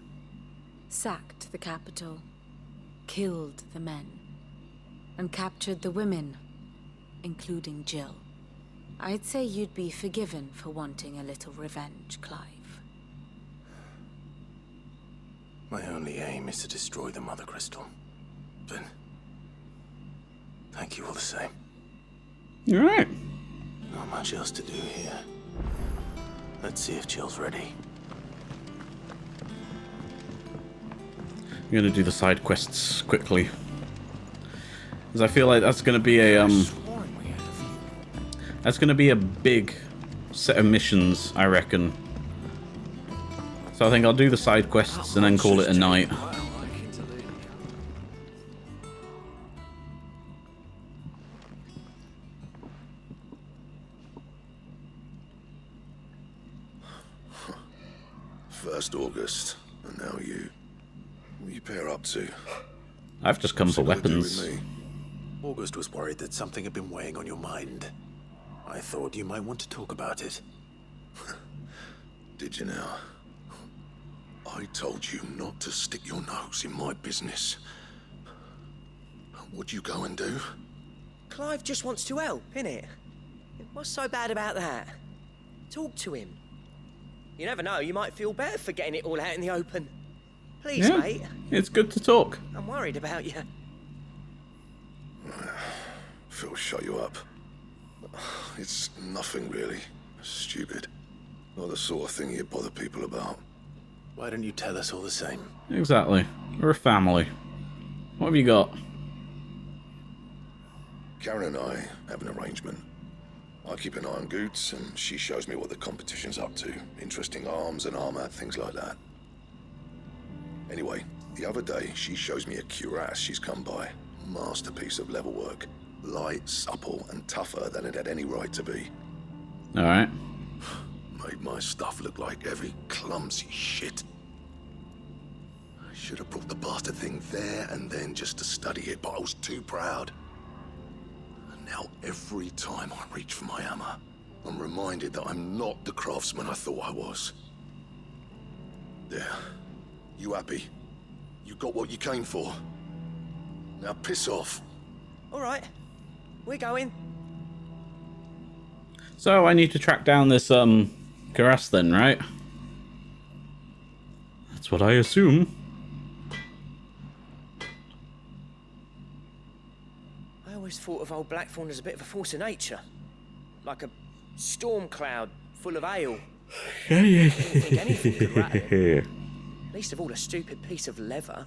sacked the capital, killed the men, and captured the women, including Jill. I'd say you'd be forgiven for wanting a little revenge, Clive. My only aim is to destroy the Mother Crystal. But thank you all the same. All right. Not much else to do here. Let's see if Jill's ready. I'm gonna do the side quests quickly, because I feel like that's gonna be a big set of missions, I reckon. So I think I'll do the side quests and then call it a night. First August, and now you. What are you pair up to? I've just come for weapons. August was worried that something had been weighing on your mind. I thought you might want to talk about it. Did you now? I told you not to stick your nose in my business. What'd you go and do? Clive just wants to help, innit? What's so bad about that? Talk to him. You never know, you might feel better for getting it all out in the open. Please, Yeah, mate. it's good to talk. I'm worried about you. Phil, shut you up. It's nothing really. Stupid. Not the sort of thing you bother people about. Why don't you tell us all the same? Exactly. We're a family. What have you got? Karen and I have an arrangement. I keep an eye on Goots, and she shows me what the competition's up to. Interesting arms and armor, things like that. Anyway, the other day, she shows me a cuirass she's come by. Masterpiece of level work. Light, supple, and tougher than it had any right to be. Alright. Made my stuff look like heavy, clumsy shit. Should have brought the bastard thing there and then just to study it, but I was too proud. And now every time I reach for my hammer, I'm reminded that I'm not the craftsman I thought I was. There. You happy? You got what you came for. Now piss off. All right. We're going. So I need to track down this cuirass then, right? That's what I assume. I always thought of old Blackthorn as a bit of a force of nature. Like a storm cloud full of ale. Yeah. Didn't think anything could rattle him. Least of all a stupid piece of leather.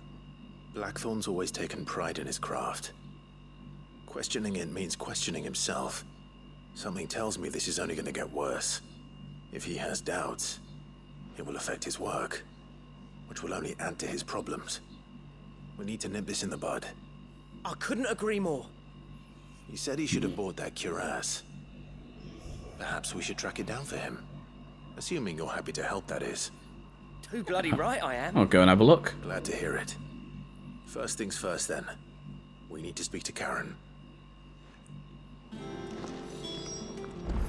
Blackthorn's always taken pride in his craft. Questioning it means questioning himself. Something tells me this is only going to get worse. If he has doubts, it will affect his work, which will only add to his problems. We need to nip this in the bud. I couldn't agree more. You said he should have bought that cuirass. Perhaps we should track it down for him. Assuming you're happy to help, that is. Too bloody right I am. I'll go and have a look. Glad to hear it. First things first, then. We need to speak to Karen.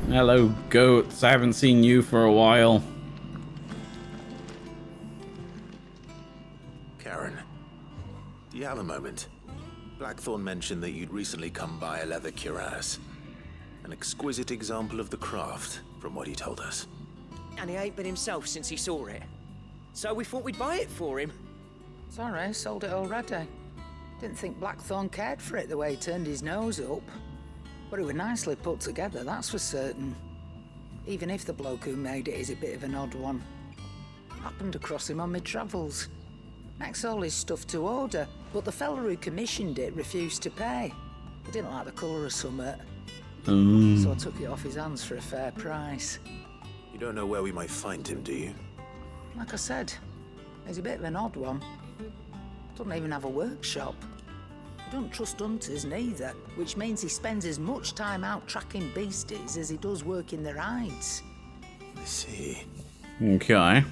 Hello, goats. I haven't seen you for a while. Karen, do you have a moment? Blackthorn mentioned that you'd recently come by a leather cuirass. An exquisite example of the craft, from what he told us. And he ain't been himself since he saw it. So we thought we'd buy it for him. Sorry, sold it already. Didn't think Blackthorn cared for it the way he turned his nose up. But it was nicely put together, that's for certain. Even if the bloke who made it is a bit of an odd one. Happened across him on my travels. Next all his stuff to order, but the fella who commissioned it refused to pay. He didn't like the colour of summit. So I took it off his hands for a fair price. You don't know where we might find him, do you? Like I said, he's a bit of an odd one. Doesn't even have a workshop. Don't trust hunters neither, which means he spends as much time out tracking beasties as he does working their hides. I see. Okay.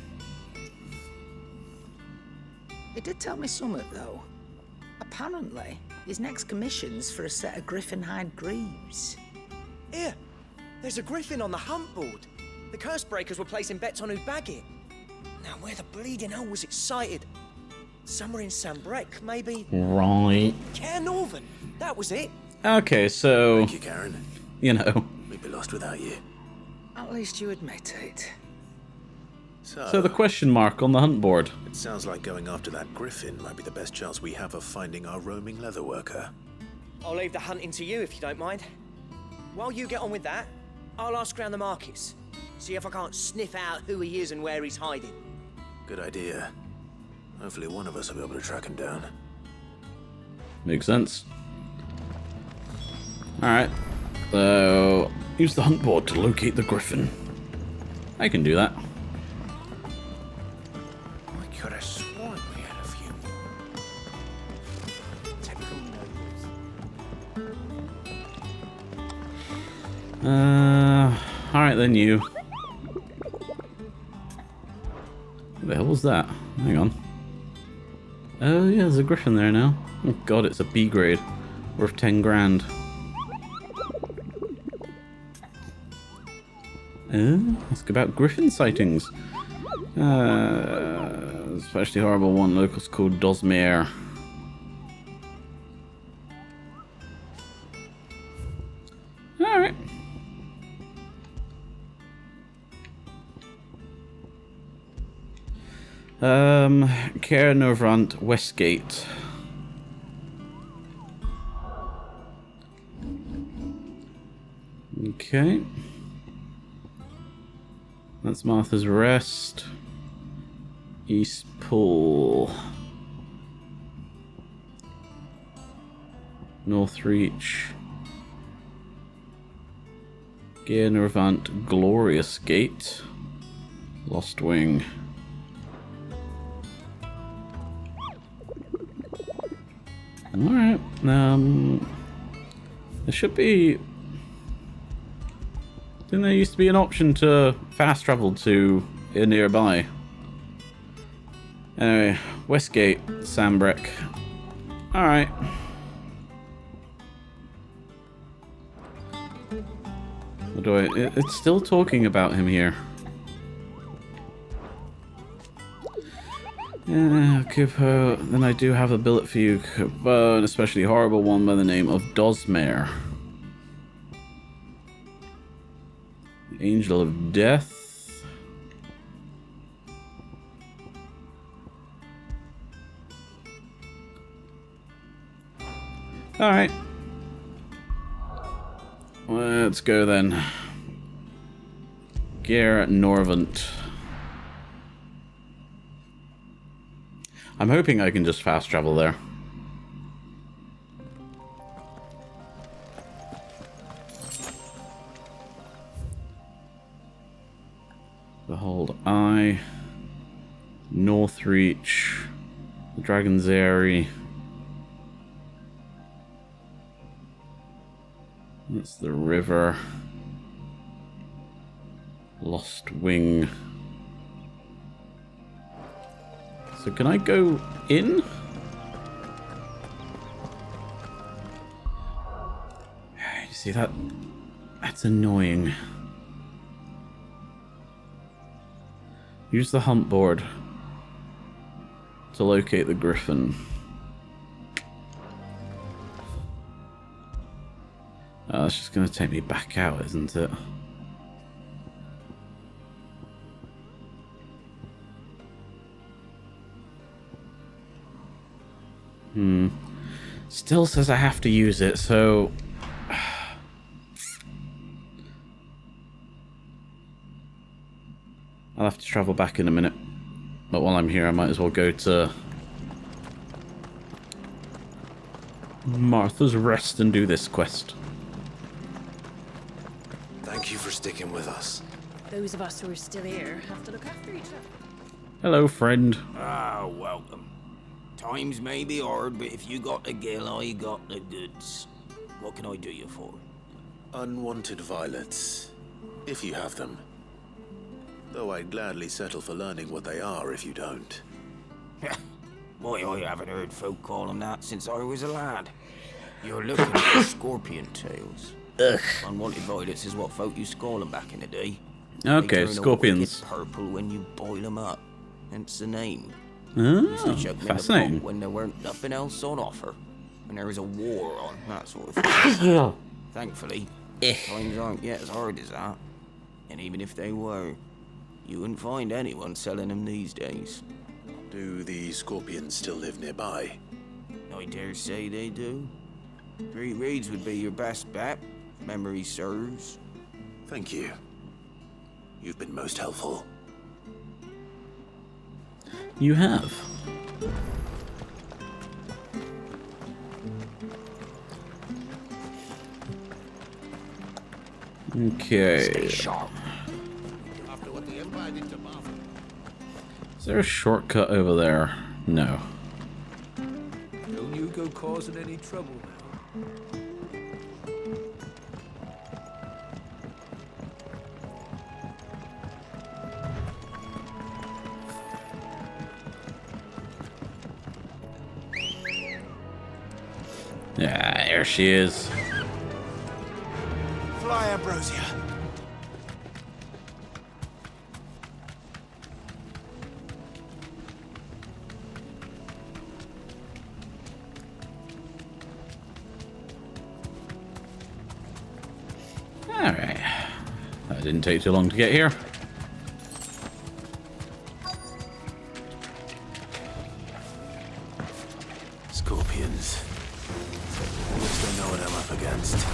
He did tell me something, though. Apparently, his next commission's for a set of griffin hide greaves. Here, there's a griffin on the hunt board. The curse breakers were placing bets on who'd bag it. Now, where the bleeding hell was it sighted? Somewhere in Sambrec, maybe? Right. Care Northern, that was it. Okay, so... Thank you, Karen. You know. We'd be lost without you. At least you admit it. So the question mark on the hunt board. It sounds like going after that griffin might be the best chance we have of finding our roaming leatherworker. I'll leave the hunting to you if you don't mind. While you get on with that, I'll ask around the markets. See if I can't sniff out who he is and where he's hiding. Good idea. Hopefully one of us will be able to track him down. Makes sense. Alright. So, use the hunt board to locate the griffin. I can do that. I could have sworn we had a few more. Alright then, you. What the hell was that? Hang on. Oh yeah, there's a griffin there now. Oh god, it's a B grade. Worth 10 grand. Ask about griffin sightings. Especially horrible one. Locals called Dosmere. Alright. Care Novrant, Westgate. Okay. That's Martha's Rest. East Pool. North Reach. Care Novrant, Glorious Gate. Lost Wing. Alright, there should be... Didn't there used to be an option to fast travel to nearby? Anyway, Westgate, Sandbreak. Alright. What do I... It's still talking about him here. Yeah, Kupo. Then I do have a billet for you, but an especially horrible one by the name of Dosmare. The Angel of Death. Alright. Let's go then. Ger Norvent. I'm hoping I can just fast travel there. Behold Eye. Northreach. The Dragon's Eyrie. That's the river. Lost Wing. So can I go in? You see that? That's annoying. Use the hunt board to locate the griffin. Oh, that's just going to take me back out, isn't it? Still says I have to use it, so... I'll have to travel back in a minute. But while I'm here, I might as well go to... Martha's Rest and do this quest. Thank you for sticking with us. Those of us who are still here have to look after each other. Hello, friend. Ah, welcome. Times may be hard, but if you got the gill, I got the goods. What can I do you for? Unwanted violets, if you have them. Though I'd gladly settle for learning what they are if you don't. Boy, I haven't heard folk call them that since I was a lad. You're looking for scorpion tails. Ugh. Unwanted violets is what folk used to call them back in the day. Okay, they scorpions. Purple when you boil them up. Hence the name. Oh, Fascinating. When there weren't nothing else on offer. When there was a war on, that sort of thing. Thankfully, times aren't yet as hard as that. And even if they were, you wouldn't find anyone selling them these days. Do the scorpions still live nearby? I dare say they do. 3 Reeds would be your best bet, if memory serves. Thank you. You've been most helpful. You have. Okay. Stay sharp. After what the Empire did to Martha. Is there a shortcut over there? No. Don't you go causing any trouble now. Yeah, there she is. Fly, Ambrosia. Alright. That didn't take too long to get here. Scorpions. At least I know what I'm up against.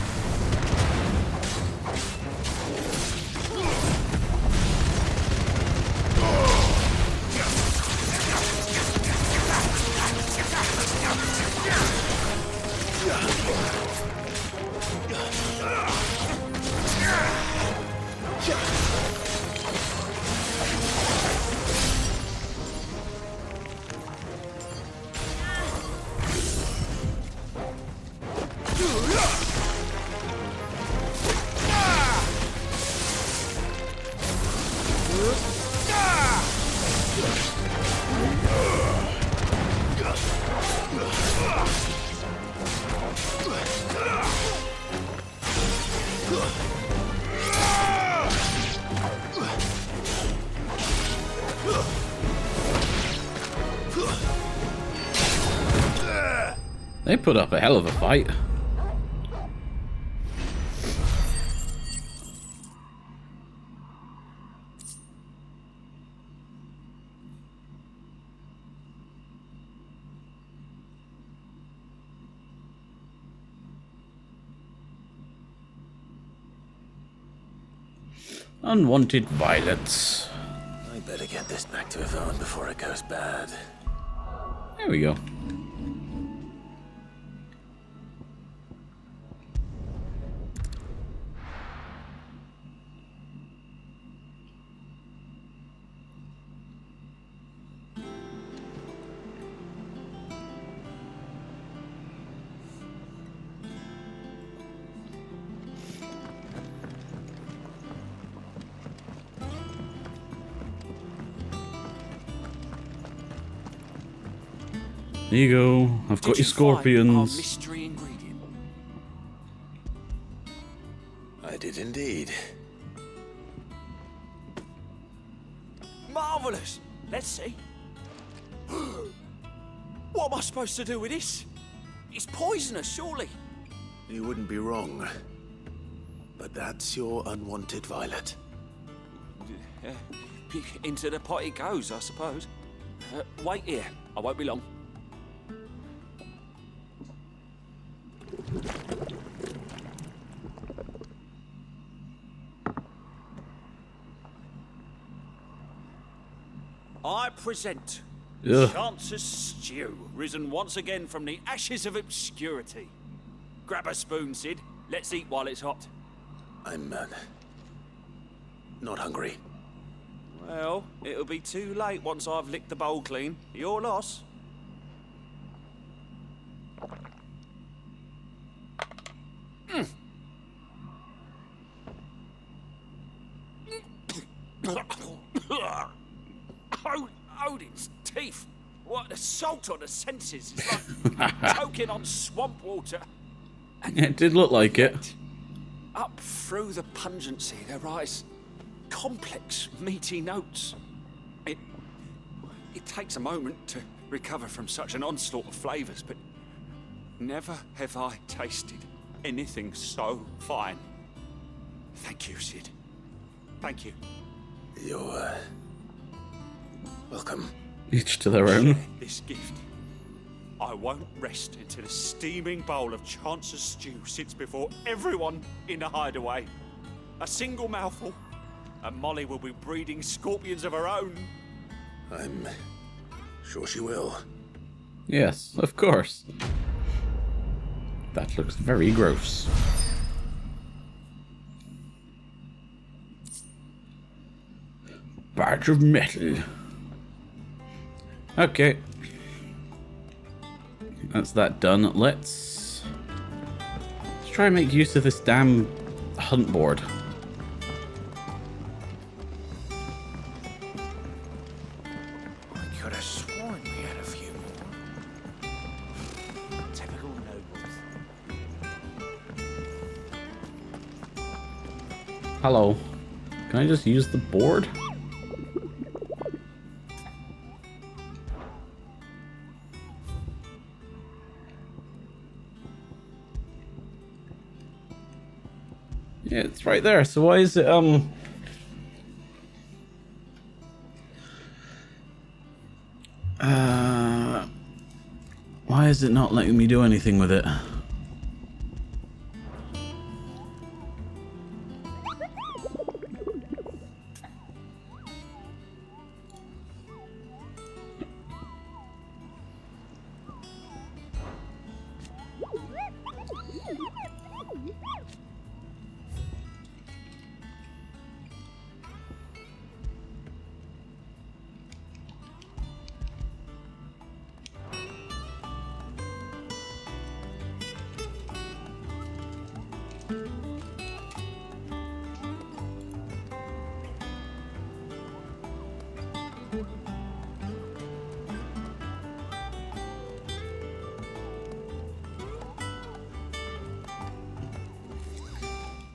They put up a hell of a fight. Unwanted violets. I better get this back to Yvonne before it goes bad. There we go. There you go. I've got your scorpions. Mystery ingredient. I did indeed. Marvelous. Let's see. What am I supposed to do with this? It's poisonous, surely. You wouldn't be wrong. But that's your unwanted violet. Into the pot it goes, I suppose. Wait here. I won't be long. I present Chance's stew, risen once again from the ashes of obscurity. Grab a spoon, Sid. Let's eat while it's hot. I'm not hungry. Well, it'll be too late once I've licked the bowl clean. Your loss. Odin's teeth. What the salt on the senses. It's like choking on swamp water. Yeah, it did look like it. Up through the pungency there rise complex, meaty notes. It takes a moment to recover from such an onslaught of flavors, but never have I tasted anything so fine. Thank you, Sid. Thank you. You're welcome. Each to their own. This gift. I won't rest until a steaming bowl of Chance's stew sits before everyone in the hideaway. A single mouthful, and Molly will be breeding scorpions of her own. I'm sure she will. Yes, of course. That looks very gross. Badge of metal. Okay. That's that done. Let's try and make use of this damn hunt board. I could have sworn we had a few more. Typical nobles. Hello. Can I just use the board? Yeah, it's right there. So why is it, why is it not letting me do anything with it?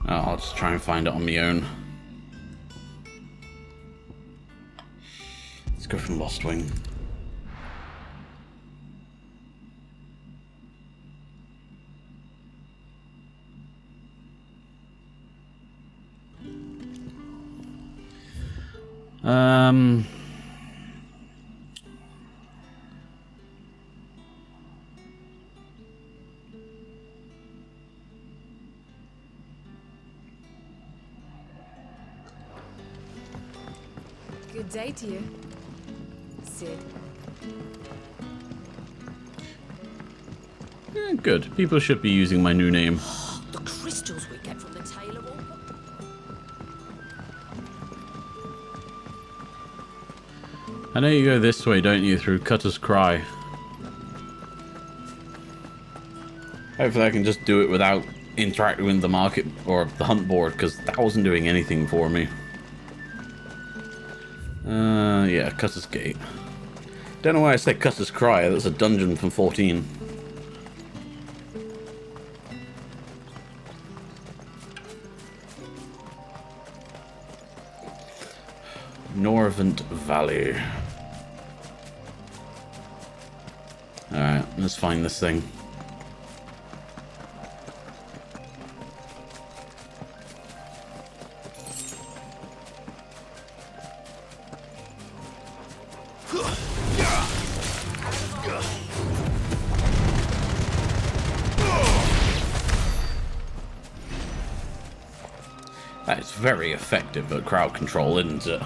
Oh, I'll just try and find it on my own. Let's go from Lost Wing. Good day to you, Sid. Yeah, good. People should be using my new name. The crystals we get from the Tailor Wall. I know you go this way, don't you, through Cutter's Cry. Hopefully I can just do it without interacting with the market or the hunt board, because that wasn't doing anything for me. Yeah, Cutter's Gate. Don't know why I said Cutter's Cry, that's a dungeon from 14. Norvent Valley. Alright, let's find this thing. That's very effective at crowd control, isn't it?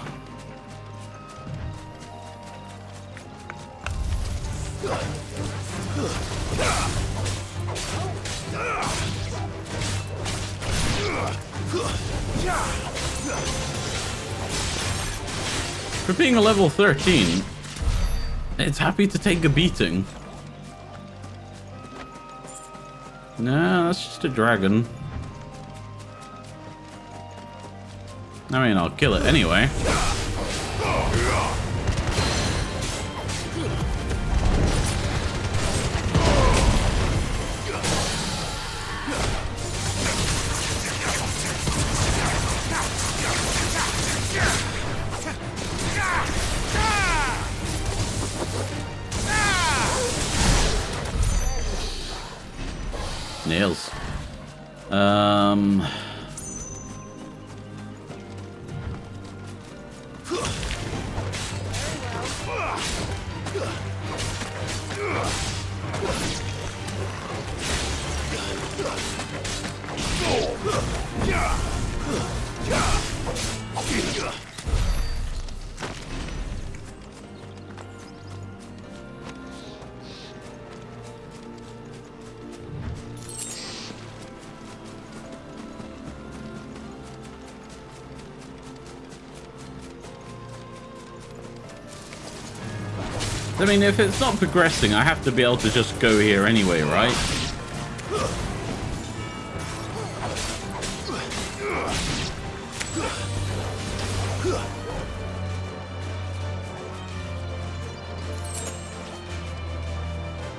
For being a level 13, it's happy to take a beating. No, that's just a dragon. I mean, I'll kill it anyway. Nails. I mean, if it's not progressing, I have to be able to just go here anyway, right?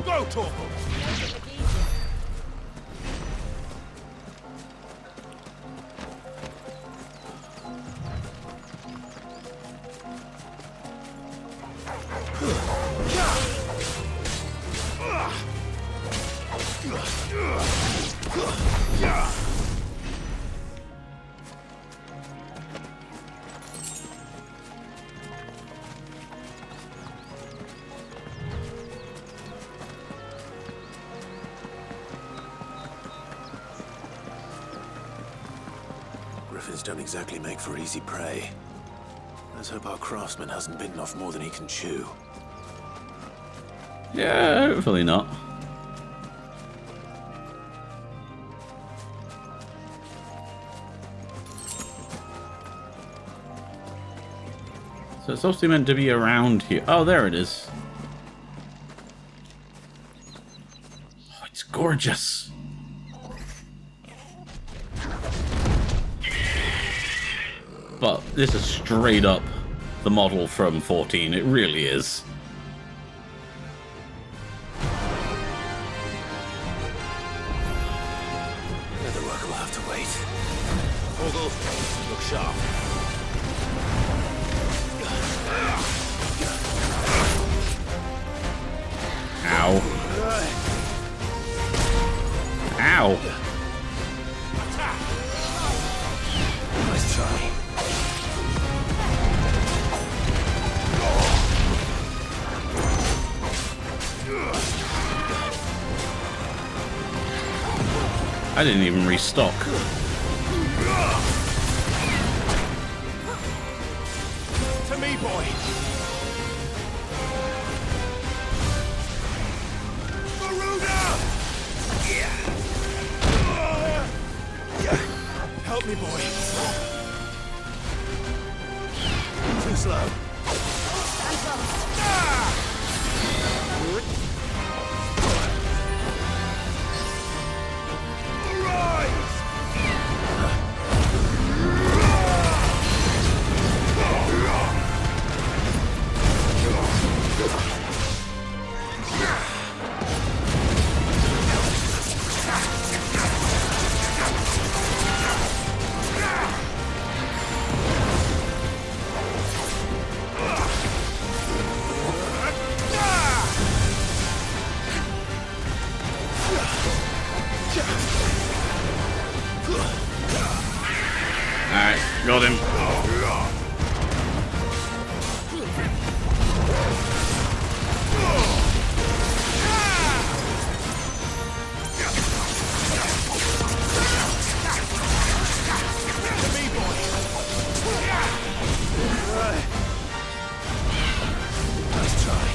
Go, Torval! Griffins don't exactly make for easy prey. Let's hope our craftsman hasn't bitten off more than he can chew. Yeah, hopefully not. So it's obviously meant to be around here. Oh, there it is. Oh, it's gorgeous. But this is straight up the model from 14. It really is. The work will have to wait. Torgal. Look sharp. Ow. Ow. Nice try. I didn't even restock. To me, boy. Help me, boy. Too slow. Alright, got him. Nice try.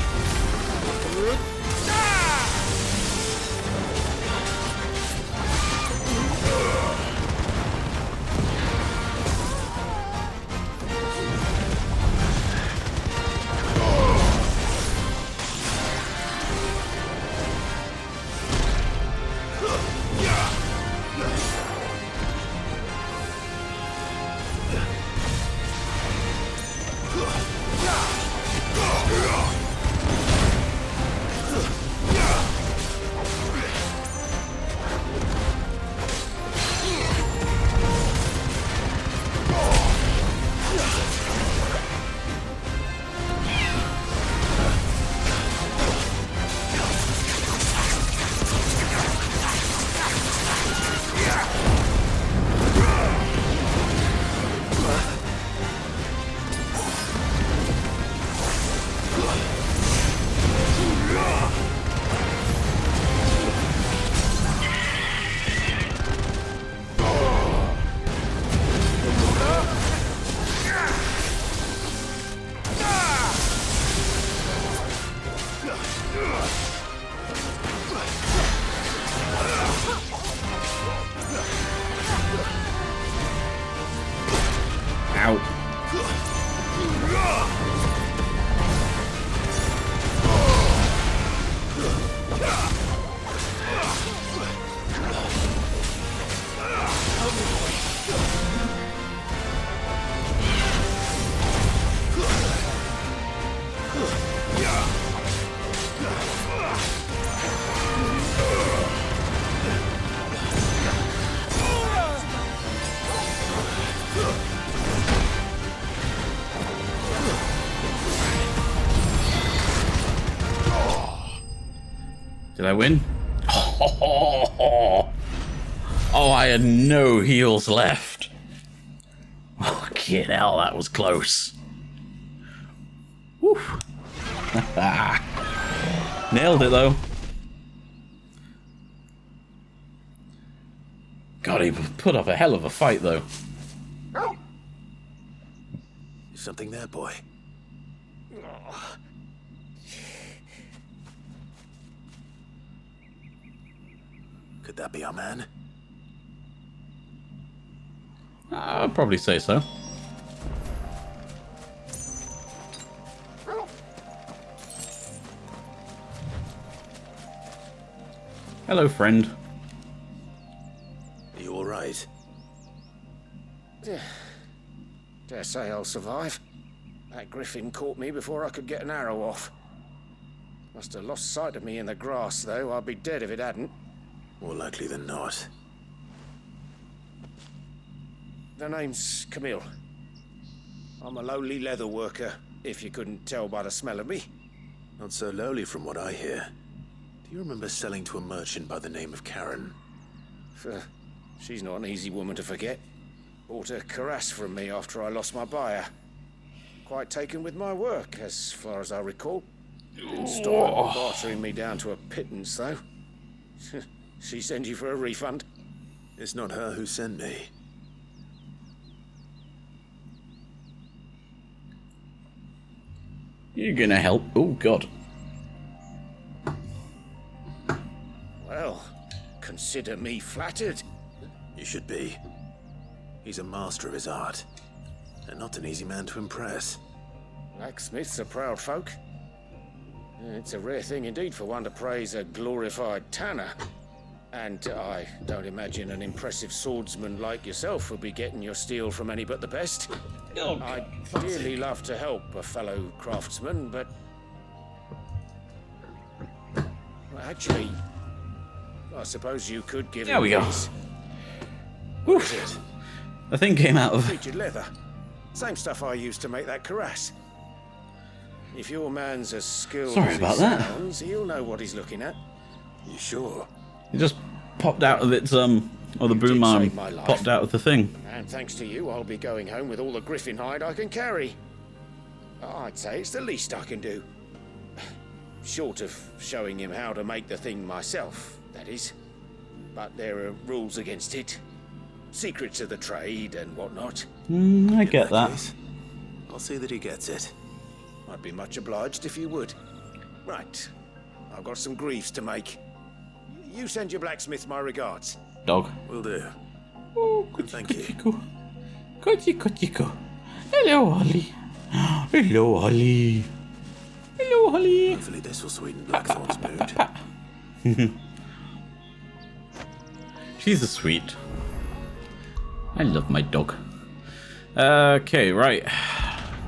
Did I win? Oh, I had no heals left. Oh, get hell, that was close. Woo. Nailed it though. God, he put up a hell of a fight though. Something there, boy. Could that be our man? I'd probably say so. Hello, friend. Are you alright? Dare say I'll survive. That griffin caught me before I could get an arrow off. Must have lost sight of me in the grass, though. I'd be dead if it hadn't. More likely than not. the name's Camille. I'm a lowly leather worker, if you couldn't tell by the smell of me. Not so lowly from what I hear. Do you remember selling to a merchant by the name of Karen? She's not an easy woman to forget. Bought a cuirass from me after I lost my buyer. Quite taken with my work, as far as I recall. Didn't stop bartering me down to a pittance, though. She send you for a refund? It's not her who sent me. You're gonna help? Oh, God. Well, consider me flattered. You should be. He's a master of his art, and not an easy man to impress. Blacksmiths are proud folk. It's a rare thing indeed for one to praise a glorified tanner. And I don't imagine an impressive swordsman like yourself would be getting your steel from any but the best. I'd dearly love to help a fellow craftsman, but... Well, actually, I suppose you could give There him we go. these. Oof. The thing came out of... Featured leather. Same stuff I used to make that cuirass. If your man's as skilled Sorry as about he that. sounds, he'll know what he's looking at. You sure? It just popped out of its, or the boom arm save my life. popped out of the thing. And thanks to you, I'll be going home with all the griffin hide I can carry. I'd say it's the least I can do. Short of showing him how to make the thing myself, that is. But there are rules against it. Secrets of the trade and whatnot. I get that. I'll see that he gets it. I'd be much obliged if you would. Right. I've got some griefs to make. You send your blacksmith my regards. Dog. Will do. Oh, thank you. Kotiko. Hello, Holly. Hello, Holly. Hello, Holly. Hopefully this will sweeten Blackthorn's mood. She's a sweet. I love my dog. Okay, right.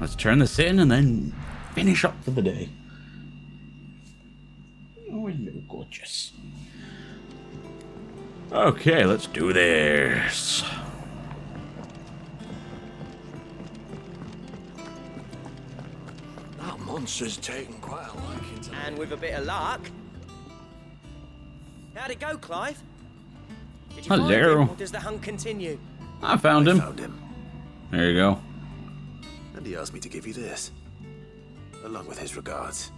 Let's turn this in and then finish up for the day. Oh, hello, gorgeous. Okay, let's do this. That monster's taken quite a liking to me. And with a bit of luck... How'd it go, Clive? Did you find Hello. him, or does the hunt continue? I found him. Found him. There you go. And he asked me to give you this, along with his regards.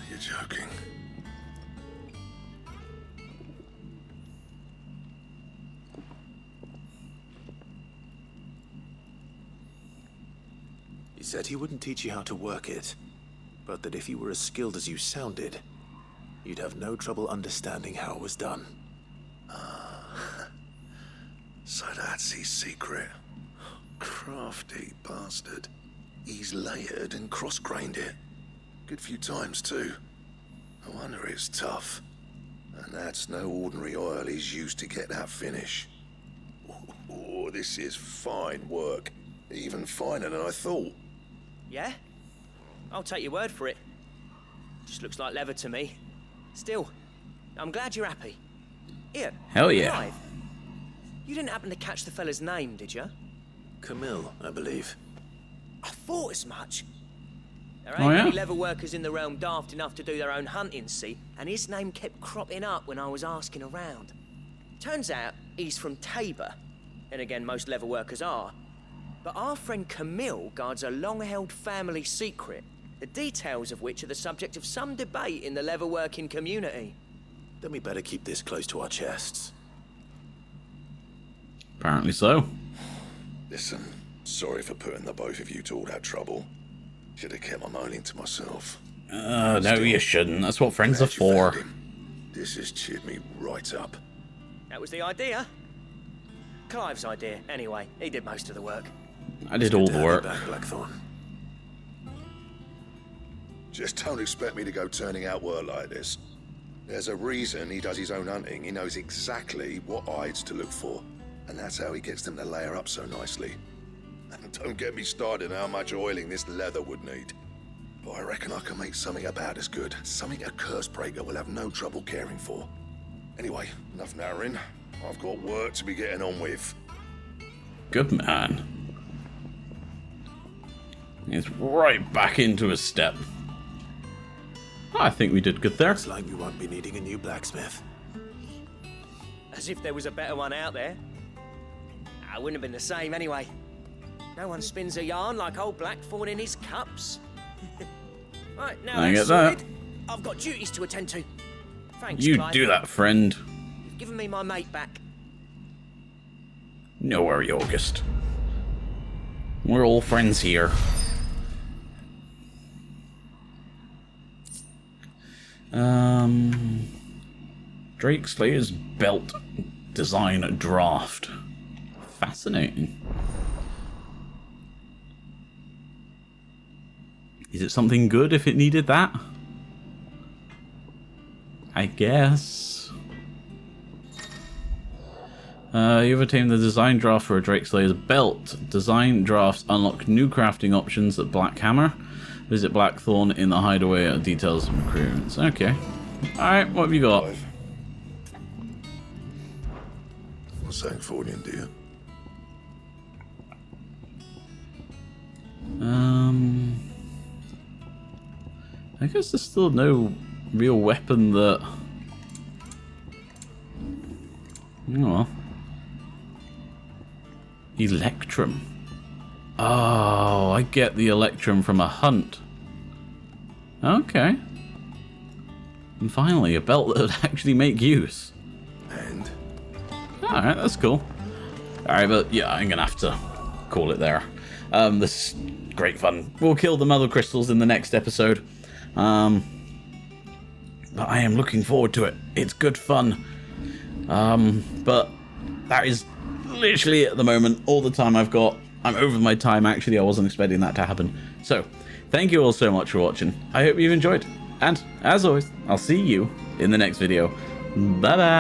You're joking. He said he wouldn't teach you how to work it, but that if you were as skilled as you sounded, you'd have no trouble understanding how it was done. So that's his secret. Crafty bastard. He's layered and cross-grained it. Good few times, too. No wonder it's tough. And that's no ordinary oil he's used to get that finish. Oh, this is fine work. Even finer than I thought. Yeah? I'll take your word for it. Just looks like leather to me. Still, I'm glad you're happy. Here, Hell yeah. Clive, you didn't happen to catch the fella's name, did you? Camille, I believe. I thought as much. There Oh, ain't yeah? many leather workers in the realm daft enough to do their own hunting, see? And his name kept cropping up when I was asking around. Turns out he's from Tabor. And again, most leather workers are. But our friend Camille guards a long-held family secret, the details of which are the subject of some debate in the leather-working community. Then we better keep this close to our chests. Apparently so. Listen, sorry for putting the both of you to all that trouble. Should have kept my moaning to myself. No, you shouldn't. That's what friends are Glad you found for. him. This has cheered me right up. That was the idea. Clive's idea, anyway. He did most of the work. I did all Good to the have you work. back, Blackthorn. Just don't expect me to go turning out work like this. There's a reason he does his own hunting. He knows exactly what hides to look for. And that's how he gets them to layer up so nicely. And don't get me started on how much oiling this leather would need. But I reckon I can make something about as good. Something a curse breaker will have no trouble caring for. Anyway, enough narrowing. I've got work to be getting on with. Good man. He's right back into his step. I think we did good there. Looks like we won't be needing a new blacksmith. As if there was a better one out there. I wouldn't have been the same anyway. No one spins a yarn like old Blackthorn in his cups. Right, now I that's get that. sorted, I've got duties to attend to. Thanks, You Clive. do that, friend. You've given me my mate back. No worry, August. We're all friends here. Drake Slayer's belt design draft. Fascinating. Is it something good if it needed that? I guess. You've obtained the design draft for a Drake Slayer's belt. Design drafts unlock new crafting options at Black Hammer. Visit Blackthorn in the hideaway at details and recruitments. Okay. Alright, what have you got? What's that for you, dear? I guess there's still no real weapon that... Oh well. Electrum. Oh, I get the Electrum from a hunt. Okay. And finally, a belt that would actually make use. And? Alright, that's cool. Alright, but yeah, I'm gonna have to call it there. This is great fun. We'll kill the mother crystals in the next episode. But I am looking forward to it. It's good fun. But that is literally at the moment all the time I've got. I'm over my time, actually. I wasn't expecting that to happen. So, thank you all so much for watching. I hope you've enjoyed. And, as always, I'll see you in the next video. Bye-bye!